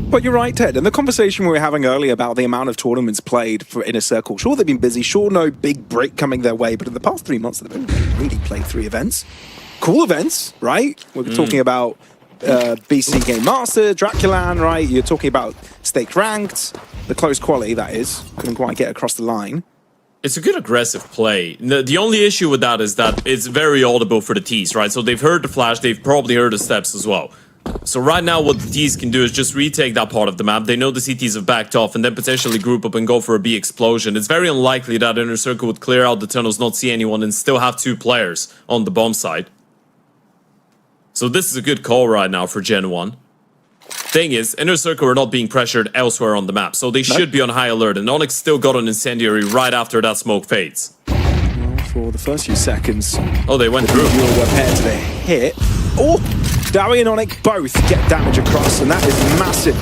But you're right, Ted. And the conversation we were having earlier about the amount of tournaments played for Inner Circle, sure, they've been busy, sure, no big break coming their way, but in the past 3 months, they've only really played 3 events. Cool events, right? We're talking about BC Game Master, Draculan, right? You're talking about Staked Ranked, the close quality, that is. Couldn't quite get across the line. It's a good aggressive play. The only issue with that is that it's very audible for the T's, right? So they've heard the flash, they've probably heard the steps as well. So right now what the T's can do is just retake that part of the map. They know the CTs have backed off and then potentially group up and go for a B explosion. It's very unlikely that Inner Circle would clear out the tunnels, not see anyone, and still have 2 players on the bomb side. So this is a good call right now for Gen 1. Thing is, Inner Circle are not being pressured elsewhere on the map, so they should be on high alert, and Onyx still got an incendiary right after that smoke fades. Well, for the first few seconds... Oh, they went through. Were paired to the hit. Oh! Dowie and Onyx both get damage across, and that is massive.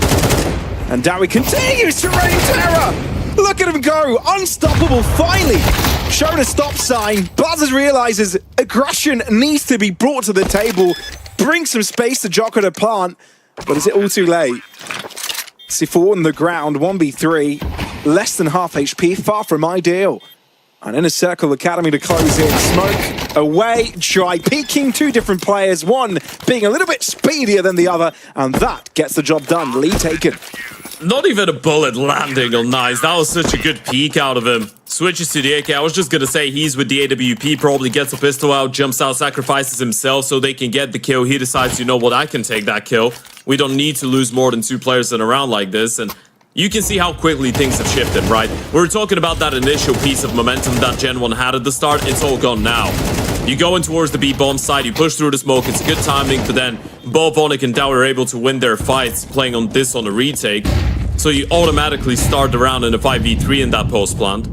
And Dowie continues to rain terror! Look at him go! Unstoppable, finally! Showed a stop sign. Buzzers realizes aggression needs to be brought to the table. Bring some space to Jocko to plant. But is it all too late? C4 on the ground, 1v3. Less than half HP, far from ideal. And Inner Circle Academy to close in. Smoke away, try peeking 2 different players, one being a little bit speedier than the other, and that gets the job done. Lead taken. Not even a bullet landing on Nice. That was such a good peek out of him. Switches to the AK. I was just gonna say he's with the AWP, probably gets a pistol out, jumps out, sacrifices himself so they can get the kill. He decides, you know what, I can take that kill. We don't need to lose more than 2 players in a round like this, and you can see how quickly things have shifted, right? We were talking about that initial piece of momentum that Gen 1 had at the start. It's all gone now. You go in towards the B-bomb side, you push through the smoke, it's good timing, but then both Onyx and Dow are able to win their fights playing on this on a retake. So you automatically start the round in a 5v3 in that post plant.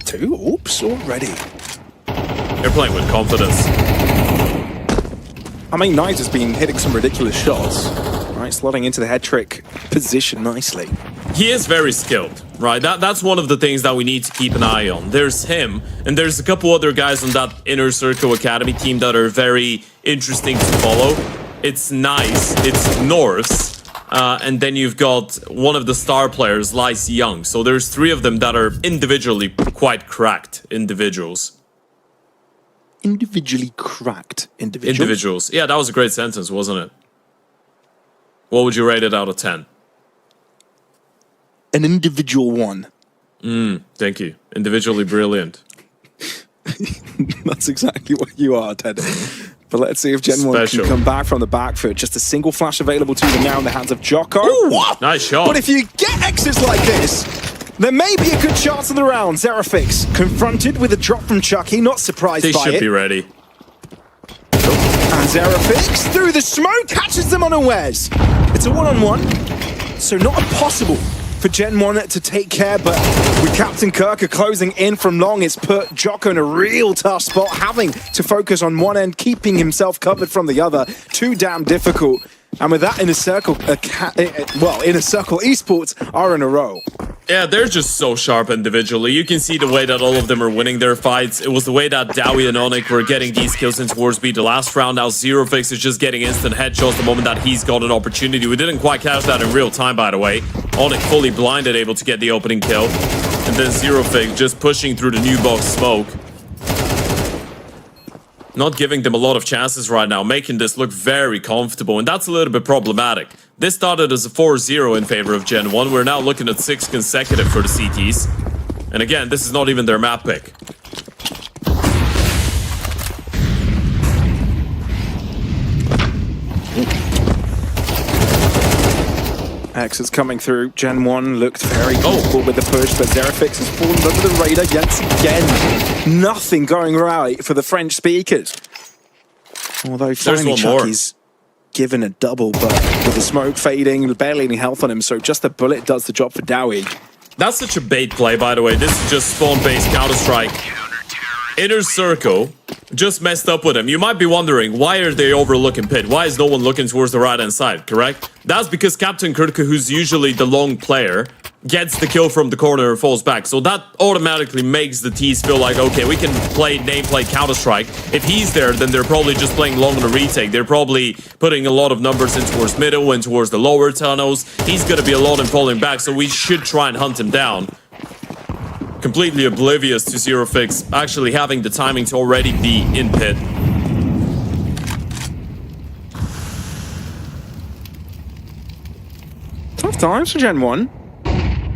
2? Oops, already. They're playing with confidence. I mean, Knight has been hitting some ridiculous shots. Right, slotting into the head trick position nicely. He is very skilled, right? That's one of the things that we need to keep an eye on. There's him, and there's a couple other guys on that Inner Circle Academy team that are very interesting to follow. It's Nice, it's Norse, and then you've got one of the star players, Lice Young. So there's 3 of them that are individually quite cracked individuals. Individually cracked individuals? Individuals. Yeah, that was a great sentence, wasn't it? What would you rate it out of 10? An individual 1. Thank you. Individually brilliant. That's exactly what you are, Ted. But let's see if Gen 1 can come back from the back foot. Just a single flash available to them now in the hands of Jocko. Ooh, nice shot. But if you get exits like this, there may be a good chance of the round. Zerafix confronted with a drop from Chucky, not surprised by it. They should be ready. And Zerafix, through the smoke, catches them unawares. It's a 1-on-1, so not impossible for Gen 1 to take care, but with Captain Kirk closing in from long, it's put Jocko in a real tough spot, having to focus on one end, keeping himself covered from the other. Too damn difficult. And with that, Inner Circle, Inner Circle Esports are in a row. Yeah, they're just so sharp individually. You can see the way that all of them are winning their fights. It was the way that Dowie and Onyx were getting these kills in towards B the last round. Now Zerafix is just getting instant headshots the moment that he's got an opportunity. We didn't quite catch that in real time, by the way. Onyx fully blinded, able to get the opening kill. And then Zerafix just pushing through the new box smoke. Not giving them a lot of chances right now, making this look very comfortable, and that's a little bit problematic. This started as a 4-0 in favor of Gen 1. We're now looking at 6 consecutive for the CTs. And again, this is not even their map pick. X is coming through. Gen 1 looked very comfortable with the push, but Zerafix has fallen under the radar yet again. Nothing going right for the French speakers. Although finally Chucky's given a double, but with the smoke fading, barely any health on him, so just a bullet does the job for Dowie. That's such a bait play, by the way. This is just spawn-based Counter-Strike. Inner Circle just messed up with him. You might be wondering, why are they overlooking pit? Why is no one looking towards the right-hand side, correct? That's because Captain Kurtka, who's usually the long player, gets the kill from the corner and falls back. So that automatically makes the T's feel like, okay, we can play nameplate Counter-Strike. If he's there, then they're probably just playing long on a retake. They're probably putting a lot of numbers in towards middle and towards the lower tunnels. He's going to be a lot in falling back, so we should try and hunt him down. Completely oblivious to Zero Fix actually having the timing to already be in pit. Tough times for Gen 1.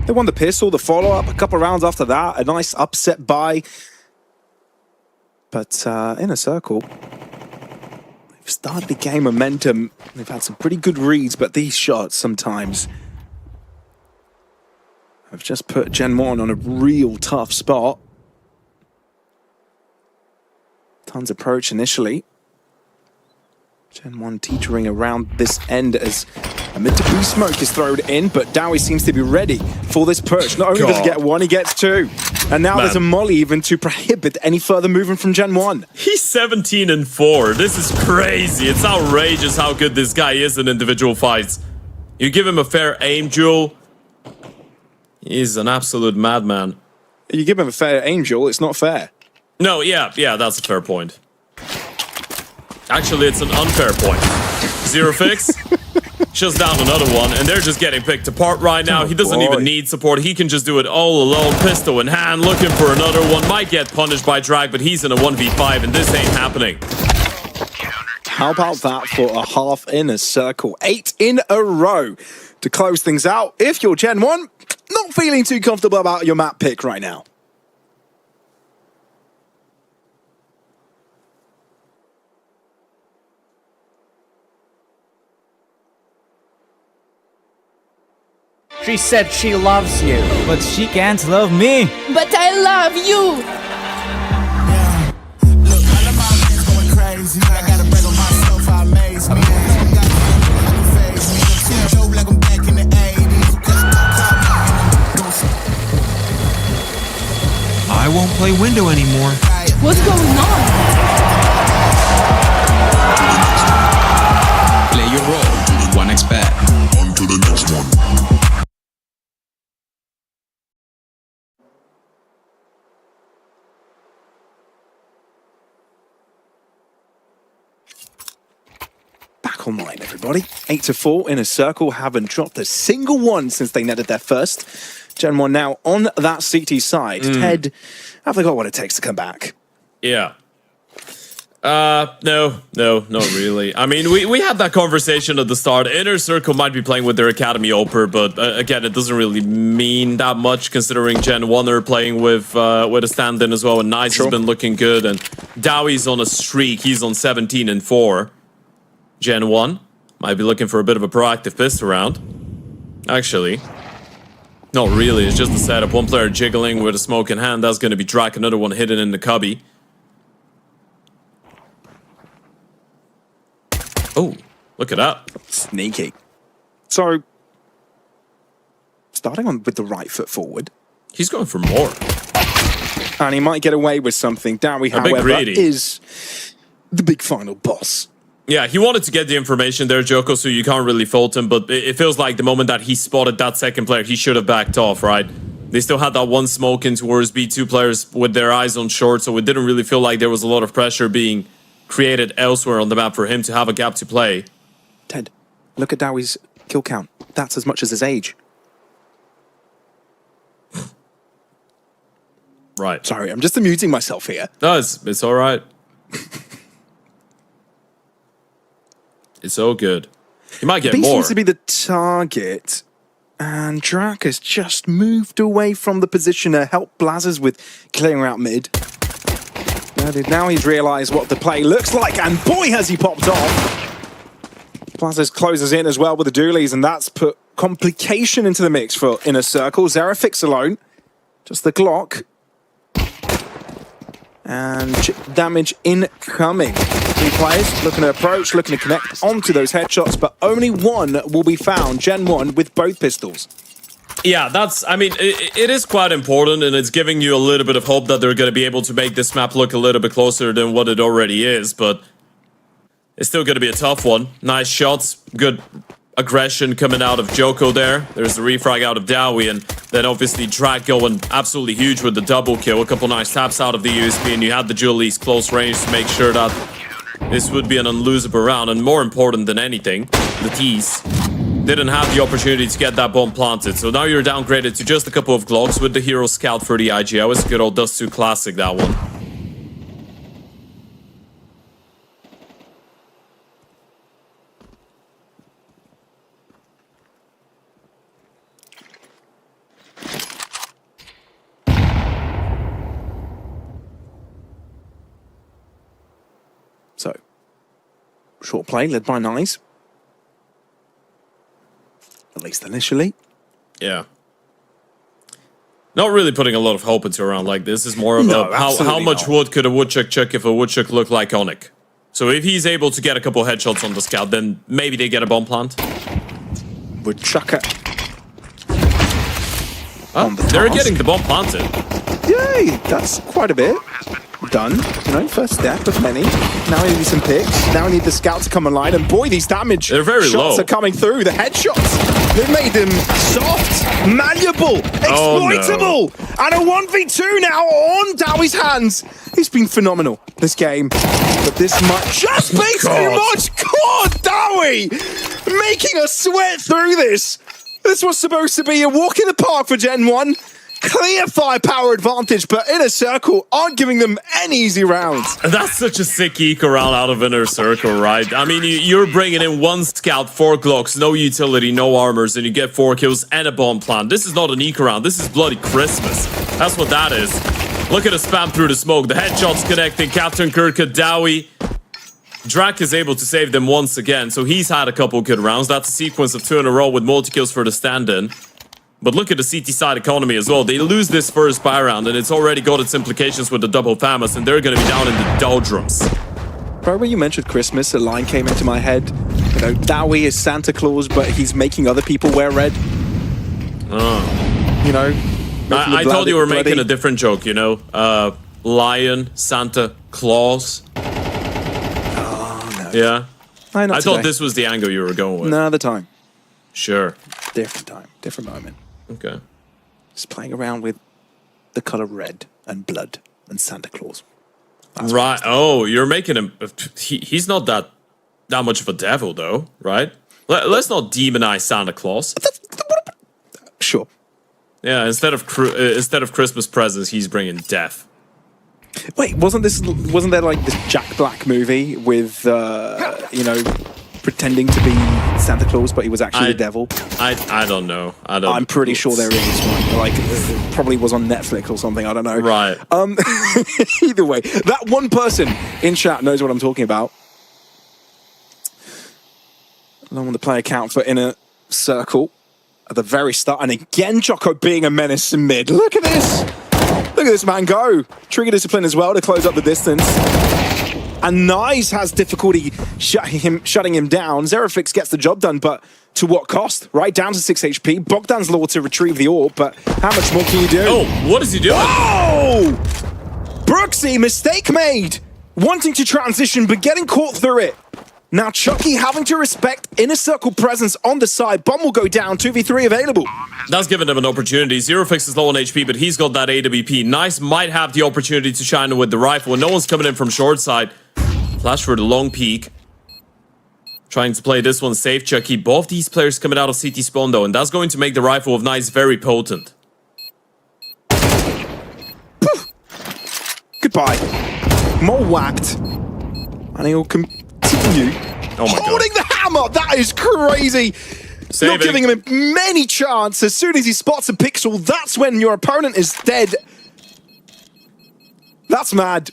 They won the pistol, the follow-up, a couple rounds after that, a nice upset buy. But in a circle, they've started the game momentum. They've had some pretty good reads, but these shots sometimes have just put Gen 1 on a real tough spot. Tons approach initially. Gen 1 teetering around this end as a mid-to-B smoke is thrown in, but Dowie seems to be ready for this push. Not only does he get one, he gets two. And now there's a molly even to prohibit any further movement from Gen 1. He's 17-4. This is crazy. It's outrageous how good this guy is in individual fights. You give him a fair aim duel, he's an absolute madman. You give him a fair aim duel, it's not fair. No, yeah, that's a fair point. Actually, it's an unfair point. Zero Fix shuts down another one, and they're just getting picked apart right now. He doesn't even need support. He can just do it all alone, pistol in hand, looking for another one. Might get punished by Drag, but he's in a 1v5, and this ain't happening. How about that for a half in a circle? 8 in a row to close things out. If you're Gen 1, not feeling too comfortable about your map pick right now. She said she loves you, but she can't love me. But I love you. Yeah. Look, all of my friends going crazy. I gotta brag on myself, I amaze me. Got to phase me. I'm Joe like I'm back in the 80s. I won't play window anymore. What's going on? Play your role. 1xBet. On to the next one. Back online, everybody. 8-4 in a circle. Haven't dropped a single one since they netted their first. Gen 1 now on that CT side. Ted, have they got what it takes to come back? Yeah. No, not really. I mean, we had that conversation at the start. Inner Circle might be playing with their Academy Oper, but again, it doesn't really mean that much considering Gen 1 are playing with a stand-in as well, and Nice has been looking good, and Dowie's on a streak. He's on 17-4. Gen 1 might be looking for a bit of a proactive pistol round. Actually, not really. It's just a setup. One player jiggling with a smoke in hand. That's going to be Drac. Another one hidden in the cubby. Oh, look at that. Sneaky. So, starting on with the right foot forward. He's going for more. And he might get away with something. Dowie, however, is the big final boss. Yeah, he wanted to get the information there, Joko, so you can't really fault him, but it feels like the moment that he spotted that second player, he should have backed off, right? They still had that one smoke in towards B2 players with their eyes on short, so it didn't really feel like there was a lot of pressure being created elsewhere on the map for him to have a gap to play. Ted, look at Dowie's kill count. That's as much as his age. Right. Sorry, I'm just amusing myself here. No, it's all right. It's all good. He might get B more. seems to be the target. And Drac has just moved away from the position to help Blazers with clearing out mid. Now he's realised what the play looks like, and boy has he popped off. Blazers closes in as well with the dualies, and that's put complication into the mix for Inner Circle. Zerafix alone. Just the Glock. And damage incoming. Three players looking to approach, looking to connect onto those headshots, but only one will be found, Gen 1, with both pistols. Yeah, I mean, it is quite important, and it's giving you a little bit of hope that they're going to be able to make this map look a little bit closer than what it already is, but it's still going to be a tough one. Nice shots, good aggression coming out of Joko there. There's the refrag out of Dowie, and then obviously Drag going absolutely huge with the double kill. A couple nice taps out of the USP, and you had the Julie's close range to make sure that this would be an unlosable round. And more important than anything, the T's didn't have the opportunity to get that bomb planted. So now you're downgraded to just a couple of Glocks with the Hero Scout for the IGL. It's good old Dust 2 Classic, that one. So, short play led by Nice. At least initially. Yeah. Not really putting a lot of hope into a round like this. It's more about how much wood could a Woodchuck chuck if a Woodchuck looked like Onyx. So if he's able to get a couple headshots on the scout, then maybe they get a bomb plant. Woodchucker. Oh, they're getting the bomb planted. Yay! That's quite a bit. Done. You know, first step of many. Now we need some picks. Now we need the scout to come online. And boy, these damage They're very shots low. are coming through. The headshots. They've made them soft, malleable, exploitable. And a 1v2 now on Dowie's hands. It's been phenomenal, this game. But this might just be too much. God, Dowie! Making us sweat through this. This was supposed to be a walk in the park for Gen 1. Clear firepower advantage, but Inner Circle aren't giving them any easy rounds. That's such a sick eco round out of Inner Circle, right? I mean, you're bringing in one scout, 4 Glocks, no utility, no armors, and you get 4 kills and a bomb plant. This is not an eco round. This is bloody Christmas. That's what that is. Look at the spam through the smoke. The headshots connecting Captain Kirka, Dowie. Drak is able to save them once again, so he's had a couple good rounds. That's a sequence of 2 in a row with multi-kills for the stand-in. But look at the CT side economy as well. They lose this first buy round, and it's already got its implications with the double FAMAS, and they're going to be down in the doldrums. Right when you mentioned Christmas, a line came into my head. You know, Dowie is Santa Claus, but he's making other people wear red. Oh. You know? I thought you were making a different joke, you know? Lion, Santa Claus. Oh, no. Yeah. I thought today. this was the angle you were going with. No, other time. Sure. Different time, different moment. Okay. Just playing around with the color red and blood and Santa Claus. That's right. Oh, you're making him... He's not that much of a devil, though, right? Let's not demonize Santa Claus. Sure. Yeah, instead of Christmas presents, he's bringing death. Wait, wasn't there like this Jack Black movie with, you know, pretending to be Santa Claus, but he was actually the devil? I don't know. I'm pretty sure there is one. Like, it probably was on Netflix or something. I don't know. Right. Either way, that one person in chat knows what I'm talking about. I'm on the player count for Inner Circle at the very start, and again, Jocko being a menace in mid. Look at this. Look at this man go. Trigger discipline as well to close up the distance. And Nice has difficulty shutting him down. Zerafix gets the job done, but to what cost? Right down to 6 HP. Bogdan's law to retrieve the orb, but how much more can you do? Oh, what is he doing? Oh! Brooksy, mistake made. Wanting to transition, but getting caught through it. Now Chucky having to respect Inner Circle presence on the side. Bomb will go down, 2v3 available. That's given him an opportunity. Zerafix is low on HP, but he's got that AWP. Nice might have the opportunity to shine with the rifle, and no one's coming in from short side. Flash for the long peek. Trying to play this one safe, Chucky. Both these players coming out of CT spawn, though, and that's going to make the rifle of Nice very potent. Goodbye. More whacked. And he'll continue. Oh my holding God. the hammer. That is crazy. Saving. Not giving him many chance. As soon as he spots a pixel, that's when your opponent is dead. That's mad.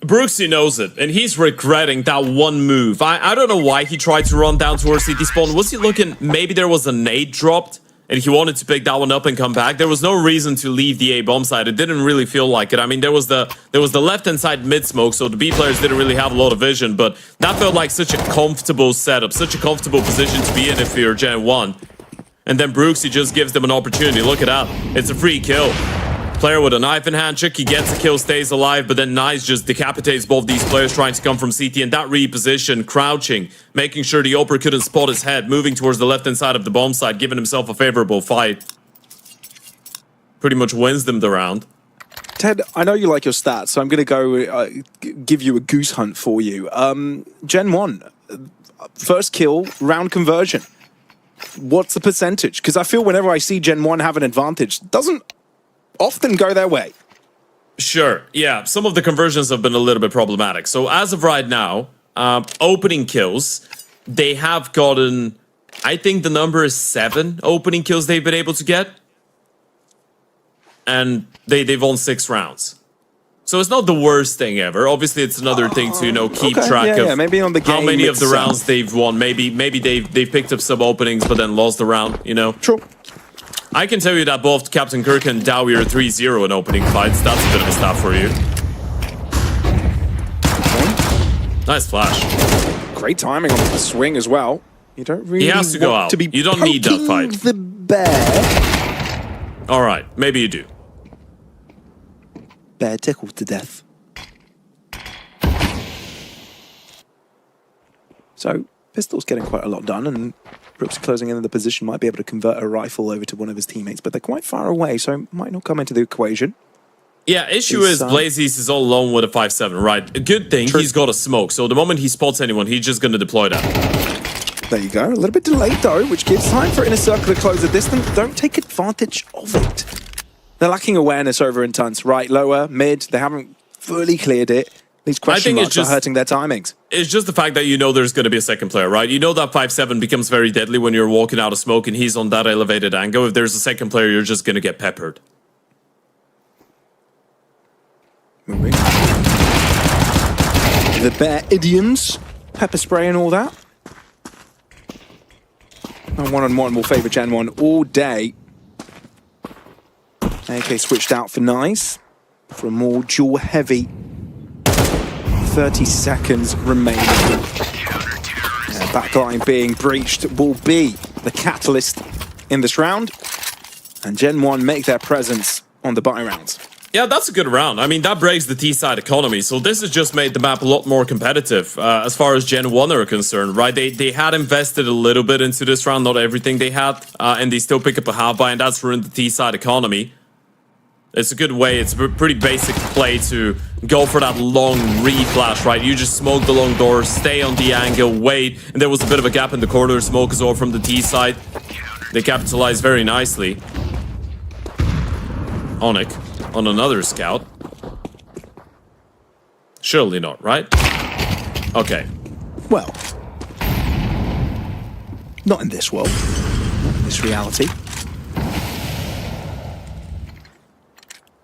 Brooksy knows it, and he's regretting that one move. I don't know why he tried to run down towards CT spawn. Was he looking... Maybe there was a nade dropped, and he wanted to pick that one up and come back. There was no reason to leave the A bomb side. It didn't really feel like it. I mean, there was the left-hand side mid-smoke, so the B players didn't really have a lot of vision, but that felt like such a comfortable setup, such a comfortable position to be in if you're Gen 1. And then Brooksy just gives them an opportunity. Look at that. It's a free kill. player with a knife in hand. Chicky gets a kill, stays alive, but then Nice just decapitates both these players trying to come from CT. And that reposition, crouching, making sure the Oper couldn't spot his head, moving towards the left-hand side of the bomb site, giving himself a favorable fight. Pretty much wins them the round. Ted, I know you like your stats, so I'm going to go give you a goose hunt for you. Gen 1, first kill, round conversion. What's the percentage? Because I feel whenever I see Gen 1 have an advantage, it doesn't often go their way. Sure, yeah. Some of the conversions have been a little bit problematic. So as of right now, opening kills, they have gotten, I think the number is 7 opening kills they've been able to get. And they've won 6 rounds. So it's not the worst thing ever. Obviously, it's another thing to, you know, keep track of maybe on the game how many of the itself. rounds they've won. Maybe they've picked up some openings, but then lost the round, you know? True. I can tell you that both Captain Kirk and Dowie are 3-0 in opening fights. That's a bit of a stat for you. Nice flash. Great timing on the swing as well. You don't really He has to go want out. to be You don't need that poking fight. the bear. All right, maybe you do. Bear tickled to death. So, Pistol's getting quite a lot done, and Brooks closing in the position, might be able to convert a rifle over to one of his teammates, but they're quite far away, so might not come into the equation. Yeah, issue is Blazies is all alone with a 5-7, right? A good thing, he's got a smoke, so the moment he spots anyone, he's just going to deploy that. There you go. A little bit delayed, though, which gives time for Inner Circle to close the distance. Don't take advantage of it. They're lacking awareness over in Tunts. Right, lower, mid, they haven't fully cleared it. These question marks are hurting their timings. It's just the fact that you know there's going to be a second player, right? You know that 5-7 becomes very deadly when you're walking out of smoke and he's on that elevated angle. If there's a second player, you're just going to get peppered. Moving. The bear idioms, pepper spray and all that. And one-on-one will favour Gen 1 all day. AK switched out for Nice for a more dual-heavy 30 seconds remaining. Backline being breached will be the catalyst in this round. And Gen 1 make their presence on the buy rounds. Yeah, that's a good round. I mean, that breaks the T-side economy. So this has just made the map a lot more competitive as far as Gen 1 are concerned, right? They had invested a little bit into this round, not everything they had, and they still pick up a half buy, and that's ruined the T-side economy. It's a good way. It's a pretty basic play to go for that long re-flash, right? You just smoke the long door, stay on the angle, wait, and there was a bit of a gap in the corner. Smoke is all from the T-side. They capitalize very nicely. Onyx on another scout. Surely not, right? Okay. Well, not in this world, not in this reality.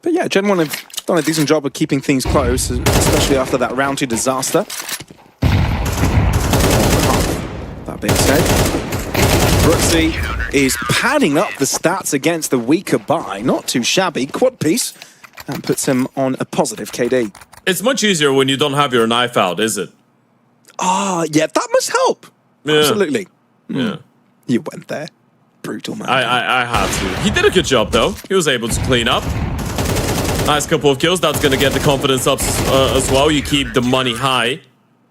But yeah, Gen 1 have done a decent job of keeping things close, especially after that round 2 disaster. That being said, Brooksy is padding up the stats against the weaker buy. Not too shabby. Quad piece. And puts him on a positive KD. It's much easier when you don't have your knife out, is it? Ah, yeah, that must help. Yeah. Absolutely. Yeah. You went there. Brutal, man. I had to. He did a good job, though. He was able to clean up. Nice couple of kills. That's going to get the confidence up as well. You keep the money high.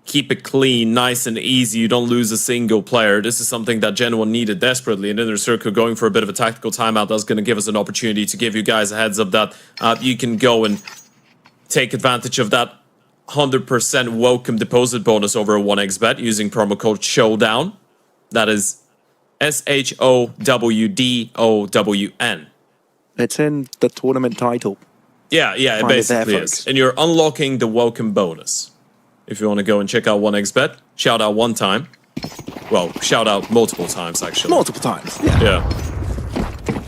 Keep it clean, nice and easy. You don't lose a single player. This is something that Gen 1 needed desperately. And Inner Circle going for a bit of a tactical timeout. That's going to give us an opportunity to give you guys a heads up that you can go and take advantage of that 100% welcome deposit bonus over a 1xbet using promo code Showdown. That is SHOWDOWN. It's in the tournament title. Yeah, it basically is. And you're unlocking the welcome bonus. If you want to go and check out 1xbet, shout out one time. Well, shout out multiple times, actually. Multiple times, yeah. Yeah.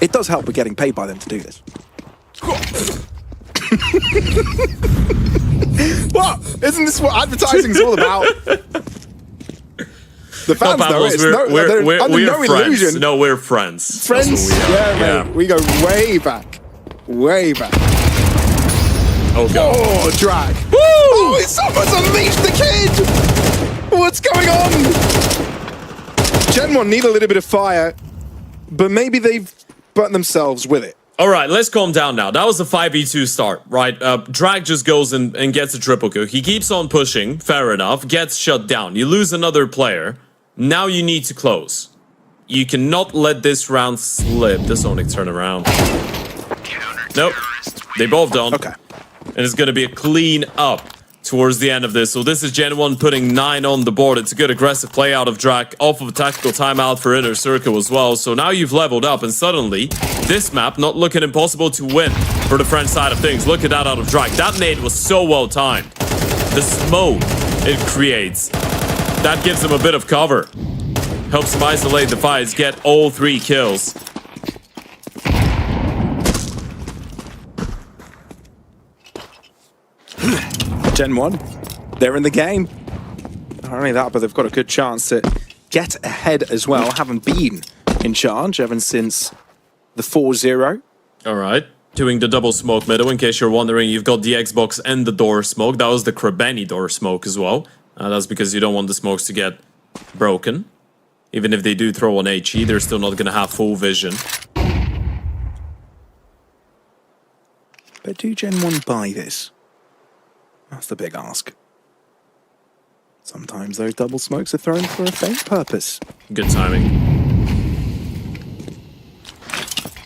It does help with getting paid by them to do this. What? Isn't this what advertising's all about? The fans know it. We're no friends. illusion. No, we're friends. Friends? Yeah, mate. We go way back. Way back. Oh, God. Oh, drag. Woo! Oh, someone's unleashed the kid! What's going on? Gen 1 need a little bit of fire, but maybe they've burnt themselves with it. All right, let's calm down now. That was a 5v2 start, right? Drag just goes and gets a triple kill. He keeps on pushing, fair enough, gets shut down. You lose another player. Now you need to close. You cannot let this round slip. Does Onyx turn around? Nope. They both don't. Okay. And it's going to be a clean up towards the end of this. So this is Gen 1 putting 9 on the board. It's a good aggressive play out of Drak, off of a tactical timeout for Inner Circle as well. So now you've leveled up, and suddenly, this map not looking impossible to win for the French side of things. Look at that out of Drak. That nade was so well timed. The smoke it creates, that gives him a bit of cover. Helps him isolate the fights, get all 3 kills. Gen 1, they're in the game. Not only that, but they've got a good chance to get ahead as well. Haven't been in charge ever since the 4-0. All right. Doing the double smoke middle. In case you're wondering, you've got the Xbox and the door smoke. That was the Krebeni door smoke as well. That's because you don't want the smokes to get broken. Even if they do throw an HE, they're still not going to have full vision. But do Gen 1 buy this? That's the big ask. Sometimes those double smokes are thrown for a faint purpose. Good timing.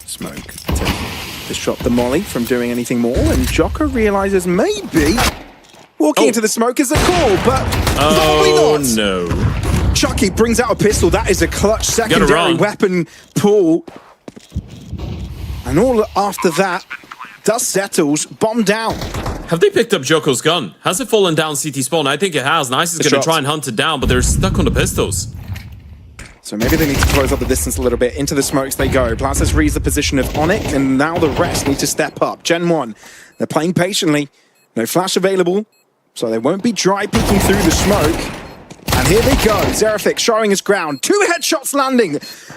Smoke to disrupt the molly from doing anything more, and Joker realizes maybe walking into the smoke is a call, but probably not. Oh no. Chucky brings out a pistol. That is a clutch secondary weapon pull. And all after that, dust settles, bomb down. Have they picked up Joko's gun? Has it fallen down CT spawn? I think it has. Nice is going to try and hunt it down, but they're stuck on the pistols. So maybe they need to close up the distance a little bit. Into the smokes they go. Plazas reads the position of Onyx, and now the rest need to step up. Gen 1, they're playing patiently. No flash available, so they won't be dry peeking through the smoke. And here they go. Zerafik showing his ground. 2 headshots landing.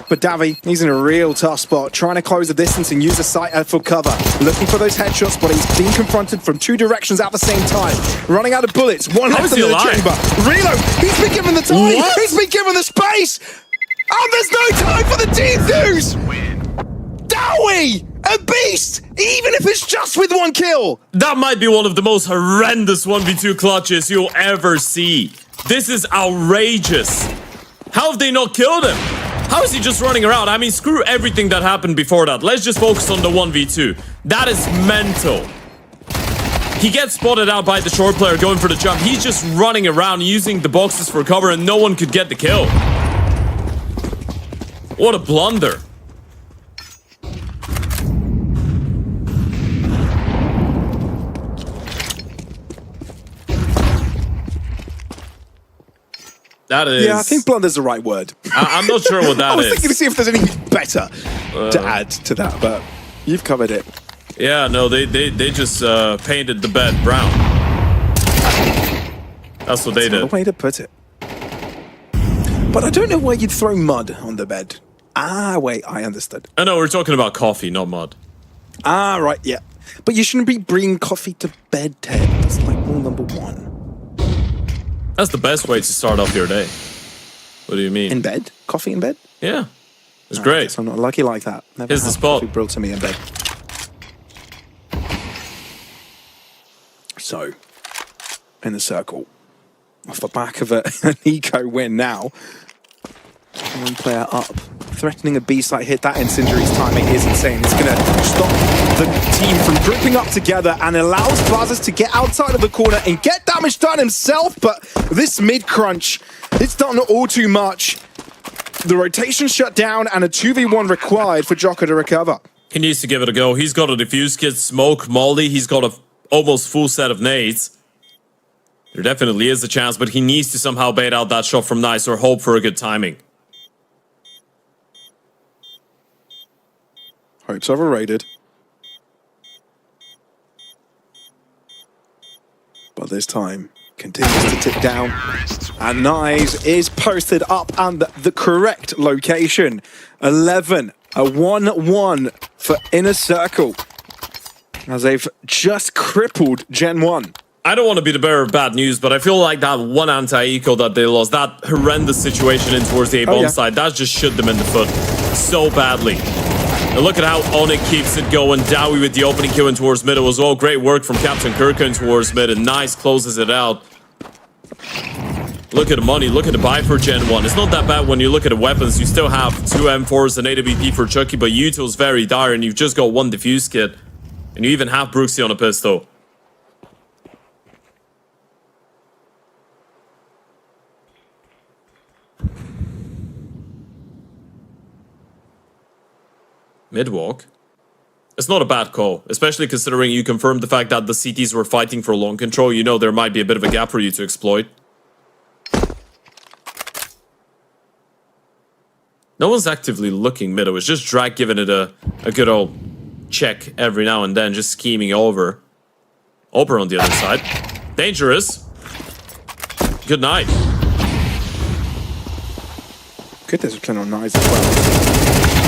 But Davi, he's in a real tough spot, trying to close the distance and use the site for cover. Looking for those headshots, but he's being confronted from 2 directions at the same time. Running out of bullets. 1 left in the chamber. Reload. He's been given the time. What? He's been given the space. Oh, there's no time for the team news. Dowie, a beast, even if it's just with 1 kill. That might be one of the most horrendous 1v2 clutches you'll ever see. This is outrageous. How have they not killed him? How is he just running around? I mean, screw everything that happened before that. Let's just focus on the 1v2. That is mental. He gets spotted out by the short player going for the jump. He's just running around using the boxes for cover, and no one could get the kill. What a blunder. That is... Yeah, I think blunder's the right word. I'm not sure what that is. I was thinking to see if there's anything better to add to that, but you've covered it. Yeah, no, they just painted the bed brown. That's what they did. That's a way to put it. But I don't know why you'd throw mud on the bed. Ah, wait, I understood. Oh, no, we're talking about coffee, not mud. Ah, right, yeah. But you shouldn't be bringing coffee to bed, Ted. That's like rule number 1. That's the best way to start off your day. What do you mean? In bed? Coffee in bed? Yeah. It's great. I'm not lucky like that. Never Here's the spot. Coffee brought to me in bed. So, in the circle, off the back of an eco win now. 1 player up, threatening a B site hit. That incendiary's timing is insane. It's going to stop the team from grouping up together and allows Plazas to get outside of the corner and get damage done himself. But this mid crunch, it's done all too much. The rotation shut down and a 2v1 required for Joker to recover. He needs to give it a go. He's got a defuse kit, smoke, molly. He's got a almost full set of nades. There definitely is a chance, but he needs to somehow bait out that shot from Nice or hope for a good timing. Hope's overrated. But this time, continues to tick down. And Knives is posted up and the correct location. 11, a 1-1 for Inner Circle. As they've just crippled Gen 1. I don't want to be the bearer of bad news, but I feel like that 1 anti-eco that they lost, that horrendous situation in towards the A-bomb side, that just shot them in the foot so badly. And look at how Onyx keeps it going. Dowie with the opening kill in towards middle as well. Great work from Captain Kirkin towards mid, and Nice closes it out. Look at the money, look at the buy for Gen 1. It's not that bad when you look at the weapons. You still have 2 M4s and AWP for Chucky, but Util's very dire, and you've just got 1 defuse kit. And you even have Brooksy on a pistol. Midwalk? It's not a bad call, especially considering you confirmed the fact that the CTs were fighting for long control. You know there might be a bit of a gap for you to exploit. No one's actively looking mid. It was just Drag giving it a good old check every now and then, just scheming over. Oper on the other side. Dangerous. Good night. Good discipline on Nice as well.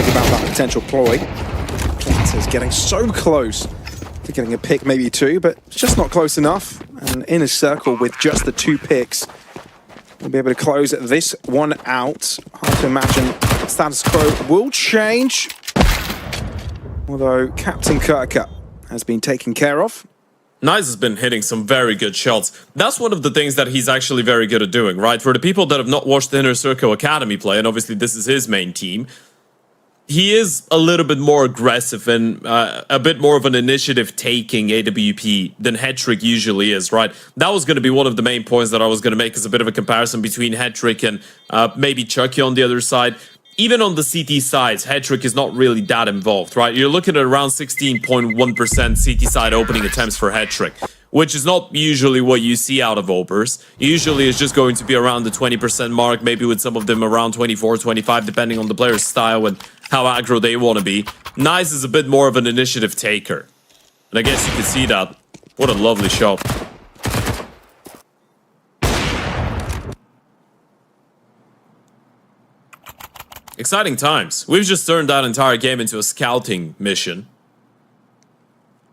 Think about that potential ploy. Planter's getting so close to getting a pick, maybe 2, but it's just not close enough. And in a circle with just the 2 picks, we'll be able to close this one out. Hard to imagine status quo will change. Although Captain Kirka has been taken care of. Nice has been hitting some very good shots. That's one of the things that he's actually very good at doing, right? For the people that have not watched the Inner Circle Academy play, and obviously this is his main team, he is a little bit more aggressive and a bit more of an initiative-taking AWP than Hetrick usually is, right? That was going to be one of the main points that I was going to make as a bit of a comparison between Hetrick and maybe Chucky on the other side. Even on the CT sides, Hetrick is not really that involved, right? You're looking at around 16.1% CT side opening attempts for Hetrick, which is not usually what you see out of Opers. Usually it's just going to be around the 20% mark, maybe with some of them around 24, 25, depending on the player's style and how aggro they want to be. Nice is a bit more of an initiative taker. And I guess you can see that. What a lovely shot. Exciting times. We've just turned that entire game into a scouting mission.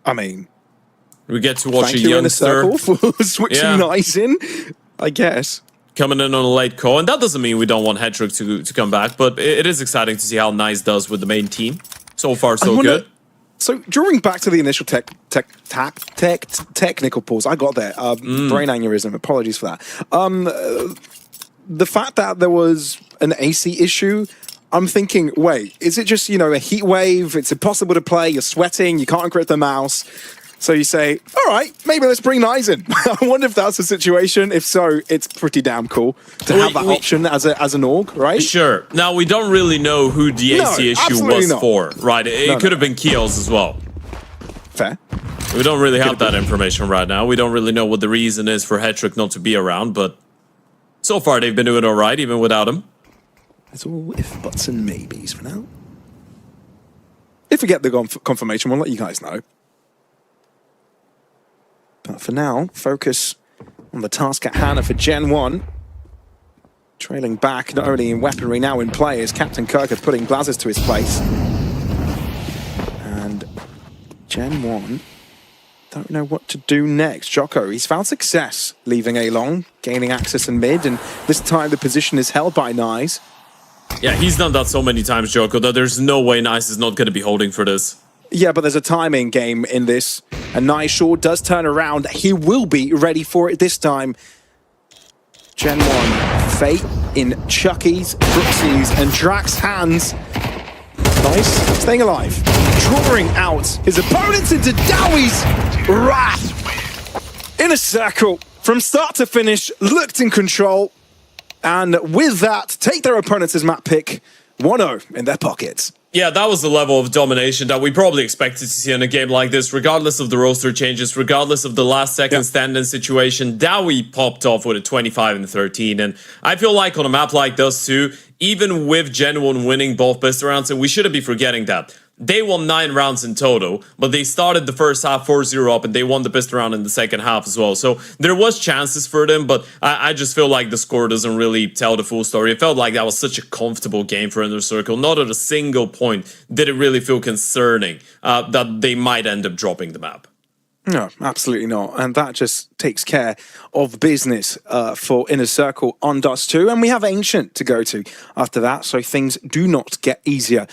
I mean, we get to watch thank a you youngster in a circle for switching Nice in, I guess. Coming in on a late call, and that doesn't mean we don't want Hetrick to come back, but it is exciting to see how Nice does with the main team. So far, so good. So, drawing back to the initial technical pause, I got there. Brain aneurysm, apologies for that. The fact that there was an AC issue, I'm thinking, wait, is it just, you know, a heat wave? It's impossible to play, you're sweating, you can't grip the mouse. So you say, all right, maybe let's bring Nice in. I wonder if that's the situation. If so, it's pretty damn cool to have that option as an org, right? Sure. Now, we don't really know who the AC issue was for, right? It could have been Keels as well. Fair. We don't really have that information right now. We don't really know what the reason is for Hetrick not to be around, but so far they've been doing all right, even without him. It's all if, buts, and maybes for now. If we get the confirmation, we'll let you guys know. But for now, focus on the task at hand for Gen 1. Trailing back, not only in weaponry, now in play, is Captain Kirk putting Blazers to his place. And Gen 1 don't know what to do next. Jocko, he's found success leaving A long, gaining access in mid, and this time the position is held by Nice. Yeah, he's done that so many times, Joko, that there's no way Nice is not going to be holding for this. Yeah, but there's a timing game in this, and Nice sure does turn around. He will be ready for it this time. Gen 1, fate in Chucky's, Brooksy's, and Drax's hands. Nice, staying alive, drawing out his opponents into Dowie's wrath. In a circle, from start to finish, looked in control. And with that, take their opponents as map pick, 1-0 in their pockets. Yeah, that was the level of domination that we probably expected to see in a game like this, regardless of the roster changes, regardless of the last second stand-in situation. Dowie popped off with a 25 and 13, and I feel like on a map like this too, even with Gen 1 winning both best rounds, and we shouldn't be forgetting that. They won 9 rounds in total, but they started the first half 4-0 up, and they won the best round in the second half as well. So there was chances for them, but I just feel like the score doesn't really tell the full story. It felt like that was such a comfortable game for Inner Circle. Not at a single point did it really feel concerning that they might end up dropping the map. No, absolutely not. And that just takes care of business for Inner Circle on Dust 2. And we have Ancient to go to after that. So things do not get easier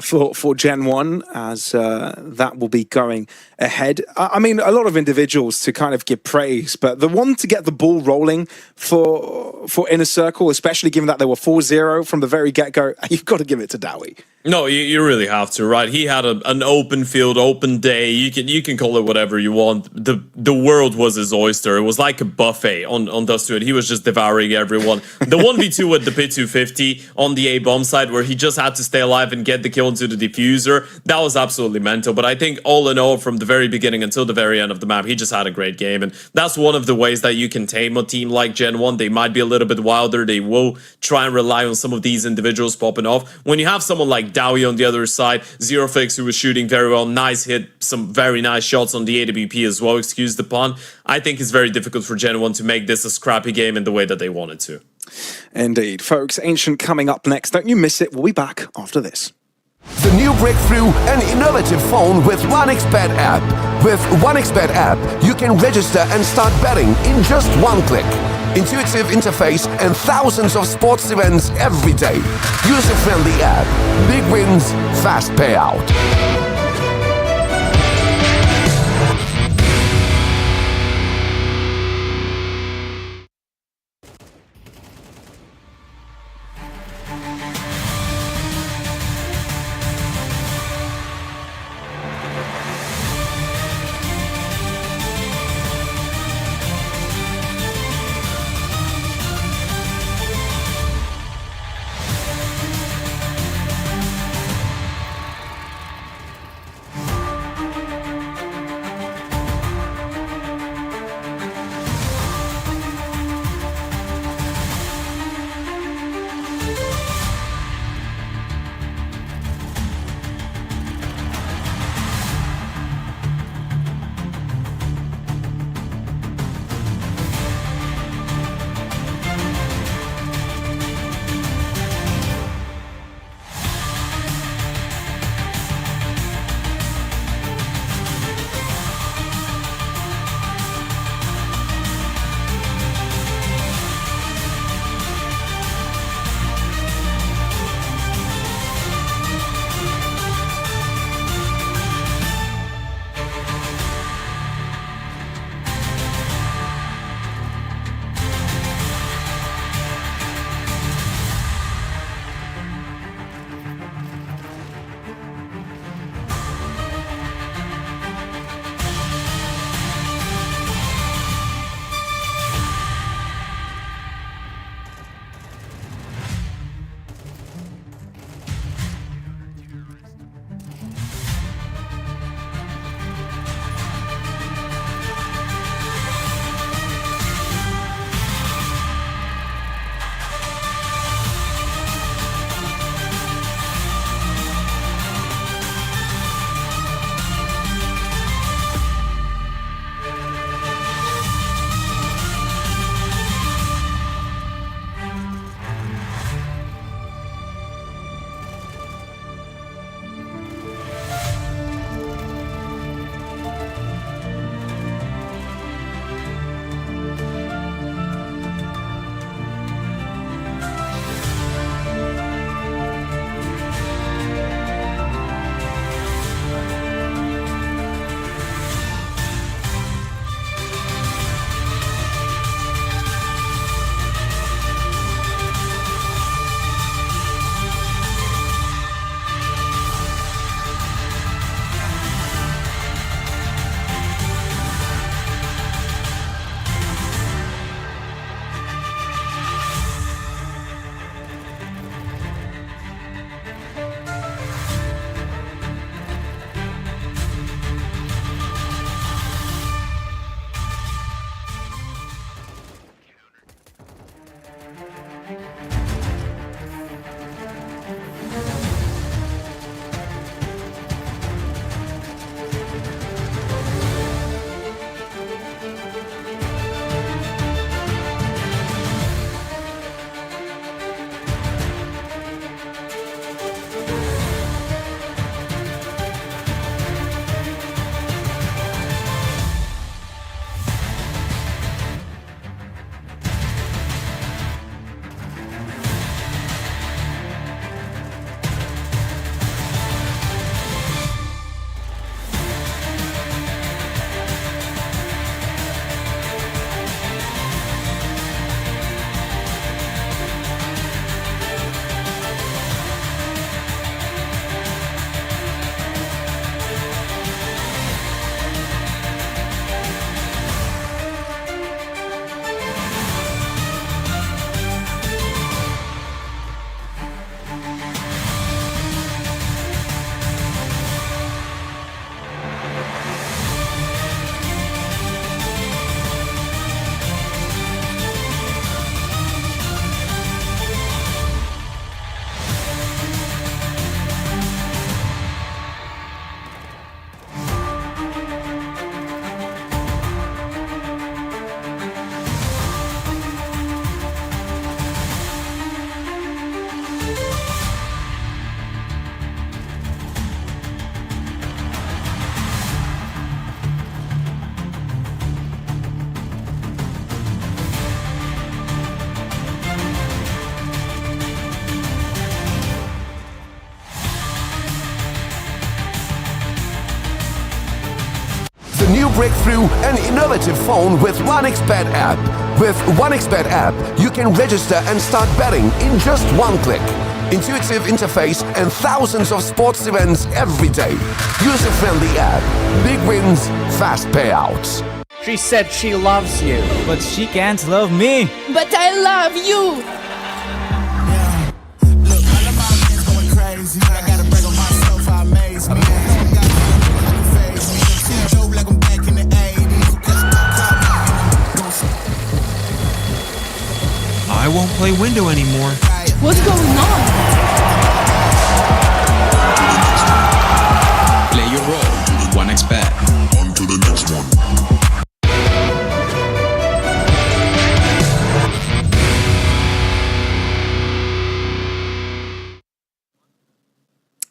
for Gen 1 as that will be going ahead. I mean, a lot of individuals to kind of give praise, but the one to get the ball rolling for Inner Circle, especially given that they were 4-0 from the very get-go, you've got to give it to Dowie. No, you really have to, right? He had an open field, open day. You can call it whatever you want. The world was his oyster. It was like a buffet on Dust 2. He was just devouring everyone. The 1v2 with the Pit 250 on the A-bomb side, where he just had to stay alive and get the kill into the diffuser, that was absolutely mental. But I think all in all, from the very beginning until the very end of the map, he just had a great game. And that's one of the ways that you can tame a team like Gen 1. They might be a little bit wilder. They will try and rely on some of these individuals popping off. When you have someone like Dowie on the other side, Zerofix, who was shooting very well, nice hit, some very nice shots on the AWP as well, excuse the pun. I think it's very difficult for Gen 1 to make this a scrappy game in the way that they wanted to. Indeed. Folks, Ancient coming up next. Don't you miss it. We'll be back after this. The new breakthrough, an innovative phone with 1xBet app. With 1xBet app, you can register and start betting in just one click. Intuitive interface and thousands of sports events every day. User-friendly app. Big wins, fast payout. break through an innovative phone with 1xBet app. With 1xBet app, you can register and start betting in just one click. Intuitive interface and thousands of sports events every day. User-friendly app. Big wins, fast payouts. She said she loves you, but she can't love me. But I love you. Look, all of my friends going crazy. I gotta brag on myself, I amaze me. Got like a phase me. See Joe like I'm back in the 80s. I won't play window anymore. What's going on? Play your role. 1xBet. On to the next one.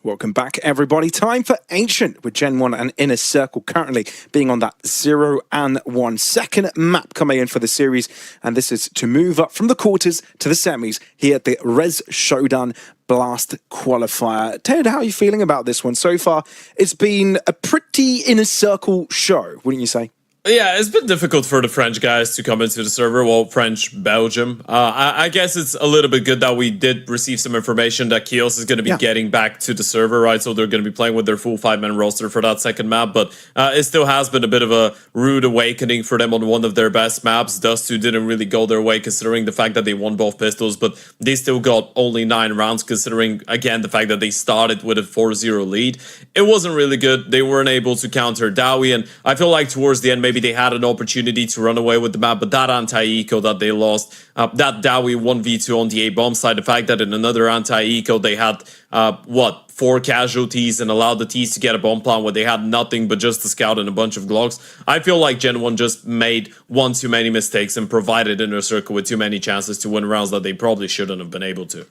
Welcome back, everybody. Time for Ancient with Gen 1 and Inner Circle currently being on that 0 and 1 second map coming in for the series. And this is to move up from the quarters to the semis here at the Res Showdown Blast Qualifier. Ted, how are you feeling about this one? So far, it's been a pretty Inner Circle show, wouldn't you say? Yeah, it's been difficult for the French guys to come into the server. Well, French Belgium. I guess it's a little bit good that we did receive some information that Kios is going to be getting back to the server, right? So they're going to be playing with their full 5-man roster for that second map. But it still has been a bit of a rude awakening for them on one of their best maps. Dust 2 didn't really go their way considering the fact that they won both pistols, but they still got only 9 rounds considering, again, the fact that they started with a 4-0 lead. It wasn't really good. They weren't able to counter Dowie, and I feel like towards the end, maybe they had an opportunity to run away with the map, but that anti-eco that they lost, that Dowie 1v2 on the A-bomb side, the fact that in another anti-eco they had, 4 casualties and allowed the T's to get a bomb plant where they had nothing but just a scout and a bunch of Glocks. I feel like Gen 1 just made one too many mistakes and provided Inner Circle with too many chances to win rounds that they probably shouldn't have been able to.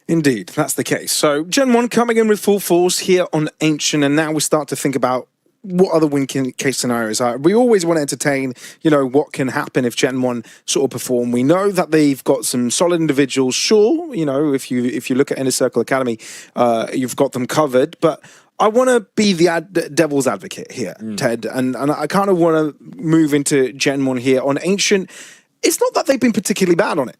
Indeed, that's the case. So Gen 1 coming in with full force here on Ancient, and now we start to think about what other win case scenarios are. We always want to entertain, what can happen if Gen 1 sort of perform. We know that they've got some solid individuals. Sure, if you look at Inner Circle Academy, you've got them covered, but I want to be the devil's advocate here, Ted, and I kind of want to move into Gen 1 here on Ancient. It's not that they've been particularly bad on it.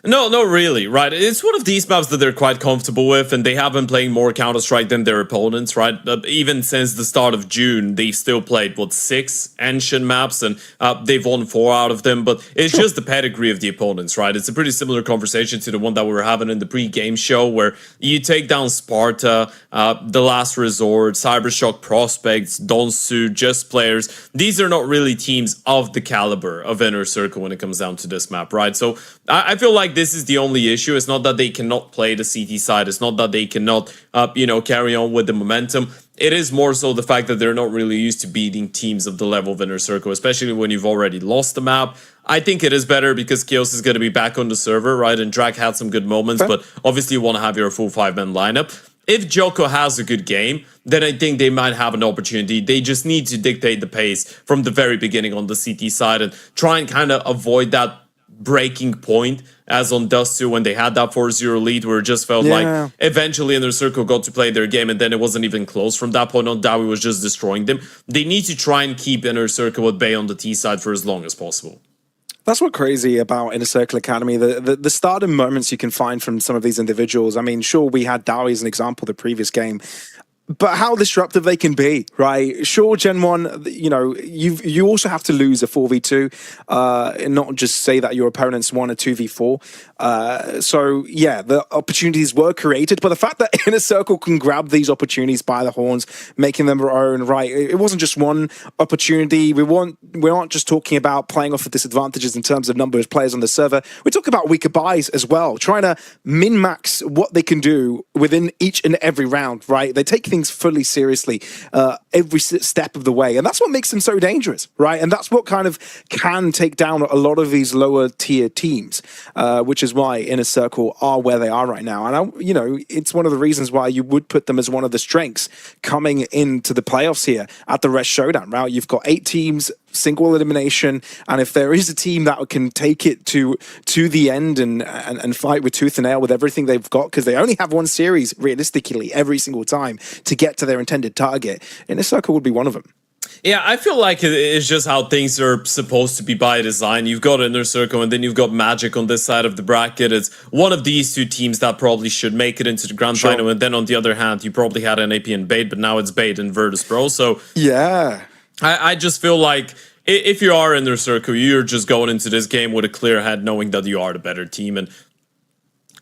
No, not really, right? It's one of these maps that they're quite comfortable with, and they have been playing more Counter-Strike than their opponents, right? Even since the start of June, they've still played, 6 Ancient maps, and they've won 4 out of them, but it's just the pedigree of the opponents, right? It's a pretty similar conversation to the one that we were having in the pre-game show, where you take down Sparta, The Last Resort, Cybershock Prospects, Donsu, Just Players. These are not really teams of the caliber of Inner Circle when it comes down to this map, right? So I feel like this is the only issue. It's not that they cannot play the CT side. It's not that they cannot, carry on with the momentum. It is more so the fact that they're not really used to beating teams of the level of Inner Circle, especially when you've already lost the map. I think it is better because Kios is going to be back on the server, right? And Drag had some good moments, but obviously you want to have your full 5-man lineup. If Joko has a good game, then I think they might have an opportunity. They just need to dictate the pace from the very beginning on the CT side and try and kind of avoid that breaking point as on Dust 2 when they had that 4-0 lead where it just felt like eventually Inner Circle got to play their game and then it wasn't even close from that point on. Dowie was just destroying them. They need to try and keep Inner Circle at bay on the T side for as long as possible. That's what's crazy about Inner Circle Academy, the stardom moments you can find from some of these individuals. I mean, sure, we had Dowie as an example the previous game, but how disruptive they can be, right? Sure, Gen 1, you also have to lose a 4v2, and not just say that your opponent's won a 2v4. So, yeah, the opportunities were created, but the fact that Inner Circle can grab these opportunities by the horns, making them their own, right? It wasn't just one opportunity. We aren't just talking about playing off of disadvantages in terms of number of players on the server. We're talking about weaker buys as well, trying to min-max what they can do within each and every round, right? They take things fully seriously every step of the way, and that's what makes them so dangerous, right? And that's what kind of can take down a lot of these lower tier teams, which is why Inner Circle are where they are right now. And it's one of the reasons why you would put them as one of the strengths coming into the playoffs here at the Res Showdown, right? You've got 8 teams, single elimination, and if there is a team that can take it to the end and fight with tooth and nail with everything they've got, because they only have one series realistically every single time to get to their intended target, Inner Circle would be one of them. Yeah, I feel like it's just how things are supposed to be by design. You've got Inner Circle and then you've got Magic on this side of the bracket. It's one of these two teams that probably should make it into the grand final. And then on the other hand, you probably had NAP and Bait, but now it's Bait and Virtus.pro. So yeah, I just feel like if you are Inner Circle, you're just going into this game with a clear head, knowing that you are the better team. And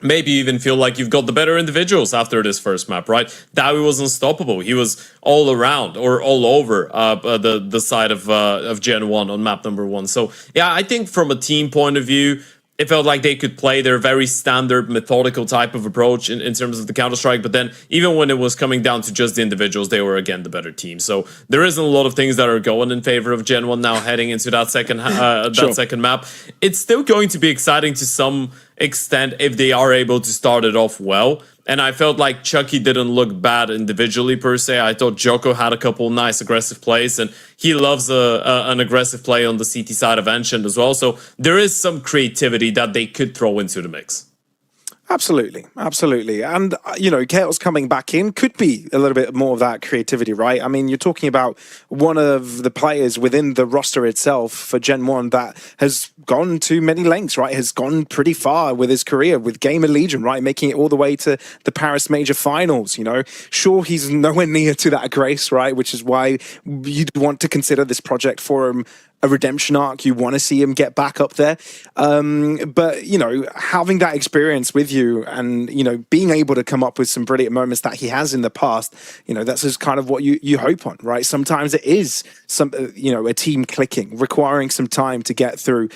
maybe even feel like you've got the better individuals after this first map, right? Dawi was unstoppable. He was all around or all over the side of Gen 1 on map number 1. So yeah, I think from a team point of view, it felt like they could play their very standard methodical type of approach in terms of the Counter-Strike. But then even when it was coming down to just the individuals, they were again the better team. So there isn't a lot of things that are going in favor of Gen 1 now heading into that second second map. It's still going to be exciting to some extent if they are able to start it off well. And I felt like Chucky didn't look bad individually per se. I thought Joko had a couple nice aggressive plays, and he loves an aggressive play on the CT side of Ancient as well. So there is some creativity that they could throw into the mix. Absolutely, absolutely. And, you know, Chaos coming back in could be a little bit more of that creativity, right? I mean, you're talking about one of the players within the roster itself for Gen 1 that has gone to many lengths, right? Has gone pretty far with his career, with Gamer Legion, right? Making it all the way to the Paris Major Finals, you know? Sure, he's nowhere near to that grace, right? Which is why you'd want to consider this project for him a redemption arc. You want to see him get back up there. But, you know, having that experience with you and, you know, being able to come up with some brilliant moments that he has in the past, you know, that's just kind of what you hope on, right? Sometimes it is you know, a team clicking, requiring some time to get through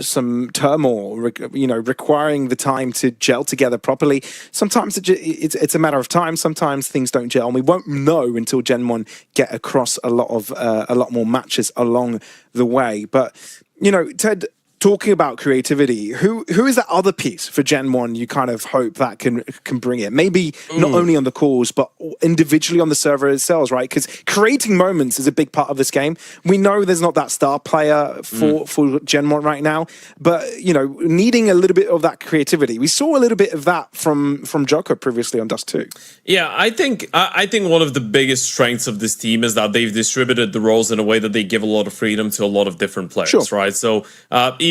some turmoil, you know, requiring the time to gel together properly. Sometimes it's a matter of time. Sometimes things don't gel, and we won't know until Gen 1 get across a lot more matches along the way. But, you know, Ted, talking about creativity, who is that other piece for Gen 1 you kind of hope that can bring it? Maybe not only on the calls, but individually on the server itself, right? Because creating moments is a big part of this game. We know there's not that star player for Gen 1 right now, but, you know, needing a little bit of that creativity. We saw a little bit of that from Joko previously on Dust 2. Yeah, I think one of the biggest strengths of this team is that they've distributed the roles in a way that they give a lot of freedom to a lot of different players, right? So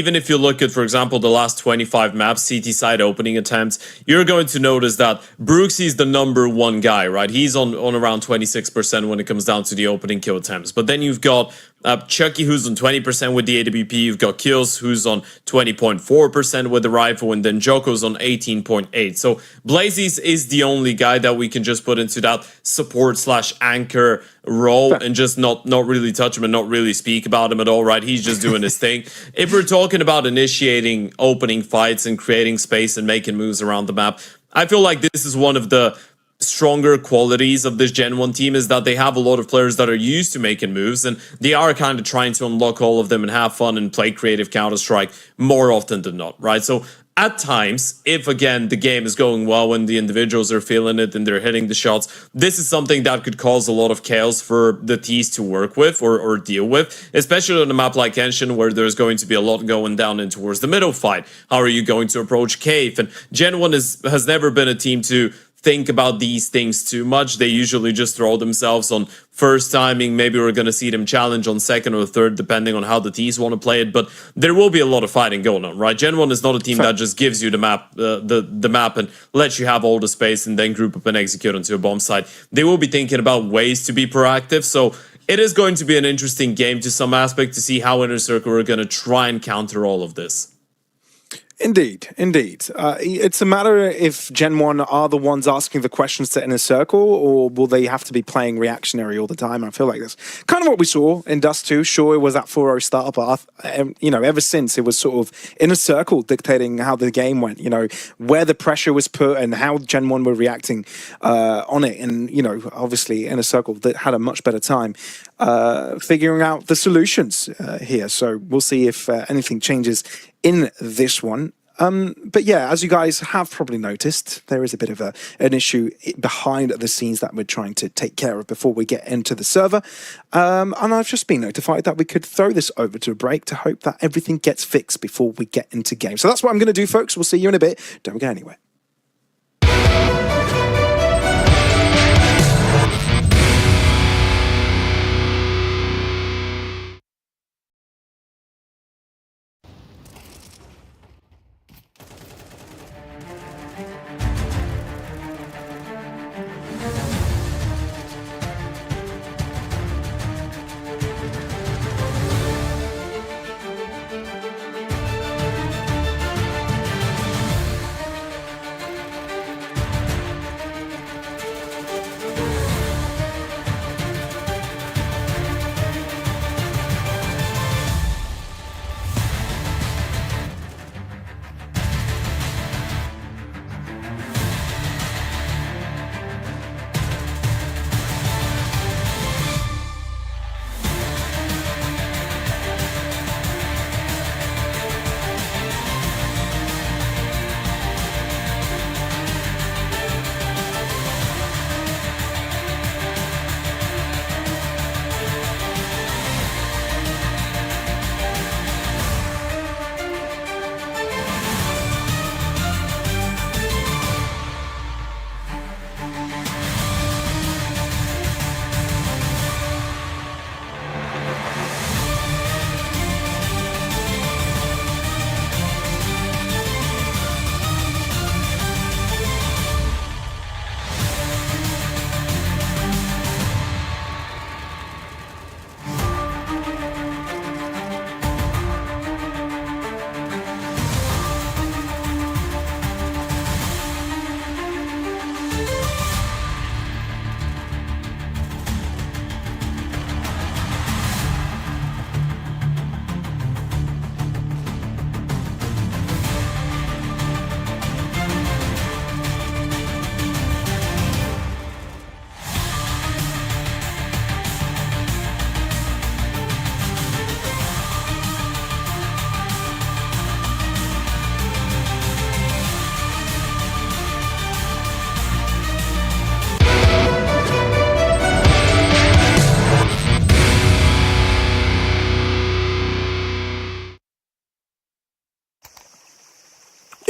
even if you look at, for example, the last 25 maps, CT side opening attempts, you're going to notice that Brooksy is the #1 guy, right? He's on around 26% when it comes down to the opening kill attempts. But then you've got Chucky, who's on 20% with the AWP. You've got Kills, who's on 20.4% with the rifle, and then Joko's on 18.8. So Blazies is the only guy that we can just put into that support/anchor role and just not really touch him and not really speak about him at all, right? He's just doing his thing. If we're talking about initiating opening fights and creating space and making moves around the map, I feel like this is one of the stronger qualities of this Gen 1 team, is that they have a lot of players that are used to making moves, and they are kind of trying to unlock all of them and have fun and play creative Counter-Strike more often than not, right? So at times, if again the game is going well, when the individuals are feeling it and they're hitting the shots, this is something that could cause a lot of chaos for the T's to work with or deal with, especially on a map like Enshin, where there's going to be a lot going down in towards the middle fight. How are you going to approach Cave? And Gen 1 has never been a team to think about these things too much. They usually just throw themselves on first timing. Maybe we're going to see them challenge on second or third, depending on how the T's want to play it. But there will be a lot of fighting going on, right? Gen 1 is not a team that just gives you the map, the map and lets you have all the space and then group up and execute onto a bomb site. They will be thinking about ways to be proactive. So it is going to be an interesting game to some aspect to see how Inner Circle are going to try and counter all of this. Indeed, indeed. It's a matter if Gen 1 are the ones asking the questions to Inner Circle, or will they have to be playing reactionary all the time? I feel like that's kind of what we saw in Dust 2. Sure, it was that 4-0 start, but you know, ever since it was sort of Inner Circle dictating how the game went, you know, where the pressure was put and how Gen 1 were reacting on it. And, you know, obviously Inner Circle that had a much better time figuring out the solutions here. So we'll see if anything changes in this one. But yeah, as you guys have probably noticed, there is a bit of an issue behind the scenes that we're trying to take care of before we get into the server. And I've just been notified that we could throw this over to a break to hope that everything gets fixed before we get into game. So that's what I'm going to do, folks. We'll see you in a bit. Don't go anywhere.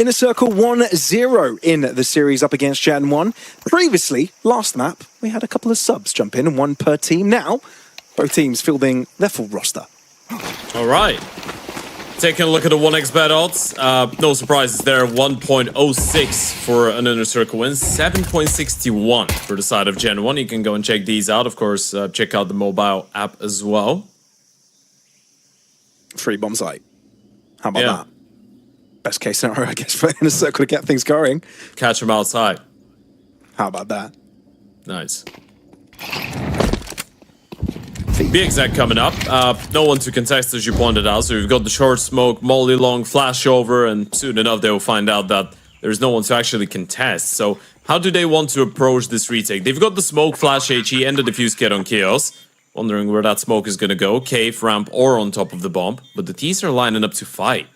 Inner Circle 1-0 in the series up against Gen 1. Previously, last map, we had a couple of subs jump in, and one per team. Now, both teams fielding their full roster. All right. Taking a look at the 1xBet odds. No surprises there. 1.06 for an Inner Circle win. 7.61 for the side of Gen 1. You can go and check these out. Of course, check out the mobile app as well. Free bomb site. How about that? Best case scenario, I guess, for Inner Circle to get things going. Catch them outside. How about that? Nice. Big exec coming up. No one to contest, as you pointed out. So we've got the short smoke, molly long, flash over, and soon enough they will find out that there's no one to actually contest. So how do they want to approach this retake? They've got the smoke, flash HE, and the diffuse kit on Chaos. Wondering where that smoke is going to go. Cave, ramp, or on top of the bomb. But the T's are lining up to fight.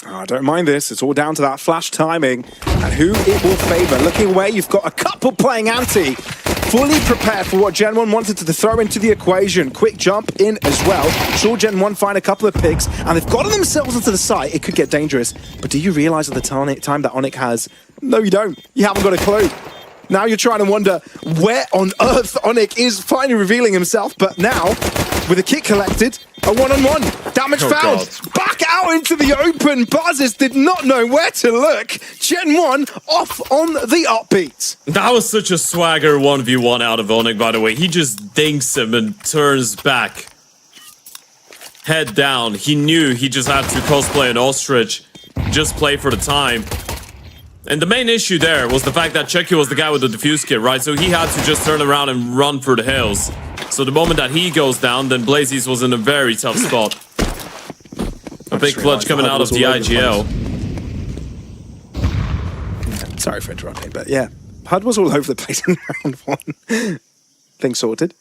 Oh, I don't mind this. It's all down to that flash timing and who it will favor. Looking away, you've got a couple playing anti. Fully prepared for what Gen 1 wanted to throw into the equation. Quick jump in as well. Sure, Gen 1 find a couple of picks, and they've gotten themselves into the site. It could get dangerous. But do you realize at the time that Onyx has? No, you don't. You haven't got a clue. Now you're trying to wonder where on earth Onyx is finally revealing himself. But now, with a kit collected, a one-on-one. Damage found. God. Back out into the open. Buzzes did not know where to look. Gen 1 off on the upbeat. That was such a swagger 1v1 out of Onyx, by the way. He just dinks him and turns back. Head down. He knew he just had to cosplay an ostrich. Just play for the time. And the main issue there was the fact that Chucky was the guy with the diffuse kit, right? So he had to just turn around and run for the hills. So the moment that he goes down, then Blazies was in a very tough spot. A big clutch coming out of the IGL. Sorry for interrupting, but yeah. HUD was all over the place in round 1. Things sorted.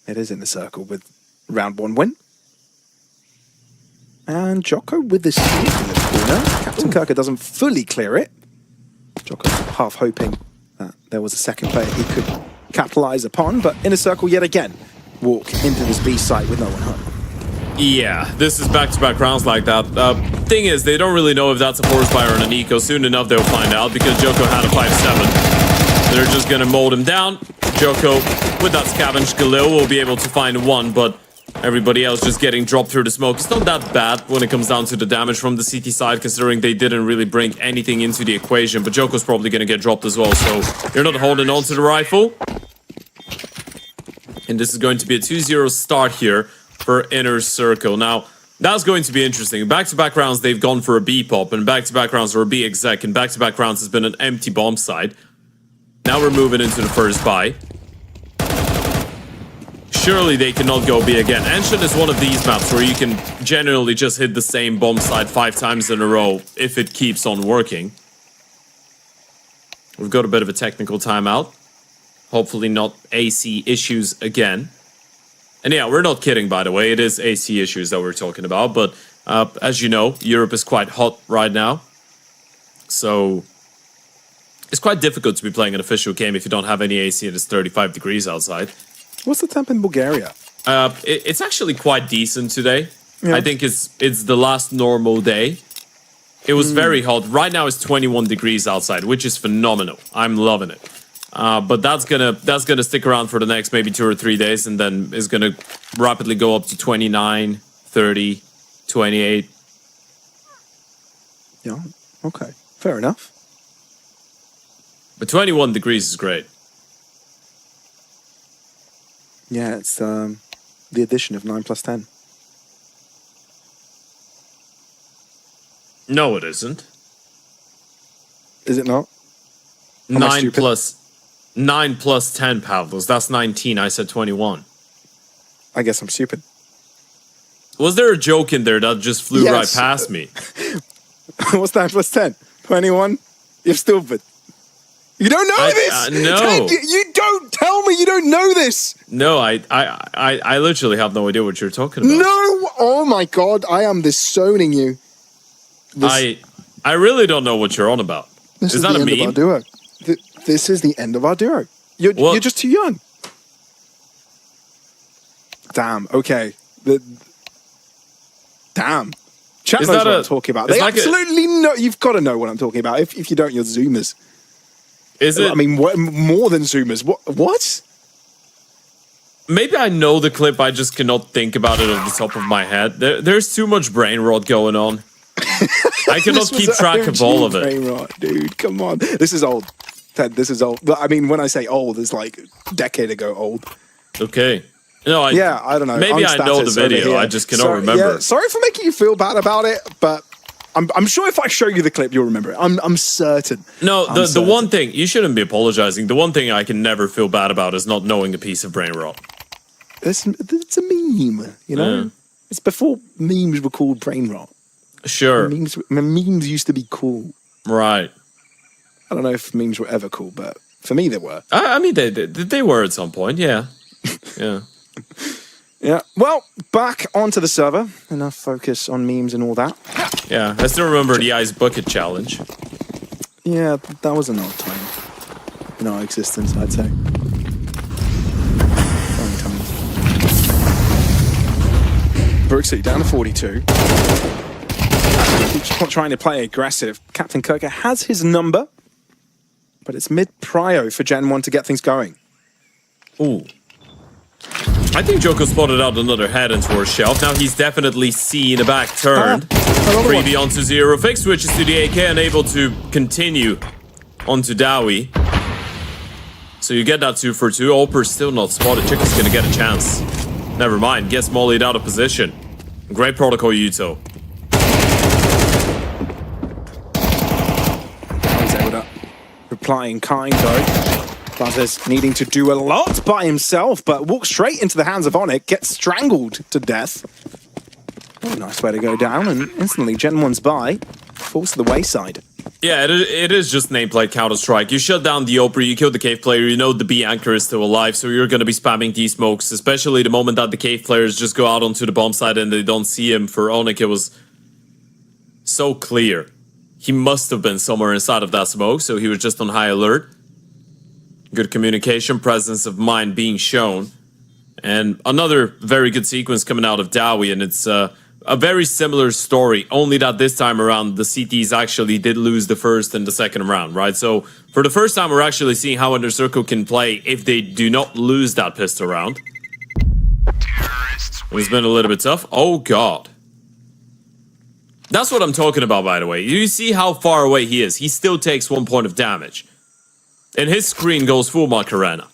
It is in the circle with round 1 win. And Jocko with the steal in the corner. Captain Kirker doesn't fully clear it. Jocko half hoping that there was a second player he could capitalize upon, but Inner Circle yet again walk into this B site with no one home. Yeah, this is back-to-back rounds like that. Thing is, they don't really know if that's a forest fire or an eco. Soon enough, they'll find out because Jocko had a 5-7. They're just gonna mold him down. Jocko, with that scavenge Galil, will be able to find one, but everybody else just getting dropped through the smoke. It's not that bad when it comes down to the damage from the CT side, considering they didn't really bring anything into the equation, but Joko's probably going to get dropped as well, so you're not holding on to the rifle. And this is going to be a 2-0 start here for Inner Circle. Now, that's going to be interesting. Back-to-back rounds, they've gone for a B pop, and back-to-back rounds for a B exec, and back-to-back rounds has been an empty bomb side. Now we're moving into the first buy. Surely they cannot go B again. Ancient is one of these maps where you can generally just hit the same bomb site 5 times in a row if it keeps on working. We've got a bit of a technical timeout. Hopefully not AC issues again. And yeah, we're not kidding, by the way. It is AC issues that we're talking about. But as you know, Europe is quite hot right now. So it's quite difficult to be playing an official game if you don't have any AC and it's 35 degrees outside. What's the temp in Bulgaria? It's actually quite decent today. Yeah. I think it's the last normal day. It was very hot. Right now it's 21 degrees outside, which is phenomenal. I'm loving it. But that's gonna stick around for the next maybe 2 or 3 days, and then it's gonna rapidly go up to 29, 30, 28. Yeah, okay. Fair enough. But 21 degrees is great. Yeah, it's the addition of 9 plus 10. No, it isn't. Is it not? 9 plus 10, Pavlos. That's 19. I said 21. I guess I'm stupid. Was there a joke in there that just flew right past me? What's 9 plus 10? 21? You're stupid. You don't know this! No. You don't tell me you don't know this! No, I literally have no idea what you're talking about. No! Oh my god, I am disowning you. I really don't know what you're on about. This is that the a end meme? Of our duo. This is the end of our duo. You're just too young. Damn, okay. Damn. Chat Is knows that what a- I'm talking about. it's They like a- absolutely know. You've got to know what I'm talking about. If you don't, you're Zoomers. Is it? I mean, more than Zoomers. What? Maybe I know the clip, I just cannot think about it off the top of my head. There's too much brain rot going on. I cannot This was keep track of OG all of it. brain rot, dude, come on. This is old. Ted, this is old. I mean, when I say old, it's like a decade ago old. Okay. No, I don't know. Maybe I know the Unstatus over video, here. I just cannot remember. Yeah, sorry for making you feel bad about it, but I'm sure if I show you the clip, you'll remember it. I'm certain. No, I'm the certain. one thing, you shouldn't be apologizing. The one thing I can never feel bad about is not knowing a piece of brain rot. It's a meme, you know? Yeah. It's before memes were called brain rot. Sure. Memes used to be cool. Right. I don't know if memes were ever cool, but for me they were. I mean, they were at some point, yeah. Yeah. Yeah. Well, back onto the server. Enough focus on memes and all that. Yeah, I still remember the Ice Bucket Challenge. Yeah, that was an odd time in our existence, I'd say. Fun times. Brooksy down to 42. Keeps trying to play aggressive. Captain Kirker has his number, but it's mid-prio for Gen 1 to get things going. Ooh. I think Joko spotted out another head into our shelf. Now he's definitely seen a back turn. Freebie onto Zero Fix, switches to the AK, unable to continue onto Dowie. So you get that 2 for 2. Alper's still not spotted. Chicken's gonna get a chance. Never mind, gets mollied out of position. Great protocol, Yuto. Replying kind though. Buzzers needing to do a lot by himself, but walks straight into the hands of Onyx, gets strangled to death. What a nice way to go down, and instantly Gen 1's by, falls to the wayside. Yeah, it is just nameplate Counter-Strike. You shut down the Oprah, you kill the cave player, you know the B anchor is still alive, so you're going to be spamming these smokes, especially the moment that the cave players just go out onto the bomb site and they don't see him. For Onyx, it was so clear. He must have been somewhere inside of that smoke, so he was just on high alert. Good communication, presence of mind being shown. And another very good sequence coming out of Dowie, and it's a very similar story, only that this time around the CTs actually did lose the first and the second round, right? So for the first time, we're actually seeing how Under Circle can play if they do not lose that pistol round. It's been a little bit tough. Oh, God. That's what I'm talking about, by the way. You see how far away he is. He still takes 1 point of damage. And his screen goes full Macarena.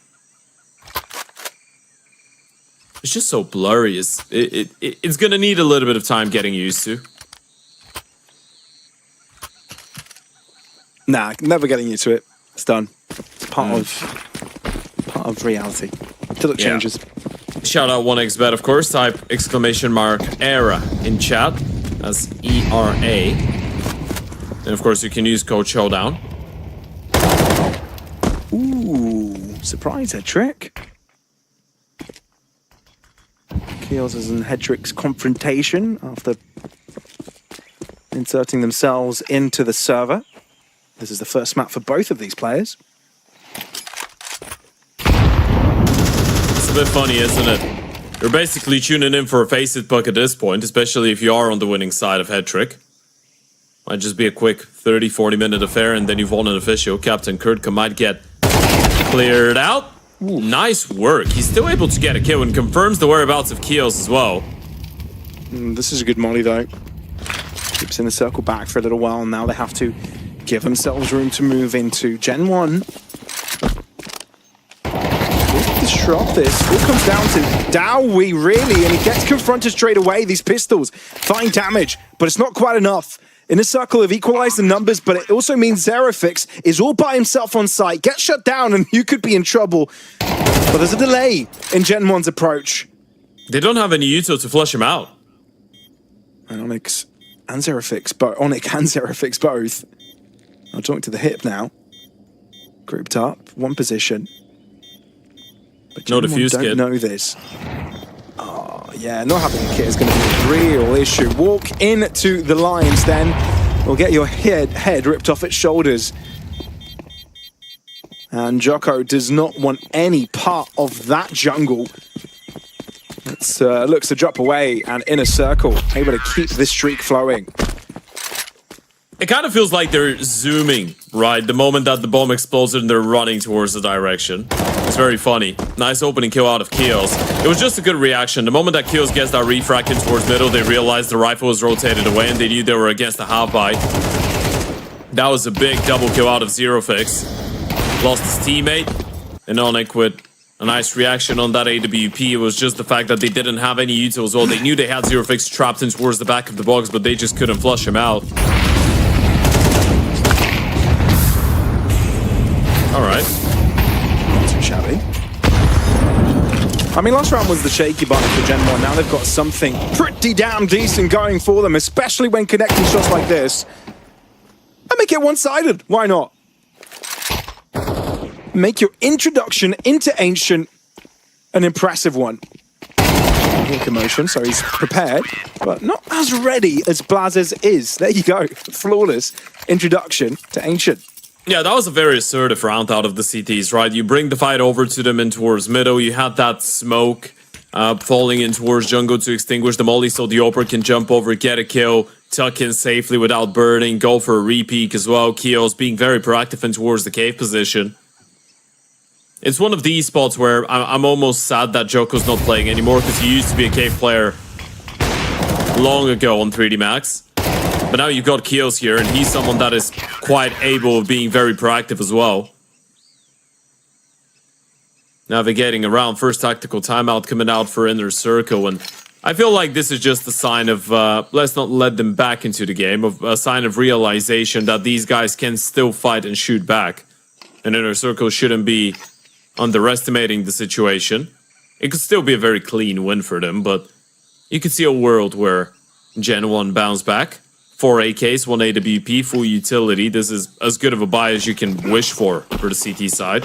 It's just so blurry. It's gonna need a little bit of time getting used to. Nah, never getting used to it. It's done. It's part of reality. Till it changes. Shout out 1xbet, of course. Type !era in chat. That's ERA. And of course, you can use code Showdown. Ooh, surprise head trick. Keels is in Hedrick's confrontation after inserting themselves into the server. This is the first map for both of these players. It's a bit funny, isn't it? You're basically tuning in for a face-it puck at this point, especially if you are on the winning side of Hedrick. Might just be a quick 30-40 minute affair and then you've won an official. Captain Kurtka might get cleared out. Ooh, nice work. He's still able to get a kill and confirms the whereabouts of Keels as well. This is a good molly though. Keeps in the circle back for a little while. Now they have to give themselves room to move into Gen 1. Disrupt this. It comes down to Dowie really, and he gets confronted straight away. These pistols, fine damage, but it's not quite enough. In a circle, have equalized the numbers, but it also means Zerofix is all by himself on site. Gets shut down, and you could be in trouble. But there's a delay in Gen 1's approach. They don't have any Yuto to flush him out. And Onyx and Zerofix, Onyx and Zerofix both. I'll join to the hip now. Grouped up, one position. But no defuse don't kit. know this. Oh, yeah, not having a kit is going to be a real issue. Walk into the lines then. We'll get your head ripped off its shoulders. And Jocko does not want any part of that jungle. looks to drop away, and Inner Circle able to keep this streak flowing. It kind of feels like they're zooming, right? The moment that the bomb explodes and they're running towards the direction. It's very funny. Nice opening kill out of Keels. It was just a good reaction. The moment that Keels gets that refract in towards middle, they realized the rifle was rotated away and they knew they were against the half bite. That was a big double kill out of Zero Fix. Lost his teammate. And Onyx with a nice reaction on that AWP. It was just the fact that they didn't have any util as well. They knew they had Zero Fix trapped in towards the back of the box, but they just couldn't flush him out. Alright. Not too shabby. I mean, last round was the shaky button for Gen 1. Now they've got something pretty damn decent going for them, especially when connecting shots like this. And make it one-sided. Why not? Make your introduction into Ancient an impressive one. Commotion, so he's prepared, but not as ready as Blazes is. There you go. Flawless introduction to Ancient. Yeah, that was a very assertive round out of the CTs, right? You bring the fight over to them in towards middle. You had that smoke falling in towards jungle to extinguish the molly, so the Oprah can jump over, get a kill, tuck in safely without burning, go for a re-peek as well. Keels being very proactive in towards the cave position. It's one of these spots where I'm almost sad that Joko's not playing anymore, because he used to be a cave player long ago on 3D Max. But now you've got Keels here, and he's someone that is quite able of being very proactive as well. Navigating around, first tactical timeout coming out for Inner Circle, and I feel like this is just a sign of, let's not let them back into the game, of a sign of realization that these guys can still fight and shoot back. And Inner Circle shouldn't be underestimating the situation. It could still be a very clean win for them, but you could see a world where Gen 1 bounce back. 4 AKs, 1 AWP, full utility. This is as good of a buy as you can wish for the CT side.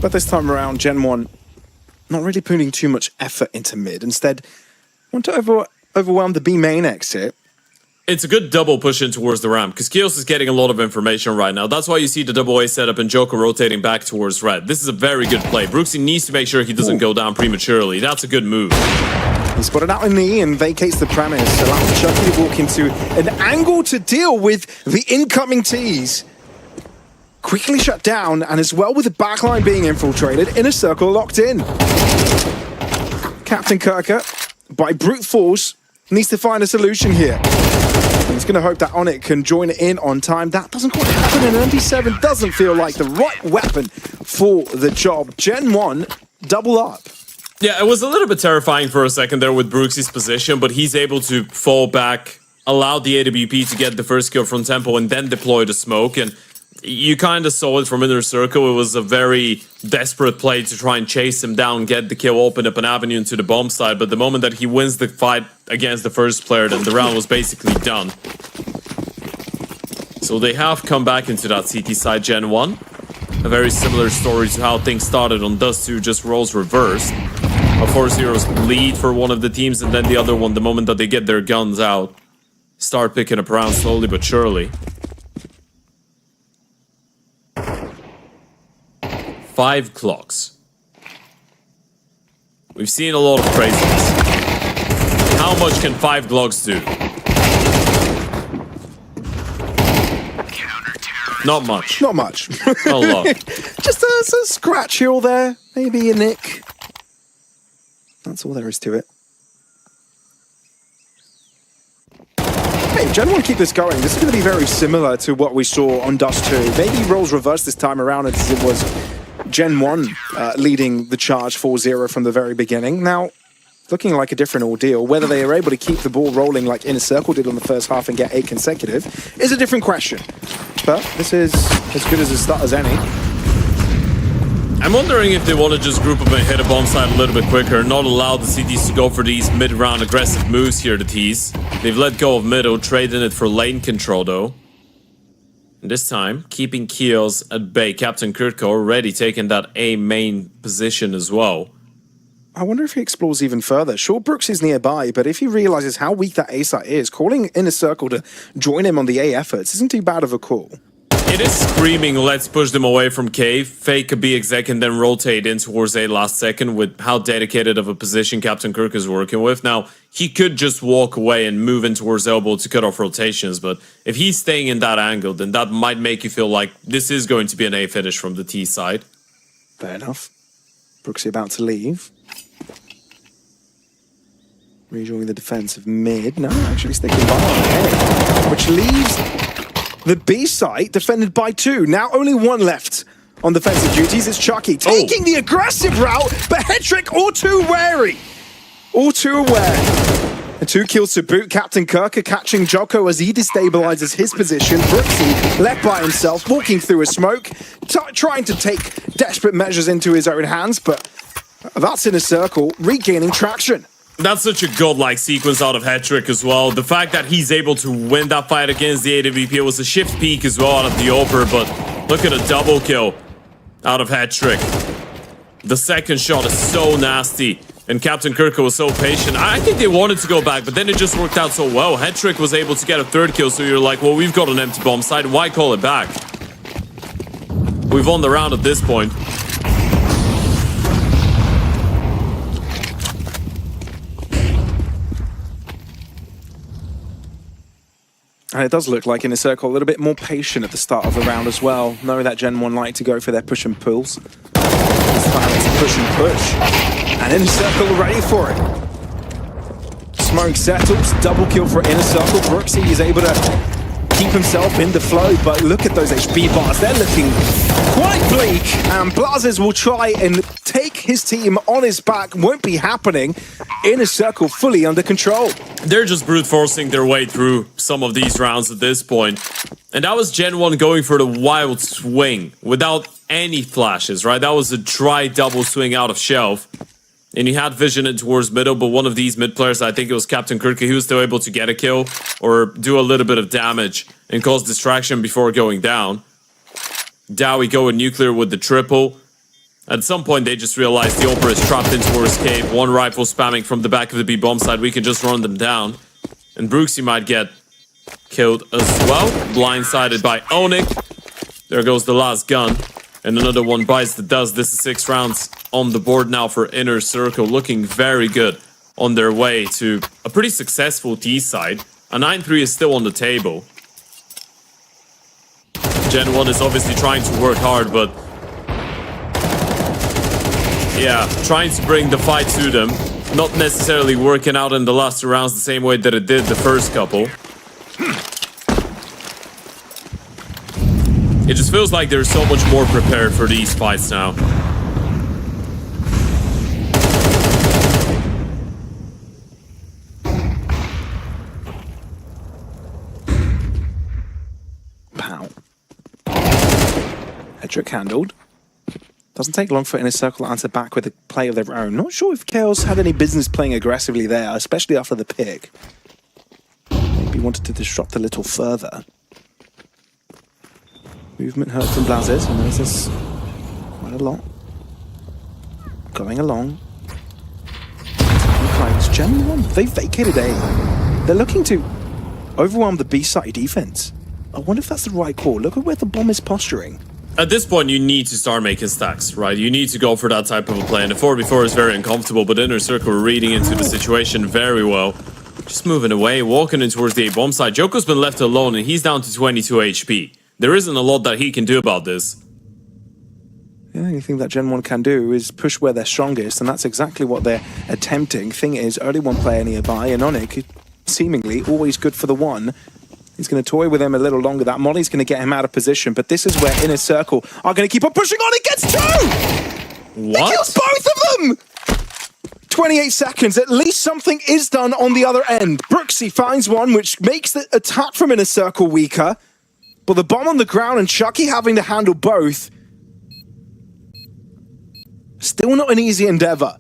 But this time around, Gen 1 not really putting too much effort into mid. Instead, want to overwhelm the B main exit. It's a good double push in towards the ramp, because Keels is getting a lot of information right now. That's why you see the double A setup and Joko rotating back towards red. This is a very good play. Brooksy needs to make sure he doesn't go down prematurely. That's a good move. He spotted out in the E and vacates the premise, allowing Chucky to walk into an angle to deal with the incoming T's. Quickly shut down, and as well with the backline being infiltrated, Inner Circle locked in. Captain Kirker, by brute force, needs to find a solution here. He's going to hope that Onyx can join in on time. That doesn't quite happen, and MD7 doesn't feel like the right weapon for the job. Gen 1, double up. Yeah, it was a little bit terrifying for a second there with Brooksy's position, but he's able to fall back, allow the AWP to get the first kill from Tempo, and then deploy the smoke. And you kind of saw it from Inner Circle. It was a very desperate play to try and chase him down, get the kill, open up an avenue into the bomb side. But the moment that he wins the fight against the first player, then the round was basically done. So they have come back into that CT side Gen 1. A very similar story to how things started on Dust 2, just roles reversed. A 4-0 lead for one of the teams, and then the other one, the moment that they get their guns out, start picking up around slowly but surely. 5 clocks. We've seen a lot of craziness. How much can 5 clocks do? Not much. Not much. Not a lot. Just a scratch here or there. Maybe a nick. That's all there is to it. Hey, Gen 1 keep this going. This is going to be very similar to what we saw on Dust 2. Maybe roles reversed this time around as it was Gen 1 leading the charge 4-0 from the very beginning. Now, looking like a different ordeal. Whether they are able to keep the ball rolling like Inner Circle did on the first half and get 8 consecutive is a different question. But this is as good as a start as any. I'm wondering if they want to just group up and hit a bomb side a little bit quicker, not allow the CTs to go for these mid-round aggressive moves here, the T's. They've let go of middle, trading it for lane control though. And this time, keeping Keels at bay. Captain Kurtko already taking that A main position as well. I wonder if he explores even further. Sure, Brooks is nearby, but if he realizes how weak that A site is, calling Inner Circle to join him on the A efforts isn't too bad of a call. It is screaming, let's push them away from cave, fake a B exec, and then rotate in towards A last second with how dedicated of a position Captain Kirk is working with. Now, he could just walk away and move in towards elbow to cut off rotations, but if he's staying in that angle, then that might make you feel like this is going to be an A finish from the T side. Fair enough. Brooksy about to leave. Rejoining the defensive mid. No, actually sticking by A, which leaves the B site defended by 2. Now only 1 left on defensive duties. It's Chucky taking the aggressive route, but Hetrick all too wary. All too aware. And 2 kills to boot. Captain Kirk catching Joko as he destabilizes his position. Brooksy left by himself, walking through a smoke, trying to take desperate measures into his own hands, but that's Inner Circle regaining traction. That's such a godlike sequence out of Hetrick as well. The fact that he's able to win that fight against the AWP, it was a shift peak as well out of the Oper, but look at a double kill out of Hetrick. The second shot is so nasty, and Captain Kirk was so patient. I think they wanted to go back, but then it just worked out so well. Hetrick was able to get a 3rd kill, so you're like, well, we've got an empty bomb site, why call it back? We've won the round at this point. And it does look like Inner Circle a little bit more patient at the start of the round as well, knowing that Gen 1 like to go for their push and pulls. This time it's a push and push. And Inner Circle ready for it. Smoke settles, double kill for Inner Circle. Brooksy is able to keep himself in the flow, but look at those HP bars. They're looking quite bleak. And Blazes will try and take his team on his back. Won't be happening. Inner Circle fully under control. They're just brute forcing their way through some of these rounds at this point. And that was Gen 1 going for the wild swing without any flashes, right? That was a dry double swing out of shelf. And he had vision in towards middle, but one of these mid players, I think it was Captain Kirk, he was still able to get a kill or do a little bit of damage and cause distraction before going down. Dowie going nuclear with the triple. At some point, they just realized the Oper is trapped in towards cave. 1 rifle spamming from the back of the B bomb side. We can just run them down. And Brooksy might get killed as well. Blindsided by Onyx. There goes the last gun. And another one bites the dust. This is 6 rounds on the board now for Inner Circle. Looking very good on their way to a pretty successful T side. A 9-3 is still on the table. Gen 1 is obviously trying to work hard, but yeah, trying to bring the fight to them. Not necessarily working out in the last 2 rounds the same way that it did the first couple. It just feels like they're so much more prepared for these fights now. Pow. Hetrick handled. Doesn't take long for Inner Circle to answer back with a play of their own. Not sure if Chaos had any business playing aggressively there, especially after the pick. Maybe wanted to disrupt a little further. Movement hurt from Blazes, and there's this quite a lot. Going along. It's Gen 1. They vacated A. They're looking to overwhelm the B side defense. I wonder if that's the right call. Look at where the bomb is posturing. At this point, you need to start making stacks, right? You need to go for that type of a play. And the 4v4 is very uncomfortable, but Inner Circle reading into the situation very well. Just moving away, walking in towards the A bomb side. Joko's been left alone, and he's down to 22 HP. There isn't a lot that he can do about this. The only thing that Gen 1 can do is push where they're strongest, and that's exactly what they're attempting. Thing is, only 1 player nearby, and Onyx, seemingly always good for the 1. He's going to toy with him a little longer. That Molly's going to get him out of position, but this is where Inner Circle are going to keep on pushing on. He gets 2! What? He kills both of them! 28 seconds. At least something is done on the other end. Brooksy finds 1, which makes the attack from Inner Circle weaker. But the bomb on the ground and Chucky having to handle both. Still not an easy endeavor.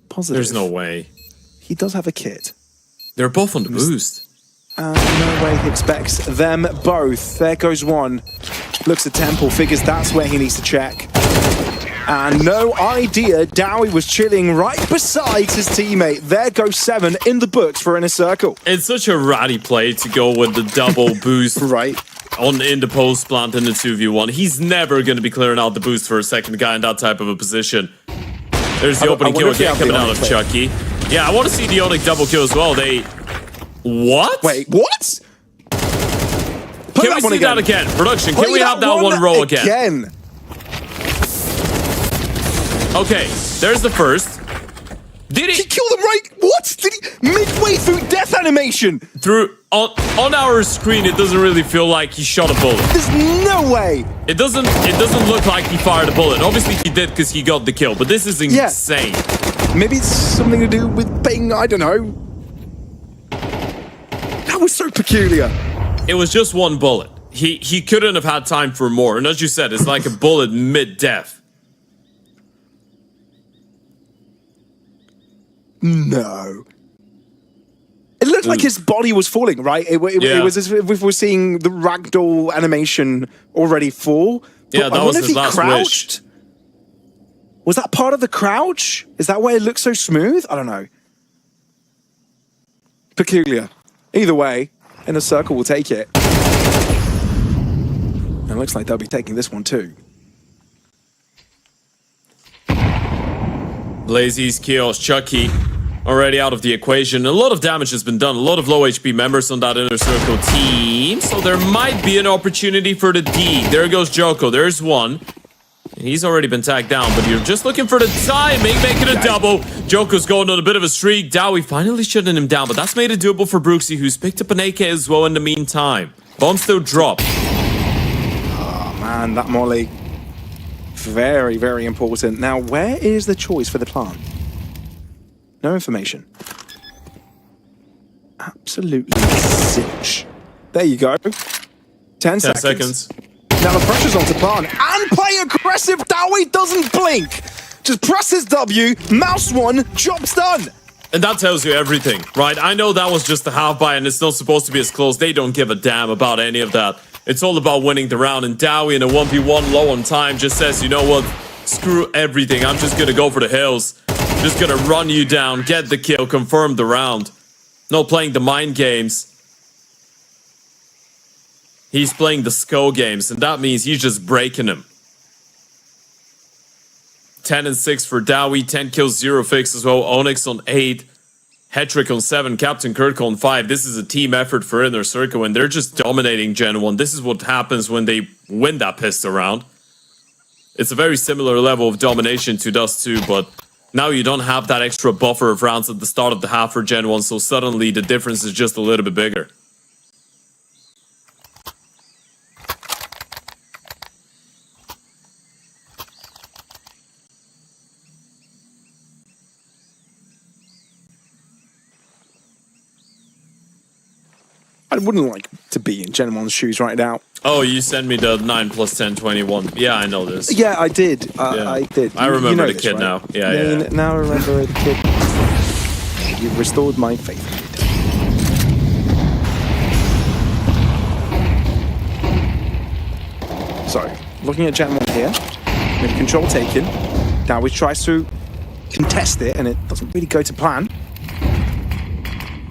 Positive. There's no way. He does have a kit. They're both on the boost. No way he expects them both. There goes 1. Looks at Temple, figures that's where he needs to check. And no idea Dowie was chilling right beside his teammate. There goes 7 in the books for Inner Circle. It's such a ratty play to go with the double boost Right. in the post plant in the 2v1. He's never going to be clearing out the boost for a second guy in that type of a position. There's the opening kill again coming out of Chucky. Yeah, I want to see the Onyx double kill as well. What? Wait, what? Can we see that again? Production, can we have that one row again? Okay, there's the first. Did He killed him right? What? Did he? Midway through death animation. On our screen, it doesn't really feel like he shot a bullet. There's no way. It doesn't look like he fired a bullet. Obviously he did because he got the kill, but this is insane. Maybe it's something to do with Bing, I don't know. That was so peculiar. It was just one bullet. He couldn't have had time for more. And as you said, it's like a bullet mid-death. No. It looked like his body was falling, right? It was as if we were seeing the ragdoll animation already fall. But Yeah, that was his last wish. Was that part of the crouch? Is that why it looks so smooth? I don't know. Peculiar. Either way, Inner Circle will take it. And it looks like they'll be taking this one too. Lazy's Chaos Chucky already out of the equation. A lot of damage has been done. A lot of low HP members on that Inner Circle team. So there might be an opportunity for the D. There goes Joko. There's one. He's already been tagged down, but you're just looking for the timing, making a double. Joko's going on a bit of a streak. Dowie finally shutting him down, but that's made it doable for Brooksy, who's picked up an AK as well in the meantime. Bomb still dropped. Oh man, that molly. Very, very important. Now, where is the choice for the plant? No information. Absolutely zilch. There you go. 10 seconds. Now the pressure's on to plant. And play aggressive. Dowie doesn't blink. Just presses W, mouse one, job's done. And that tells you everything, right? I know that was just a half buy and it's not supposed to be as close. They don't give a damn about any of that. It's all about winning the round, and Dowie in a 1v1 low on time just says, you know what? Screw everything. I'm just gonna go for the hills. Just gonna run you down, get the kill, confirm the round. No playing the mind games. He's playing the skull games, and that means he's just breaking him. 10 and 6 for Dowie, 10 kills, 0 fix as well. Onyx on 8. Hetrick on 7, Captain Kirk on 5. This is a team effort for Inner Circle, and they're just dominating Gen 1. This is what happens when they win that pistol round. It's a very similar level of domination to Dust 2, but now you don't have that extra buffer of rounds at the start of the half for Gen 1, so suddenly the difference is just a little bit bigger. I wouldn't like to be in Gen 1's shoes right now. Oh, you sent me the 9 plus 10, 21. Yeah, I know this. Yeah, I did. I did. I remember you know the this, kid right? now. Yeah. Now I remember the kid. You've restored my faith. So, looking at Gen 1 here, with control taken, Dowie tries to contest it, and it doesn't really go to plan.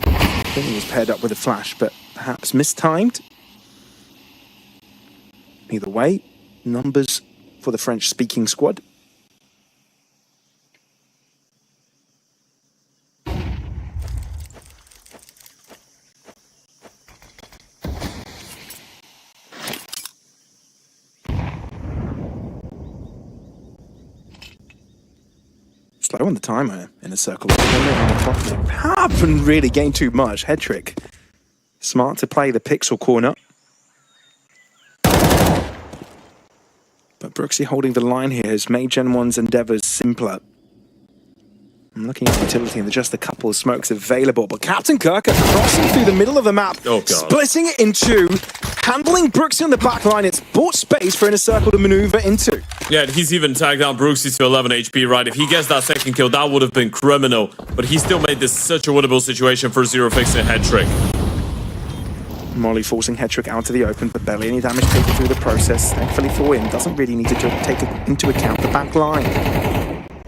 I think he was paired up with a flash, but perhaps mistimed. Either way, numbers for the French-speaking squad. Slow on the timer in a circle. Haven't really gained too much. Head trick. Smart to play the pixel corner. But Brooksy holding the line here has made Gen 1's endeavors simpler. I'm looking at utility and just a couple of smokes available, but Captain Kirk crossing through the middle of the map, splitting it in two, handling Brooksy on the back line. It's bought space for Inner Circle to maneuver into. Yeah, he's even tagged down Brooksy to 11 HP, right? If he gets that second kill, that would have been criminal. But he still made this such a winnable situation for 0 fix and head trick. Molly forcing Hetrick out to the open, but barely any damage taken through the process. Thankfully for him, doesn't really need to take into account the back line.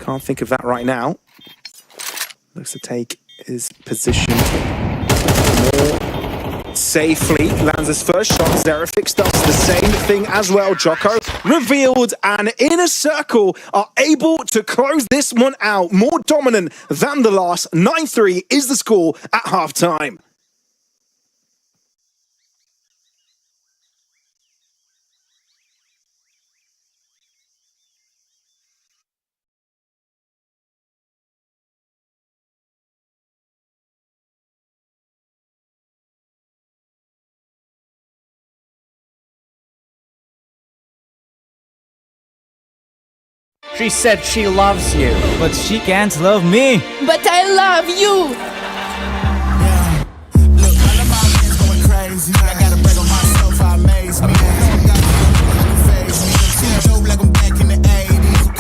Can't think of that right now. Looks to take his position more safely. Lands his first shot. Xerifix does the same thing as well. Jocko revealed, and Inner Circle are able to close this one out. More dominant than the last. 9-3 is the score at halftime. She said she loves you, but she can't love me. But I love you. Yeah. Look, all of my friends going crazy. I gotta break on myself, I amaze me. Got phase me. See the dope like I'm back in the 80s.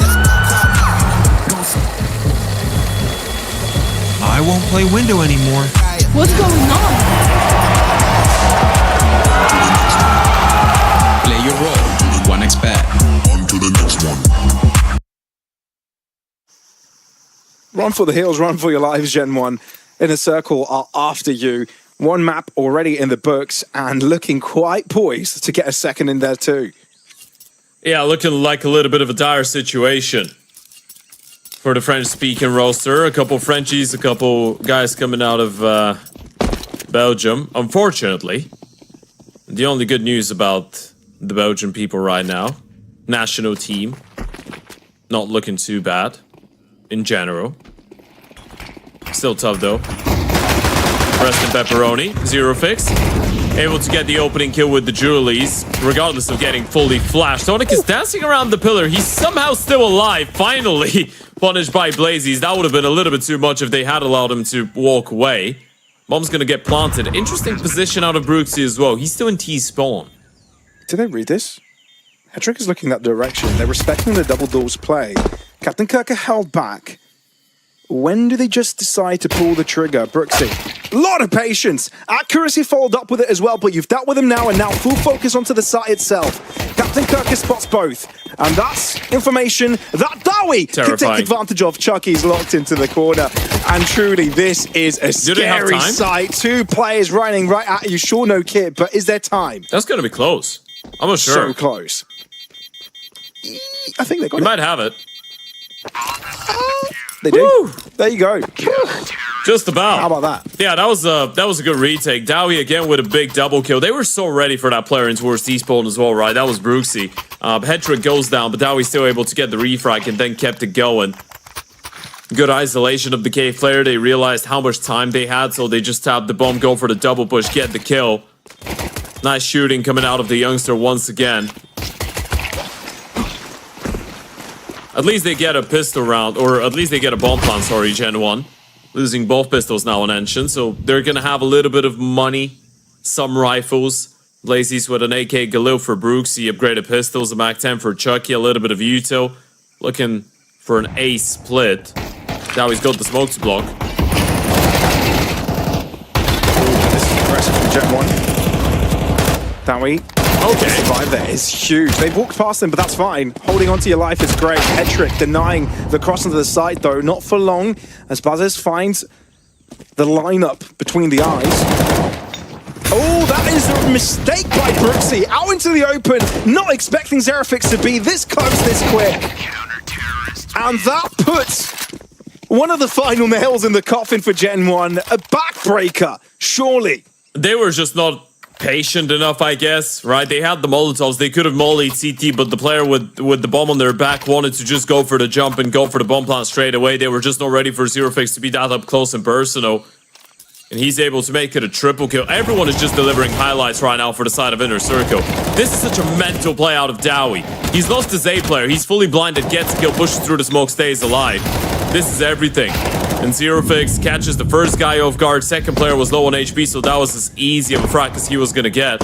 I won't play window anymore. What's going on? Play your role with 1xBet. On to the next one. Run for the hills, run for your lives, Gen 1. Inner Circle are after you. One map already in the books and looking quite poised to get a second in there too. Yeah, looking like a little bit of a dire situation for the French-speaking roster. A couple Frenchies, a couple guys coming out of Belgium. Unfortunately, the only good news about the Belgian people right now, national team, not looking too bad in general. Still tough though. Preston Pepperoni, Xerifix, able to get the opening kill with the Julies, regardless of getting fully flashed. Onyx is dancing around the pillar. He's somehow still alive, finally punished by Blazies. That would have been a little bit too much if they had allowed him to walk away. Mom's gonna get planted. Interesting position out of Brooksy as well. He's still in T-spawn. Did they read this? Hetrick is looking that direction. They're respecting the double doors play. Captain Kirk held back. When do they just decide to pull the trigger? Brooksy, a lot of patience. Accuracy followed up with it as well, but you've dealt with him now, and now full focus onto the site itself. Captain Kirk spots both. And that's information that Dowie can take advantage of. Chucky's locked into the corner. And truly, this is a scary sight. Two players running right at you. Sure, no kit, but is there time? That's going to be close. I'm not sure. So close. I think they got it. You might have it. They do. Woo! There you go. Just about. How about that? Yeah, that was a good retake. Dowie again with a big double kill. They were so ready for that player in towards T-spawn as well, right? That was Brooksy. Hetrick goes down, but Dowie's still able to get the refrag and then kept it going. Good isolation of the cave player. They realized how much time they had, so they just tapped the bomb, go for the double push, get the kill. Nice shooting coming out of the youngster once again. At least they get a pistol round, or at least they get a bomb plant, sorry, Gen 1. Losing both pistols now on Ancient, so they're gonna have a little bit of money. Some rifles. Blazies with an AK Galil for Brooksy, upgraded pistols, a MAC-10 for Chucky, a little bit of util. Looking for an ace split. Now he's got the smoke to block. This is aggressive from Gen 1. Dowie. Okay. Survive there is huge. They've walked past him, but that's fine. Holding on to your life is great. Hetrick denying the cross onto the side, though. Not for long, as Buzzes finds the lineup between the eyes. Oh, that is a mistake by Brooksy. Out into the open, not expecting Xerifix to be this close this quick. And that puts one of the final nails in the coffin for Gen 1. A backbreaker, surely. They were just not patient enough, I guess, right? They had the Molotovs. They could have mollied CT, but the player with the bomb on their back wanted to just go for the jump and go for the bomb plant straight away. They were just not ready for Xerifix to be that up close and personal. And he's able to make it a triple kill. Everyone is just delivering highlights right now for the side of Inner Circle. This is such a mental play out of Dowie. He's lost his A player. He's fully blinded, gets a kill, pushes through the smoke, stays alive. This is everything. And Xerifix catches the first guy off guard. Second player was low on HP, so that was as easy of a frag as he was gonna get.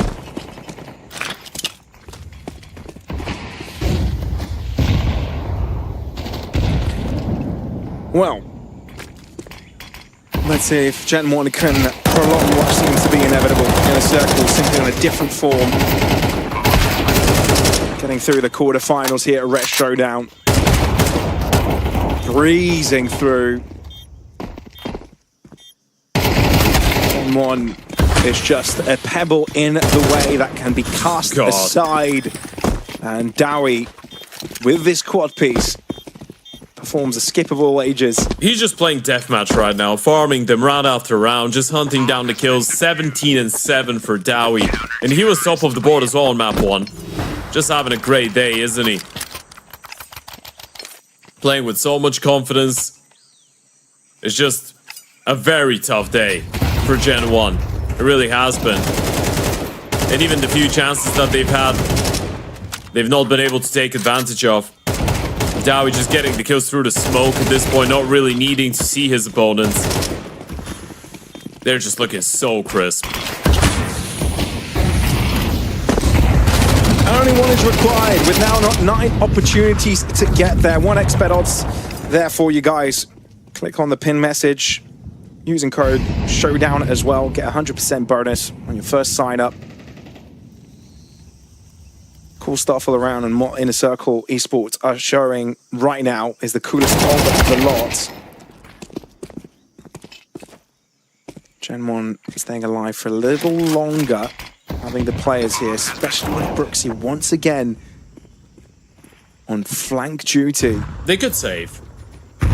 Well, let's see if Gen 1 can prolong what seems to be inevitable in a Circle simply on a different form. Getting through the quarterfinals here at Ret Showdown. Breezing through. Gen 1 is just a pebble in the way that can be cast aside. And Dowie, with this quad piece, performs a skip of all ages. He's just playing deathmatch right now, farming them round after round, just hunting down the kills. 17 and 7 for Dowie. And he was top of the board as well on map 1. Just having a great day, isn't he? Playing with so much confidence. It's just a very tough day for Gen 1. It really has been. And even the few chances that they've had, they've not been able to take advantage of. Dowie just getting the kills through the smoke at this point, not really needing to see his opponents. They're just looking so crisp. Only one is required, with now not 9 opportunities to get there. 1xbet odds there for you guys. Click on the pin message. Using code Showdown as well. Get 100% bonus on your first sign up. Cool stuff all around, and what Inner Circle Esports are showing right now is the coolest of the lot. Gen 1 staying alive for a little longer, having the players here, especially with Brooksy once again on flank duty. They could save.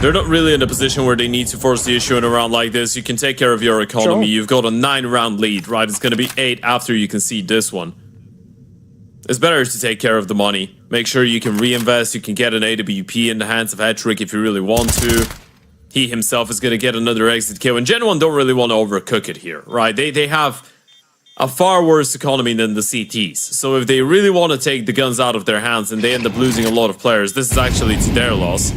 They're not really in a position where they need to force the issue in a round like this. You can take care of your economy. Sure. You've got a 9-round lead, right? It's going to be 8 after you concede this one. It's better to take care of the money. Make sure you can reinvest. You can get an AWP in the hands of Hetrick if you really want to. He himself is going to get another exit kill. And Gen 1 don't really want to overcook it here, right? They have a far worse economy than the CTs. So if they really want to take the guns out of their hands and they end up losing a lot of players, this is actually to their loss.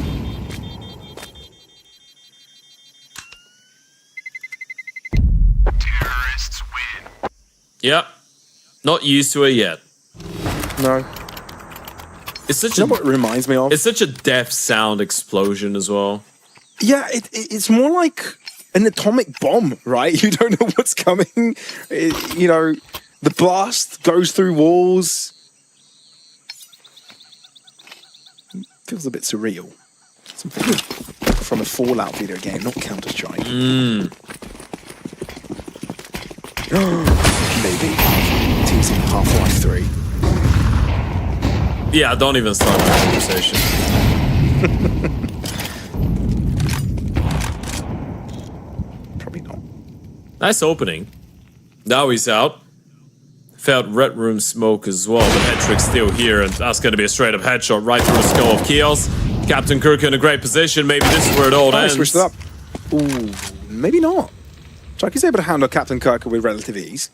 Terrorists win. Yep. Not used to it yet. No. It's such you know what it reminds me of? It's such a deaf sound explosion as well. Yeah, it's more like an atomic bomb, right? You don't know what's coming. You know, the blast goes through walls. Feels a bit surreal. Something from a Fallout video game, not Counter-Strike. Maybe. Teasing Half-Life 3. Yeah, don't even start the conversation. Probably not. Nice opening. Now he's out. Felt Red Room smoke as well, but Hetrick's still here, and that's going to be a straight-up headshot right through the skull of Kios. Captain Kirk in a great position. Maybe this is where it all ends. Switched it up. Ooh, maybe not. Chucky's able to handle Captain Kirk with relative ease.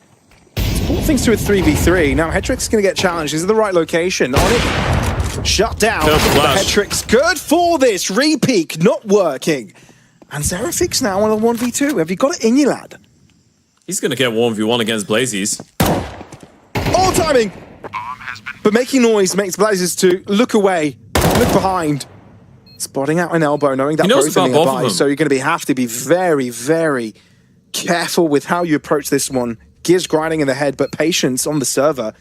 Brought things to a 3v3. Now Hetrick's going to get challenged. Is it the right location? On it. Shut down. Hetrick's good for this. Repeak not working. And Zerafix now on a 1v2. Have you got it in you, lad? He's going to get 1v1 against Blazes. All timing. But making noise makes Blazes to look away, look behind. Spotting out an elbow, knowing that both are nearby. So you're going to have to be very, very careful with how you approach this one. Gears grinding in the head, but patience on the server.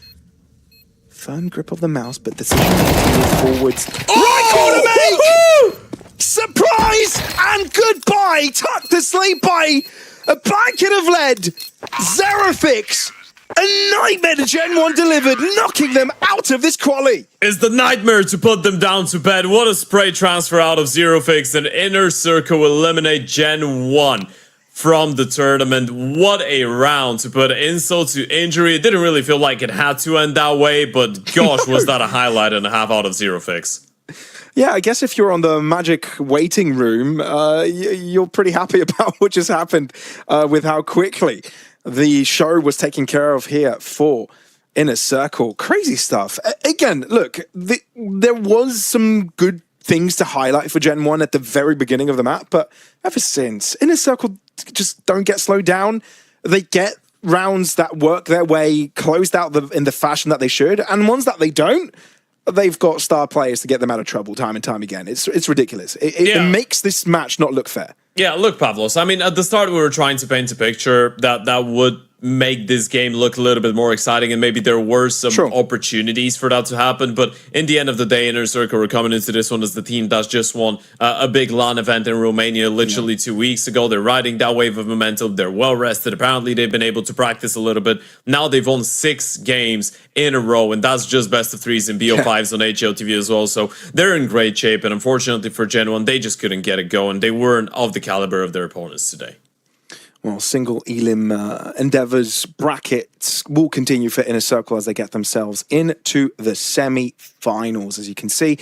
Firm grip of the mouse, but decision to move forwards. Right corner make! Surprise and goodbye! Tucked to sleep by a blanket of lead. Zerafix, a nightmare to Gen 1 delivered, knocking them out of this quali. It's the nightmare to put them down to bed. What a spray transfer out of Zerafix, and Inner Circle will eliminate Gen 1 from the tournament. What a round to put insult to injury. It didn't really feel like it had to end that way, but gosh, was that a highlight and a half out of Zerafix. Yeah, I guess if you're on the Magic waiting room, you're pretty happy about what just happened with how quickly the show was taken care of here for Inner Circle. Crazy stuff. Again, look, there was some good things to highlight for Gen 1 at the very beginning of the map, but ever since, Inner Circle just don't get slowed down. They get rounds that work their way closed out in the fashion that they should, and ones that they don't, they've got star players to get them out of trouble time and time again. It's ridiculous. It makes this match not look fair. Yeah, look, Pavlos, I mean, at the start we were trying to paint a picture that would make this game look a little bit more exciting, and maybe there were some opportunities for that to happen. But in the end of the day, Inner Circle were coming into this one as the team that's just won a big LAN event in Romania literally 2 weeks ago. They're riding that wave of momentum. They're well rested. Apparently, they've been able to practice a little bit. Now they've won 6 games in a row, and that's just best of 3s and BO5s on HLTV as well. So they're in great shape, and unfortunately for Gen 1, they just couldn't get it going. They weren't of the caliber of their opponents today. Well, single Elim endeavors brackets will continue for Inner Circle as they get themselves into the semi-finals. As you can see,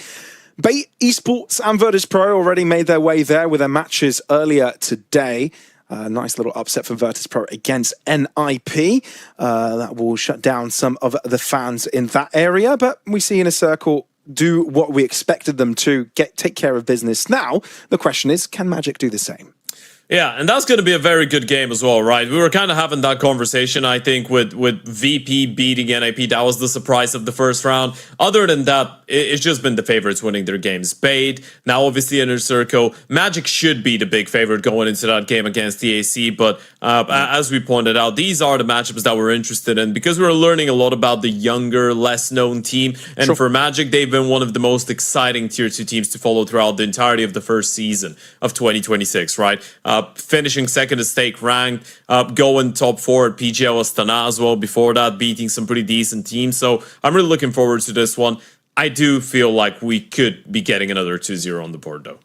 Bait Esports and Virtus Pro already made their way there with their matches earlier today. Nice little upset for Virtus Pro against NIP. That will shut down some of the fans in that area, but we see Inner Circle do what we expected them to, take care of business. Now, the question is, can Magic do the same? Yeah, and that's going to be a very good game as well, right? We were kind of having that conversation, I think, with VP beating NIP. That was the surprise of the first round. Other than that, it's just been the favorites winning their games. Bait, now obviously Inner Circle. Magic should be the big favorite going into that game against the AC, but as we pointed out, these are the matchups that we're interested in because we're learning a lot about the younger, less-known team. And for Magic, they've been one of the most exciting Tier 2 teams to follow throughout the entirety of the first season of 2026, right? Finishing second at stake ranked, going top 4 at PGL Astana as well. Before that, beating some pretty decent teams. So I'm really looking forward to this one. I do feel like we could be getting another 2-0 on the board, though.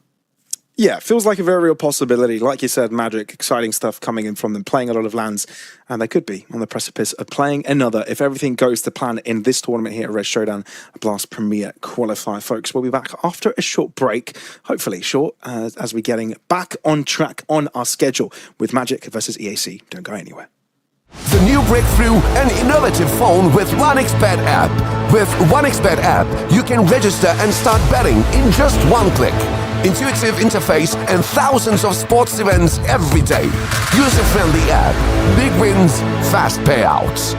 Yeah, feels like a very real possibility. Like you said, Magic, exciting stuff coming in from them, playing a lot of lands, and they could be on the precipice of playing another if everything goes to plan in this tournament here at Red Showdown, a Blast Premier Qualifier. Folks, we'll be back after a short break, hopefully short, as we're getting back on track on our schedule with Magic versus EAC. Don't go anywhere. The new breakthrough, an innovative phone with 1xBet app. With 1xBet app, you can register and start betting in just one click. Intuitive interface and thousands of sports events every day. User-friendly app. Big wins, fast payouts.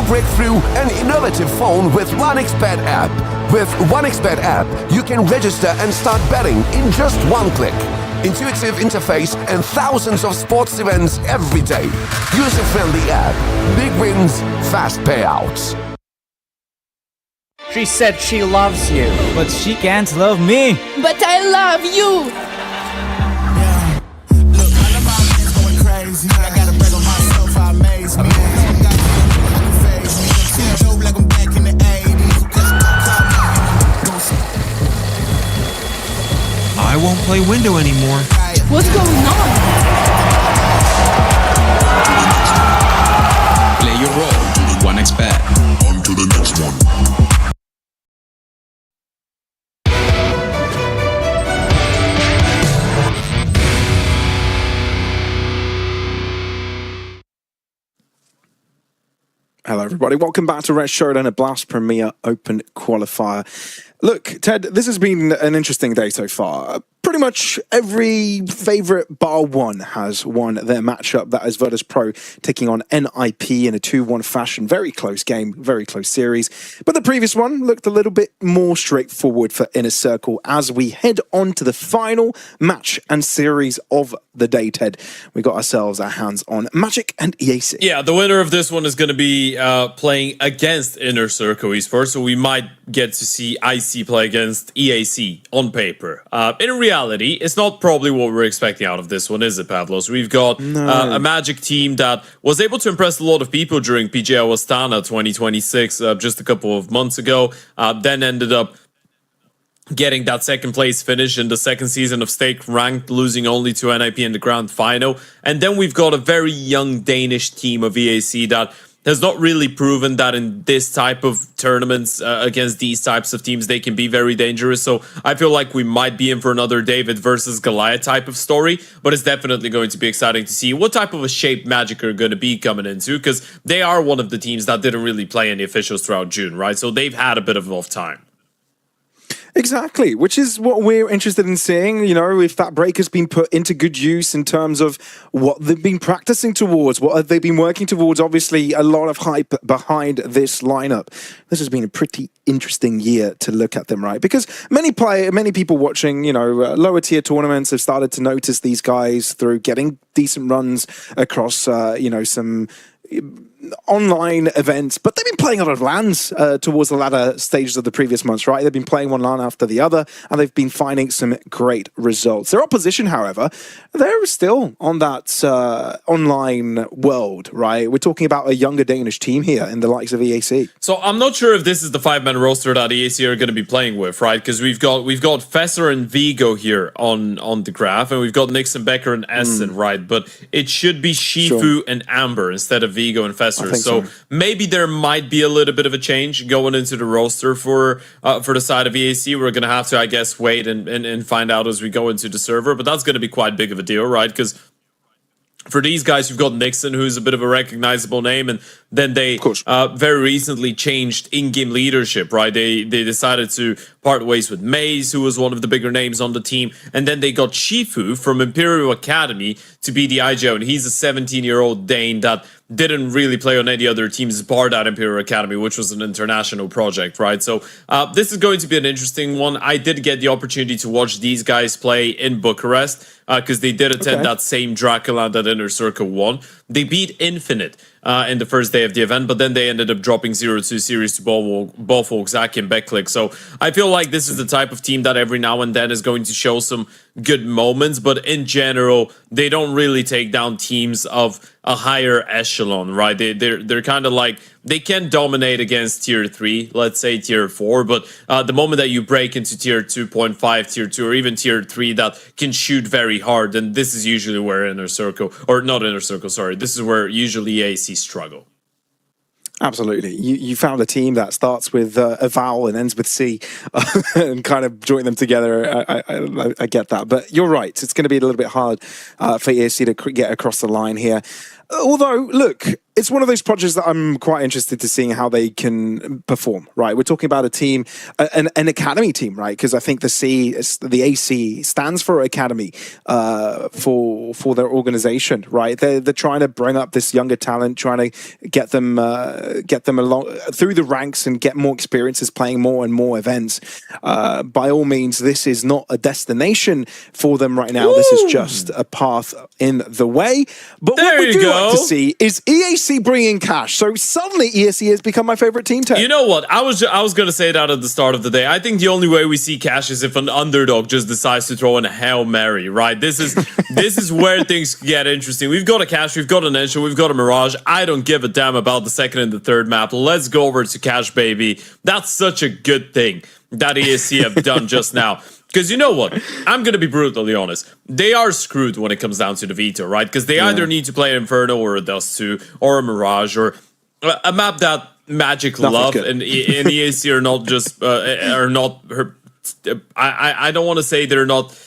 break through an innovative phone with 1xBet app. With 1xBet app, you can register and start betting in just one click. Intuitive interface and thousands of sports events every day. User-friendly app. Big wins, fast payouts. She said she loves you, but she can't love me. But I love you. Yeah. Look, all of my men's going crazy. I gotta brag on myself, I amaze me. Some guys can phase me. See Joe like I'm back in the 80s. I won't play window anymore. What's going on? Play your role. 1xBet. On to the next one. Hello, everybody. Welcome back to Red Showdown, a Blast Premier Open Qualifier. Look, Ted, this has been an interesting day so far. Pretty much every favorite bar one has won their matchup. That is Virtus Pro taking on NIP in a 2-1 fashion. Very close game, very close series. But the previous one looked a little bit more straightforward for Inner Circle as we head on to the final match and series of the day, Ted. We got ourselves our hands on Magic and EAC. Yeah, the winner of this one is going to be playing against Inner Circle Esports, so we might get to see IC play against EAC on paper. In reality, it's not probably what we're expecting out of this one, is it, Pavlos? We've got a Magic team that was able to impress a lot of people during PGL Astana 2026 just a couple of months ago, then ended up getting that second place finish in the second season of Stake Ranked, losing only to NIP in the grand final. And then we've got a very young Danish team of EAC that has not really proven that in this type of tournaments against these types of teams, they can be very dangerous. So I feel like we might be in for another David versus Goliath type of story, but it's definitely going to be exciting to see what type of a shape Magic are going to be coming into, because they are one of the teams that didn't really play any officials throughout June, right? So they've had a bit of off time. Exactly, which is what we're interested in seeing, you know, if that break has been put into good use in terms of what they've been practicing towards, what have they been working towards. Obviously, a lot of hype behind this lineup. This has been a pretty interesting year to look at them, right? Because many people watching, you know, lower tier tournaments have started to notice these guys through getting decent runs across, you know, some online events, but they've been playing a lot of LANs towards the latter stages of the previous months, right? They've been playing one LAN after the other, and they've been finding some great results. Their opposition, however, they're still on that online world, right? We're talking about a younger Danish team here in the likes of EAC. So I'm not sure if this is the 5-man roster that EAC are going to be playing with, right? Because we've got Fesser and Vigo here on the graph, and we've got Nixon, Becker, and Essen, right? But it should be Shifu and Amber instead of Vigo and Fesser. So maybe there might be a little bit of a change going into the roster for the side of EAC. We're going to have to, I guess, wait and find out as we go into the server. But that's going to be quite big of a deal, right? Because for these guys, you've got Nixon, who's a bit of a recognizable name, and then they very recently changed in-game leadership, right? They decided to part ways with Maze, who was one of the bigger names on the team, and then they got Shifu from Imperial Academy to be the IGO, and he's a 17-year-old Dane that didn't really play on any other teams as part of that Imperial Academy, which was an international project, right? So this is going to be an interesting one. I did get the opportunity to watch these guys play in Bucharest because they did attend that same Draculand that Inner Circle won. They beat Infinite in the first day of the event, but then they ended up dropping 0-2 series to Bofolk, Zach, and Becklick. So I feel like this is the type of team that every now and then is going to show some good moments, but in general, they don't really take down teams of a higher echelon, right? They're kind of like, they can dominate against tier 3, let's say tier 4, but the moment that you break into tier 2.5, tier 2, or even tier 3 that can shoot very hard, then this is usually where Inner Circle, or not Inner Circle, sorry, this is where usually EAC struggle. Absolutely. You found a team that starts with a vowel and ends with C and kind of join them together. I get that. But you're right. It's going to be a little bit hard for ESC to get across the line here. Although, look, it's one of those projects that I'm quite interested to seeing how they can perform, right? We're talking about a team, an academy team, right? Because I think the AC stands for academy for their organization, right? They're trying to bring up this younger talent, trying to get them along through the ranks and get more experiences playing more and more events. By all means, this is not a destination for them right now. Ooh. This is just a path in the way. But what we do like to see is EAC bringing cash. So suddenly EAC has become my favorite team. You know what? I was going to say that at the start of the day. I think the only way we see cash is if an underdog just decides to throw in a Hail Mary, right? This is where things get interesting. We've got a cash, we've got an Ensure, we've got a Mirage. I don't give a damn about the second and the third map. Let's go over to cash, baby. That's such a good thing that EAC have done just now. Because you know what? I'm going to be brutally honest. They are screwed when it comes down to the veto, right? Because they either need to play Inferno or a Dust 2 or a Mirage or a map that Magic love and EAC are not just, are not, I don't want to say they're not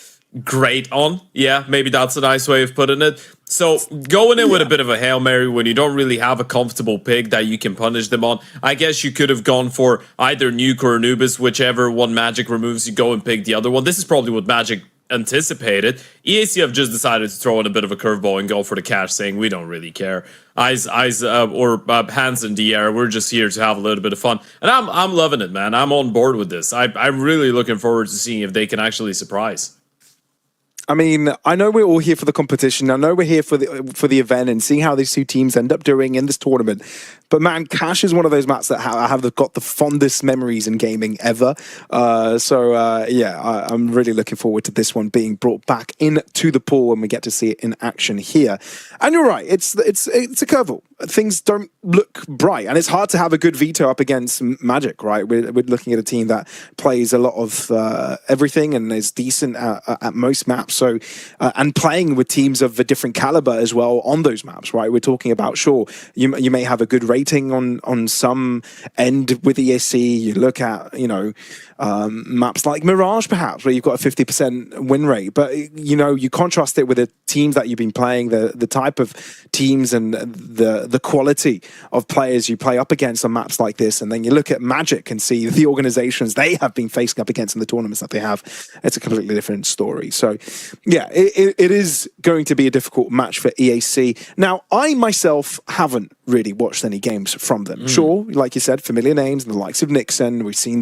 great on. Yeah, maybe that's a nice way of putting it. So going in with a bit of a Hail Mary when you don't really have a comfortable pick that you can punish them on, I guess you could have gone for either Nuke or Anubis, whichever one Magic removes, you go and pick the other one. This is probably what Magic anticipated. EAC have just decided to throw in a bit of a curveball and go for the cash, saying we don't really care. Eyes or hands in the air. We're just here to have a little bit of fun. And I'm loving it, man. I'm on board with this. I'm really looking forward to seeing if they can actually surprise. I mean, I know we're all here for the competition. I know we're here for the event and seeing how these two teams end up doing in this tournament. But man, Cash is one of those maps that I have got the fondest memories in gaming ever. Yeah, I'm really looking forward to this one being brought back into the pool when we get to see it in action here. And you're right, it's a curveball. Things don't look bright, and it's hard to have a good veto up against Magic, right? We're looking at a team that plays a lot of everything and is decent at most maps. So, and playing with teams of a different caliber as well on those maps, right? We're talking about, sure, you may have a good rating on some end with ESC. You look at, maps like Mirage, perhaps, where you've got a 50% win rate. But, you contrast it with the teams that you've been playing, the type of teams and the quality of players you play up against on maps like this. And then you look at Magic and see the organizations they have been facing up against in the tournaments that they have. It's a completely different story. So, yeah, it is going to be a difficult match for EAC. Now, I myself haven't really watched any games from them. Sure, like you said, familiar names, the likes of Nixon. We've seen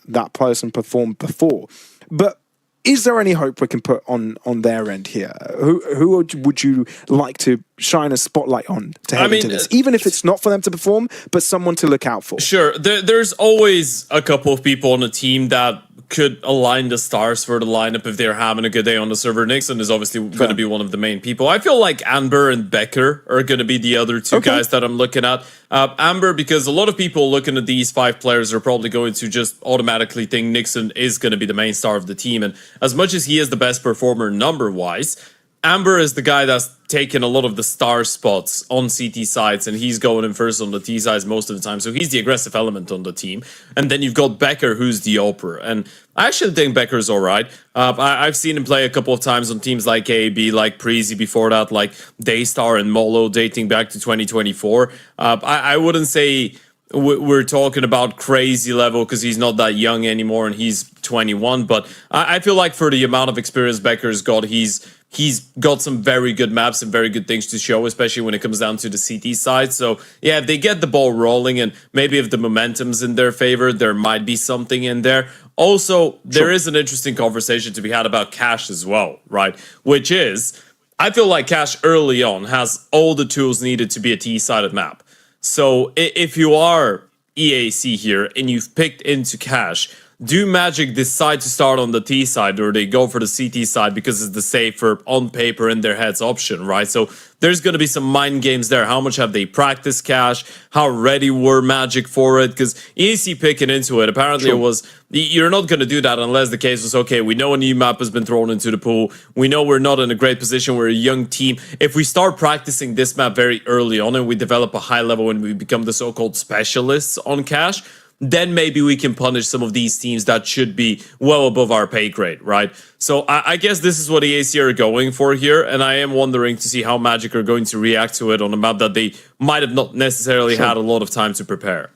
that person perform before. But is there any hope we can put on their end here? Who would you like to shine a spotlight on to head into this? Even if it's not for them to perform, but someone to look out for. Sure. There's always a couple of people on a team that could align the stars for the lineup if they're having a good day on the server. Nixon is obviously going to be one of the main people. I feel like Amber and Becker are going to be the other two guys that I'm looking at. Amber, because a lot of people looking at these 5 players are probably going to just automatically think Nixon is going to be the main star of the team. And as much as he is the best performer number-wise, Amber is the guy that's taken a lot of the star spots on CT sides, and he's going in first on the T sides most of the time. So he's the aggressive element on the team. And then you've got Becker, who's the opener. And I actually think Becker's all right. I've seen him play a couple of times on teams like AB, like Preezy before that, like Daystar and Molo dating back to 2024. I wouldn't say we're talking about crazy level because he's not that young anymore and he's 21. But I feel like for the amount of experience Becker's got, he's got some very good maps and very good things to show, especially when it comes down to the CT side. So, yeah, if they get the ball rolling and maybe if the momentum's in their favor, there might be something in there. Also, there is an interesting conversation to be had about Cash as well, right? Which is, I feel like Cash early on has all the tools needed to be a T-sided map. So, if you are EAC here and you've picked into Cash, do Magic decide to start on the T side or they go for the CT side because it's the safer, on paper, in their heads option, right? So there's going to be some mind games there. How much have they practiced Cash? How ready were Magic for it? Because EAC picking into it, apparently it was, you're not going to do that unless the case was, okay, we know a new map has been thrown into the pool. We know we're not in a great position. We're a young team. If we start practicing this map very early on and we develop a high level and we become the so-called specialists on Cash, then maybe we can punish some of these teams that should be well above our pay grade, right? So I guess this is what EAC are going for here, and I am wondering to see how Magic are going to react to it on a map that they might have not necessarily had a lot of time to prepare.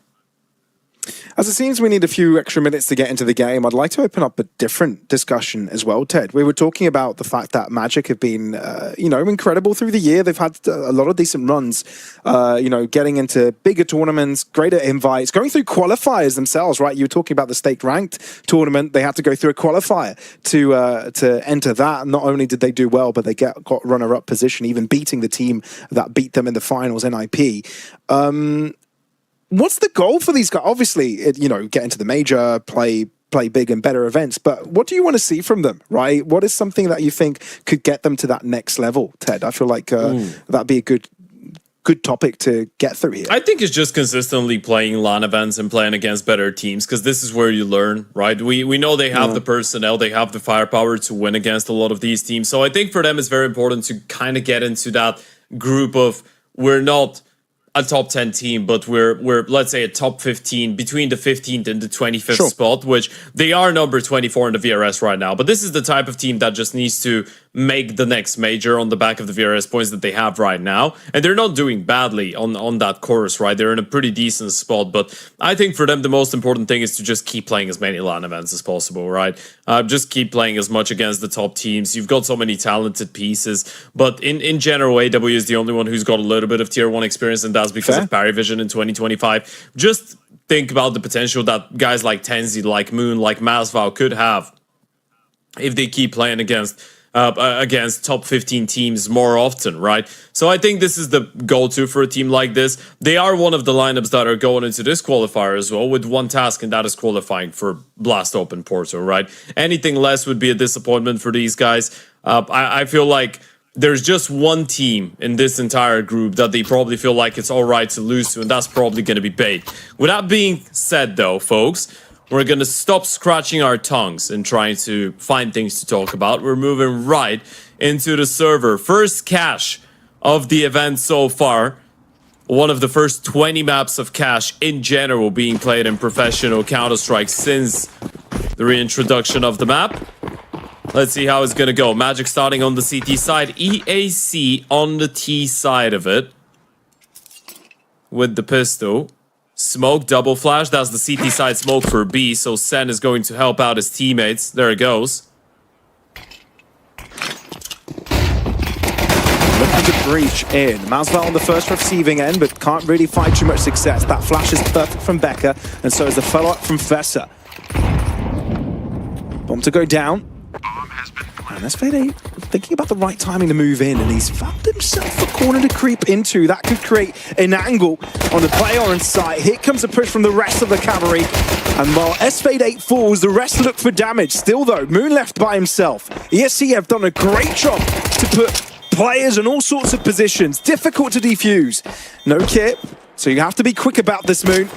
As it seems we need a few extra minutes to get into the game, I'd like to open up a different discussion as well, Ted. We were talking about the fact that Magic have been, you know, incredible through the year. They've had a lot of decent runs, you know, getting into bigger tournaments, greater invites, going through qualifiers themselves, right? You were talking about the state ranked tournament. They had to go through a qualifier to enter that. Not only did they do well, but they got runner-up position, even beating the team that beat them in the finals, NIP. What's the goal for these guys? Obviously, you know, get into the major, play big and better events, but what do you want to see from them, right? What is something that you think could get them to that next level, Ted? I feel like that'd be a good topic to get through here. I think it's just consistently playing LAN events and playing against better teams, because this is where you learn, right? We know they have the personnel, they have the firepower to win against a lot of these teams. So I think for them it's very important to kind of get into that group of, we're not a top 10 team, but we're let's say a top 15, between the 15th and the 25th spot, which they are number 24 in the VRS right now. But this is the type of team that just needs to make the next major on the back of the VRS points that they have right now. And they're not doing badly on that course, right? They're in a pretty decent spot. But I think for them, the most important thing is to just keep playing as many LAN events as possible, right? Just keep playing as much against the top teams. You've got so many talented pieces. But in general, AW is the only one who's got a little bit of tier 1 experience, and that's because of Parry Vision in 2025. Just think about the potential that guys like Tenzi, like Moon, like Masval could have if they keep playing against top 15 teams more often, right? So I think this is the go-to for a team like this. They are one of the lineups that are going into this qualifier as well with one task, and that is qualifying for Blast Open Porto, right? Anything less would be a disappointment for these guys. I feel like there's just one team in this entire group that they probably feel like it's all right to lose to, and that's probably going to be Bait. With that being said, though, folks, we're going to stop scratching our tongues and trying to find things to talk about. We're moving right into the server. First cache of the event so far. One of the first 20 maps of cache in general being played in professional Counter-Strike since the reintroduction of the map. Let's see how it's going to go. Magic starting on the CT side. EAC on the T side of it. With the pistol. Smoke, double flash. That's the CT side smoke for B. So Sen is going to help out his teammates. There it goes. Looking to breach in. Masval on the first receiving end, but can't really find too much success. That flash is perfect from Becker, and so is the follow-up from Fessa. Bomb to go down. And SV8 thinking about the right timing to move in, and he's found himself a corner to creep into. That could create an angle on the player on site. Here comes a push from the rest of the cavalry. And while SV8 falls, the rest look for damage. Still though, Moon left by himself. ESC have done a great job to put players in all sorts of positions. Difficult to defuse. No kit, so you have to be quick about this, Moon.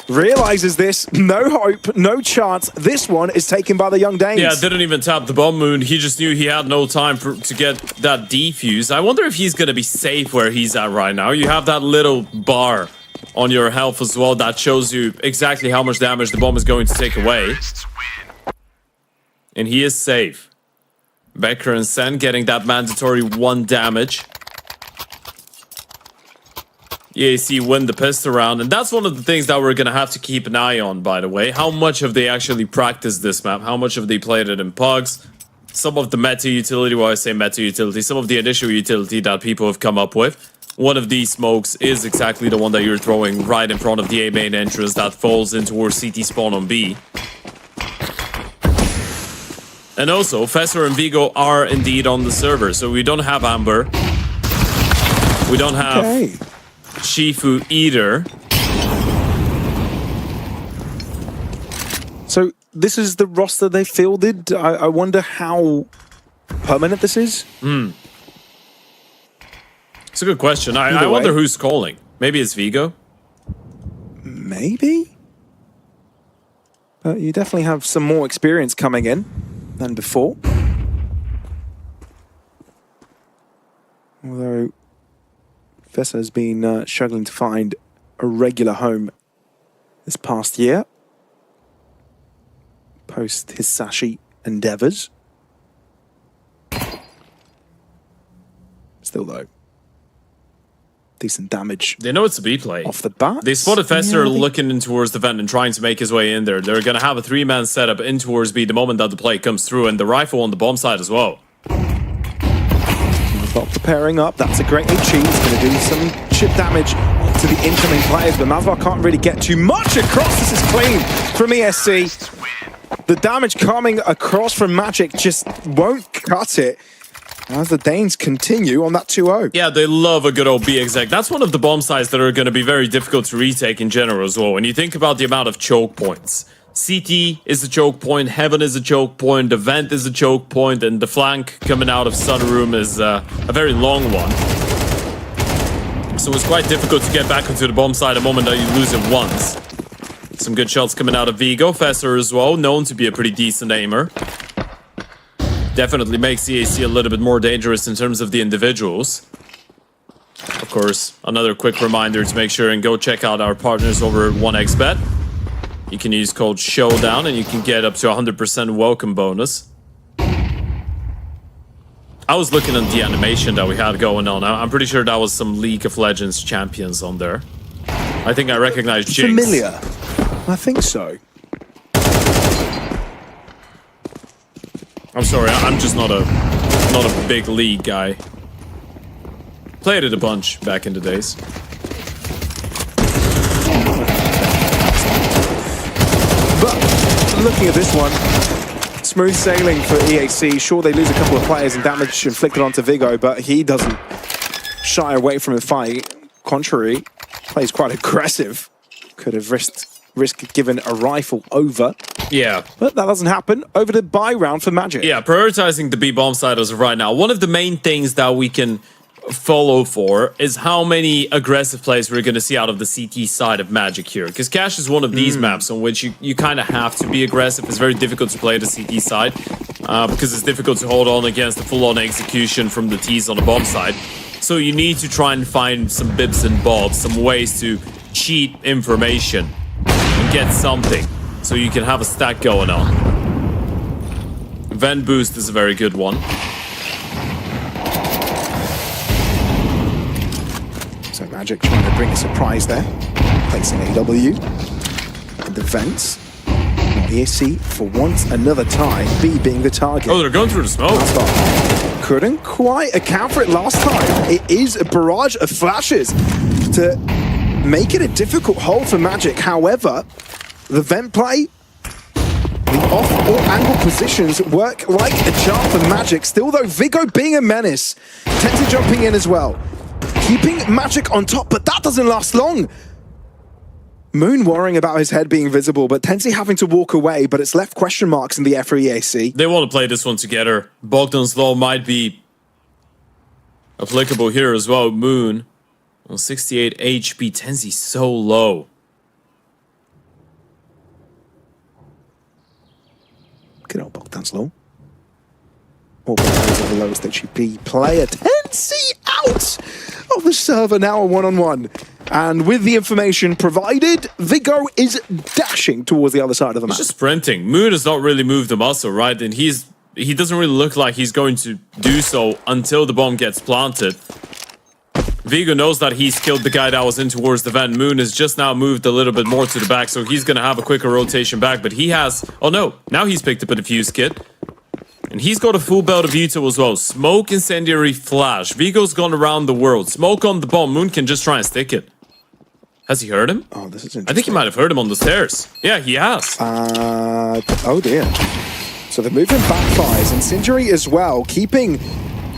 Realizes this, no hope, no chance. This one is taken by the Young Danes. Yeah, didn't even tap the bomb, Moon. He just knew he had no time to get that defuse. I wonder if he's going to be safe where he's at right now. You have that little bar on your health as well that shows you exactly how much damage the bomb is going to take away. And he is safe. Becker and Sen getting that mandatory 1 damage. EAC win the pistol round, and that's one of the things that we're going to have to keep an eye on, by the way. How much have they actually practiced this map? How much have they played it in pugs? Some of the meta utility, well, I say meta utility, some of the initial utility that people have come up with. One of these smokes is exactly the one that you're throwing right in front of the A main entrance that falls in towards CT spawn on B. And also, Fessor and Vigo are indeed on the server, so we don't have Amber. We don't have Shifu either. So this is the roster they fielded. I wonder how permanent this is. It's a good question. I wonder who's calling. Maybe it's Vigo? Maybe? But you definitely have some more experience coming in than before. Although Fessa has been struggling to find a regular home this past year. post his Sashi endeavors. Still though, decent damage. They know it's a B play. Off the bat. They spotted Fester looking in towards the vent and trying to make his way in there. They're going to have a 3-man setup in towards B the moment that the play comes through, and the rifle on the bomb side as well. Not preparing up. That's a great HE. He's going to do some chip damage to the incoming players, but Mazbar can't really get too much across. This is clean from ESC. The damage coming across from Magic just won't cut it as the Danes continue on that 2-0. Yeah, they love a good old B exec. That's one of the bomb sites that are going to be very difficult to retake in general as well. When you think about the amount of choke points. CT is a choke point, Heaven is a choke point, the vent is a choke point, and the flank coming out of Sunroom is a very long one. So it's quite difficult to get back into the bomb side the moment that you lose it once. Some good shots coming out of Vigo. Fesser as well, known to be a pretty decent aimer. Definitely makes CAC a little bit more dangerous in terms of the individuals. Of course, another quick reminder to make sure and go check out our partners over at 1xBet. You can use code Showdown and you can get up to 100% welcome bonus. I was looking at the animation that we had going on. I'm pretty sure that was some League of Legends champions on there. I think I recognized Jinx. Familiar. I think so. I'm sorry, I'm just not a big League guy. Played it a bunch back in the days. But looking at this one, smooth sailing for EAC. Sure, they lose a couple of players and damage inflicted onto Vigo, but he doesn't shy away from the fight. Contrary, plays quite aggressive. Could have risked giving a rifle over. Yeah. But that doesn't happen. Over the buy round for Magic. Yeah, prioritizing the B bomb side as of right now. One of the main things that we can follow for is how many aggressive plays we're going to see out of the CT side of Magic here. Because Cash is one of these maps on which you kind of have to be aggressive. It's very difficult to play the CT side because it's difficult to hold on against the full-on execution from the T's on the bomb side. So you need to try and find some bibs and bobs, some ways to cheat information and get something so you can have a stack going on. Vent boost is a very good one. So Magic trying to bring a surprise there. Placing AW in the vents. ESC for once another time, B being the target. Oh, they're going through the smoke. Couldn't quite account for it last time. It is a barrage of flashes to make it a difficult hold for Magic. However, the vent play, the off or angle positions work like a charm for Magic. Still though, Vigo being a menace. Tensi jumping in as well. Keeping Magic on top, but that doesn't last long. Moon worrying about his head being visible, but Tensi having to walk away, but it's left question marks in the air for EAC. They want to play this one together. Bogdan's Law might be applicable here as well. Moon on 68 HP. Tensi so low. Good old Bogdan's Law. All players of the lowest HP player. Tensi out of the server now a one-on-one. And with the information provided, Vigo is dashing towards the other side of the map. He's just sprinting. Moon has not really moved the muscle, right? And he doesn't really look like he's going to do so until the bomb gets planted. Vigo knows that he's killed the guy that was in towards the vent. Moon has just now moved a little bit more to the back, so he's going to have a quicker rotation back. But he has... Oh no, now he's picked up a defuse kit. And he's got a full belt of Uto as well. Smoke, incendiary, flash. Vigo's gone around the world. Smoke on the bomb. Moon can just try and stick it. Has he heard him? Oh, this is interesting. I think he might have heard him on the stairs. Yeah, he has. Oh dear. So the movement backfires. Incendiary as well, keeping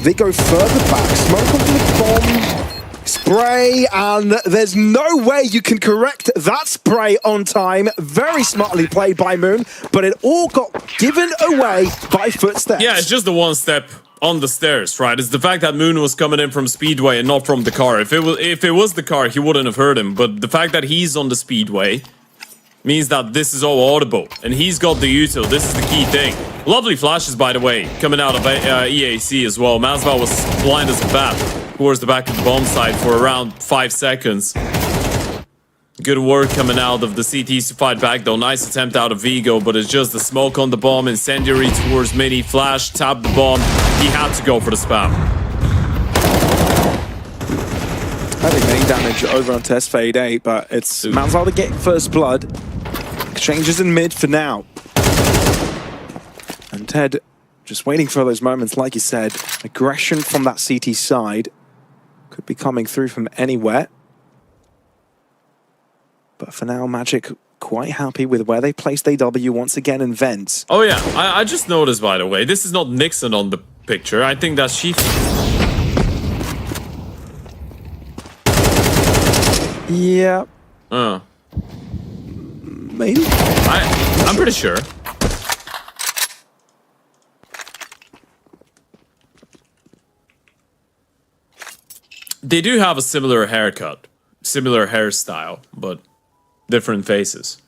Vigo further back. Smoke on the bomb. Spray, and there's no way you can correct that spray on time. Very smartly played by Moon, but it all got given away by footsteps. Yeah, it's just the one step on the stairs, right? It's the fact that Moon was coming in from Speedway and not from the car. If it was the car, he wouldn't have heard him. But the fact that he's on the Speedway means that this is all audible. And he's got the util. This is the key thing. Lovely flashes, by the way, coming out of EAC as well. Mazva was blind as a bat towards the back of the bomb site for around 5 seconds. Good work coming out of the CTs to fight back, though. Nice attempt out of Vigo, but it's just the smoke on the bomb. Incendiary towards Mini. Flash, tap the bomb. He had to go for the spam. Having main damage over on Test Fade 8, but it's Manzal to get first blood. Exchanges in mid for now. And Ted just waiting for those moments, like you said. Aggression from that CT side could be coming through from anywhere. But for now, Magic quite happy with where they placed AW once again in vents. Oh yeah, I just noticed, by the way, this is not Nixon on the picture. I think that's Sheaf. Yeah. Maybe? I'm pretty sure. They do have a similar haircut, similar hairstyle, but different faces.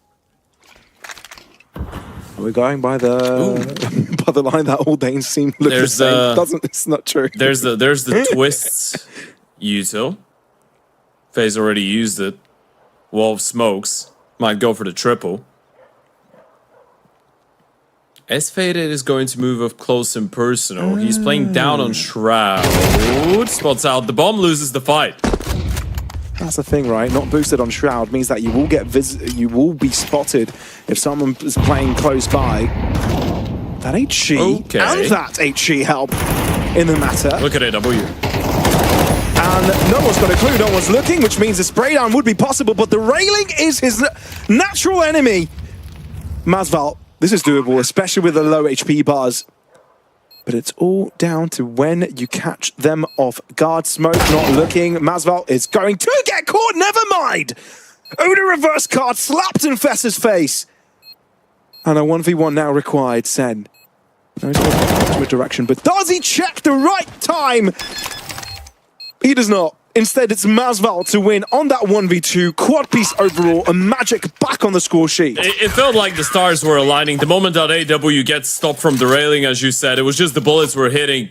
We're going by the by the line that all Danes seem to look the same. Doesn't, it's not true. There's the twists util. FaZe already used it. Wall of Smokes might go for the triple. S-Faded is going to move up close and personal. He's playing down on Shroud. Spots out the bomb, loses the fight. That's the thing, right? Not boosted on Shroud means that you will get you will be spotted if someone is playing close by. That HG and that HG help in the matter. Look at AW. And no one's got a clue, no one's looking, which means a spray down would be possible, but the railing is his natural enemy. Masval, this is doable, especially with the low HP bars. But it's all down to when you catch them off guard. Smoke not looking. Masval is going to get caught. Never mind. Oda reverse card slapped in Fess's face. And a 1v1 now required. Sen. No, he's going to a direction, but does he check the right time? He does not. Instead, it's Masval to win on that 1v2. Quad piece overall, and Magic back on the score sheet. It felt like the stars were aligning. The moment that AW gets stopped from the railing, as you said, it was just the bullets were hitting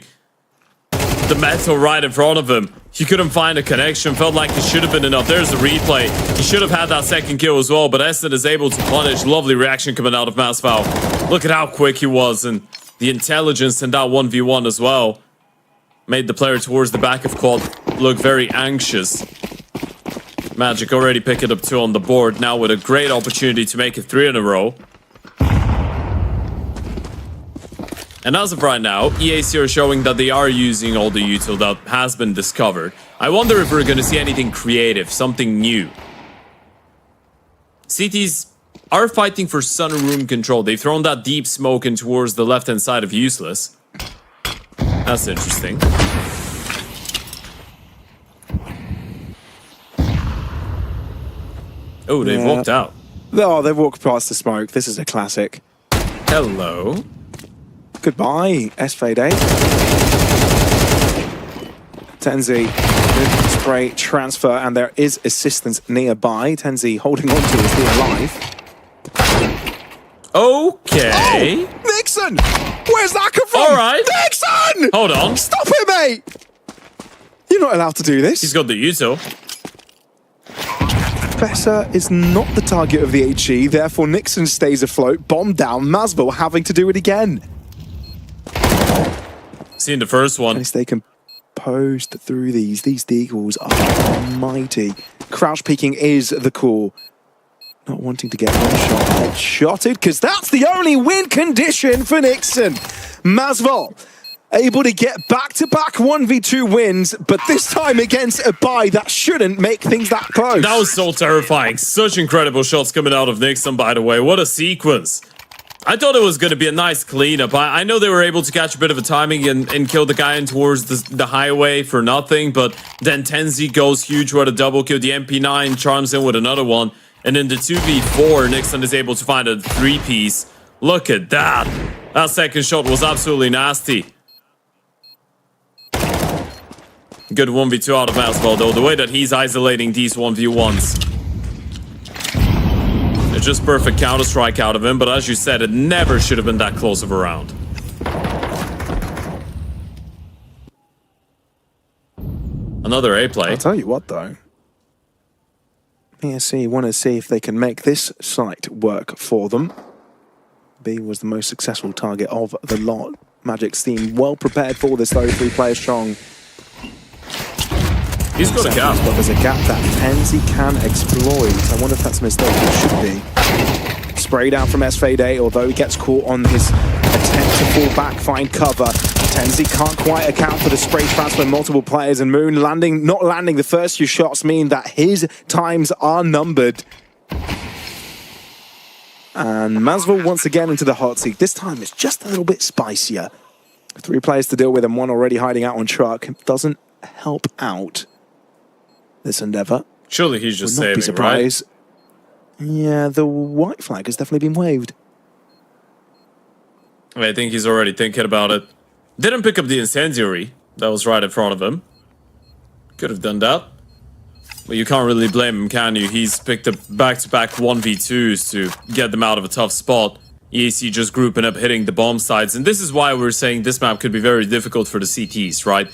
the metal right in front of him. He couldn't find a connection. Felt like it should have been enough. There's the replay. He should have had that second kill as well, but Essen is able to punish. Lovely reaction coming out of Masval. Look at how quick he was, and the intelligence in that 1v1 as well made the player towards the back of Quad look very anxious. Magic already picking up 2 on the board, now with a great opportunity to make it 3 in a row. And as of right now, EAC are showing that they are using all the util that has been discovered. I wonder if we're going to see anything creative, something new. CTs are fighting for sun room control. They've thrown that deep smoke in towards the left-hand side of Useless. That's interesting. Oh, they've walked out. Oh, they've walked past the smoke. This is a classic. Hello. Goodbye, S-Fade 8. Tenzi, good spray transfer, and there is assistance nearby. Tenzi holding on to is still alive. Okay. Oh, Nixon! Where's that come from? All right. Nixon! Hold on. Stop it, mate! You're not allowed to do this. He's got the util. Fessa is not the target of the HE, therefore Nixon stays afloat. Bomb down, Masval having to do it again. Seen the first one. And they composed through these. These deagles are mighty. Crouch peeking is the call. Not wanting to get one shot headshotted, because that's the only win condition for Nixon. Masval able to get back-to-back 1v2 wins, but this time against a bye that shouldn't make things that close. That was so terrifying. Such incredible shots coming out of Nixon, by the way. What a sequence. I thought it was going to be a nice cleanup. I know they were able to catch a bit of a timing and kill the guy in towards the highway for nothing, but then Tenzi goes huge with a double kill. The MP9 charms in with another one. And in the 2v4, Nixon is able to find a 3-piece. Look at that. That second shot was absolutely nasty. Good 1v2 out of Masval, though. The way that he's isolating these 1v1s. It's just perfect counter-strike out of him, but as you said, it never should have been that close of a round. Another A play. I'll tell you what, though. PSC want to see if they can make this site work for them. B was the most successful target of the lot. Magic's team well prepared for this though, 3 players strong. He's got a gap. But there's a gap that Tenzi can exploit. I wonder if that's a mistake. It should be. Spray down from S-Fade, although he gets caught on his attempt to fall back, find cover. Tenzi can't quite account for the spray transfer, multiple players, and Moon not landing the first few shots mean that his times are numbered. And Masvel once again into the hot seat. This time it's just a little bit spicier. 3 players to deal with and 1 already hiding out on truck. Doesn't help out this endeavor. Surely he's just Would not be saving, surprised. Yeah, the white flag has definitely been waved. right? I think he's already thinking about it. Didn't pick up the incendiary that was right in front of him. Could have done that. But you can't really blame him, can you? He's picked up back-to-back 1v2s to get them out of a tough spot. EAC just grouping up, hitting the bomb sites. And this is why we're saying this map could be very difficult for the CTs, right?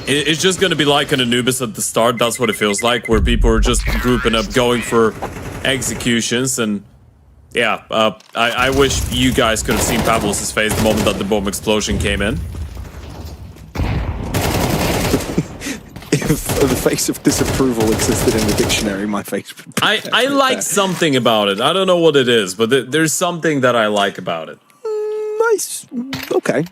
It's just going to be like an Anubis at the start. That's what it feels like, where people are just grouping up, going for executions. And yeah, I wish you guys could have seen Pavlos' face the moment that the bomb explosion came in. If the face of disapproval existed in the dictionary, my face would be I like something about it. I don't know what it is, but there's something that I like about it. Nice. Okay.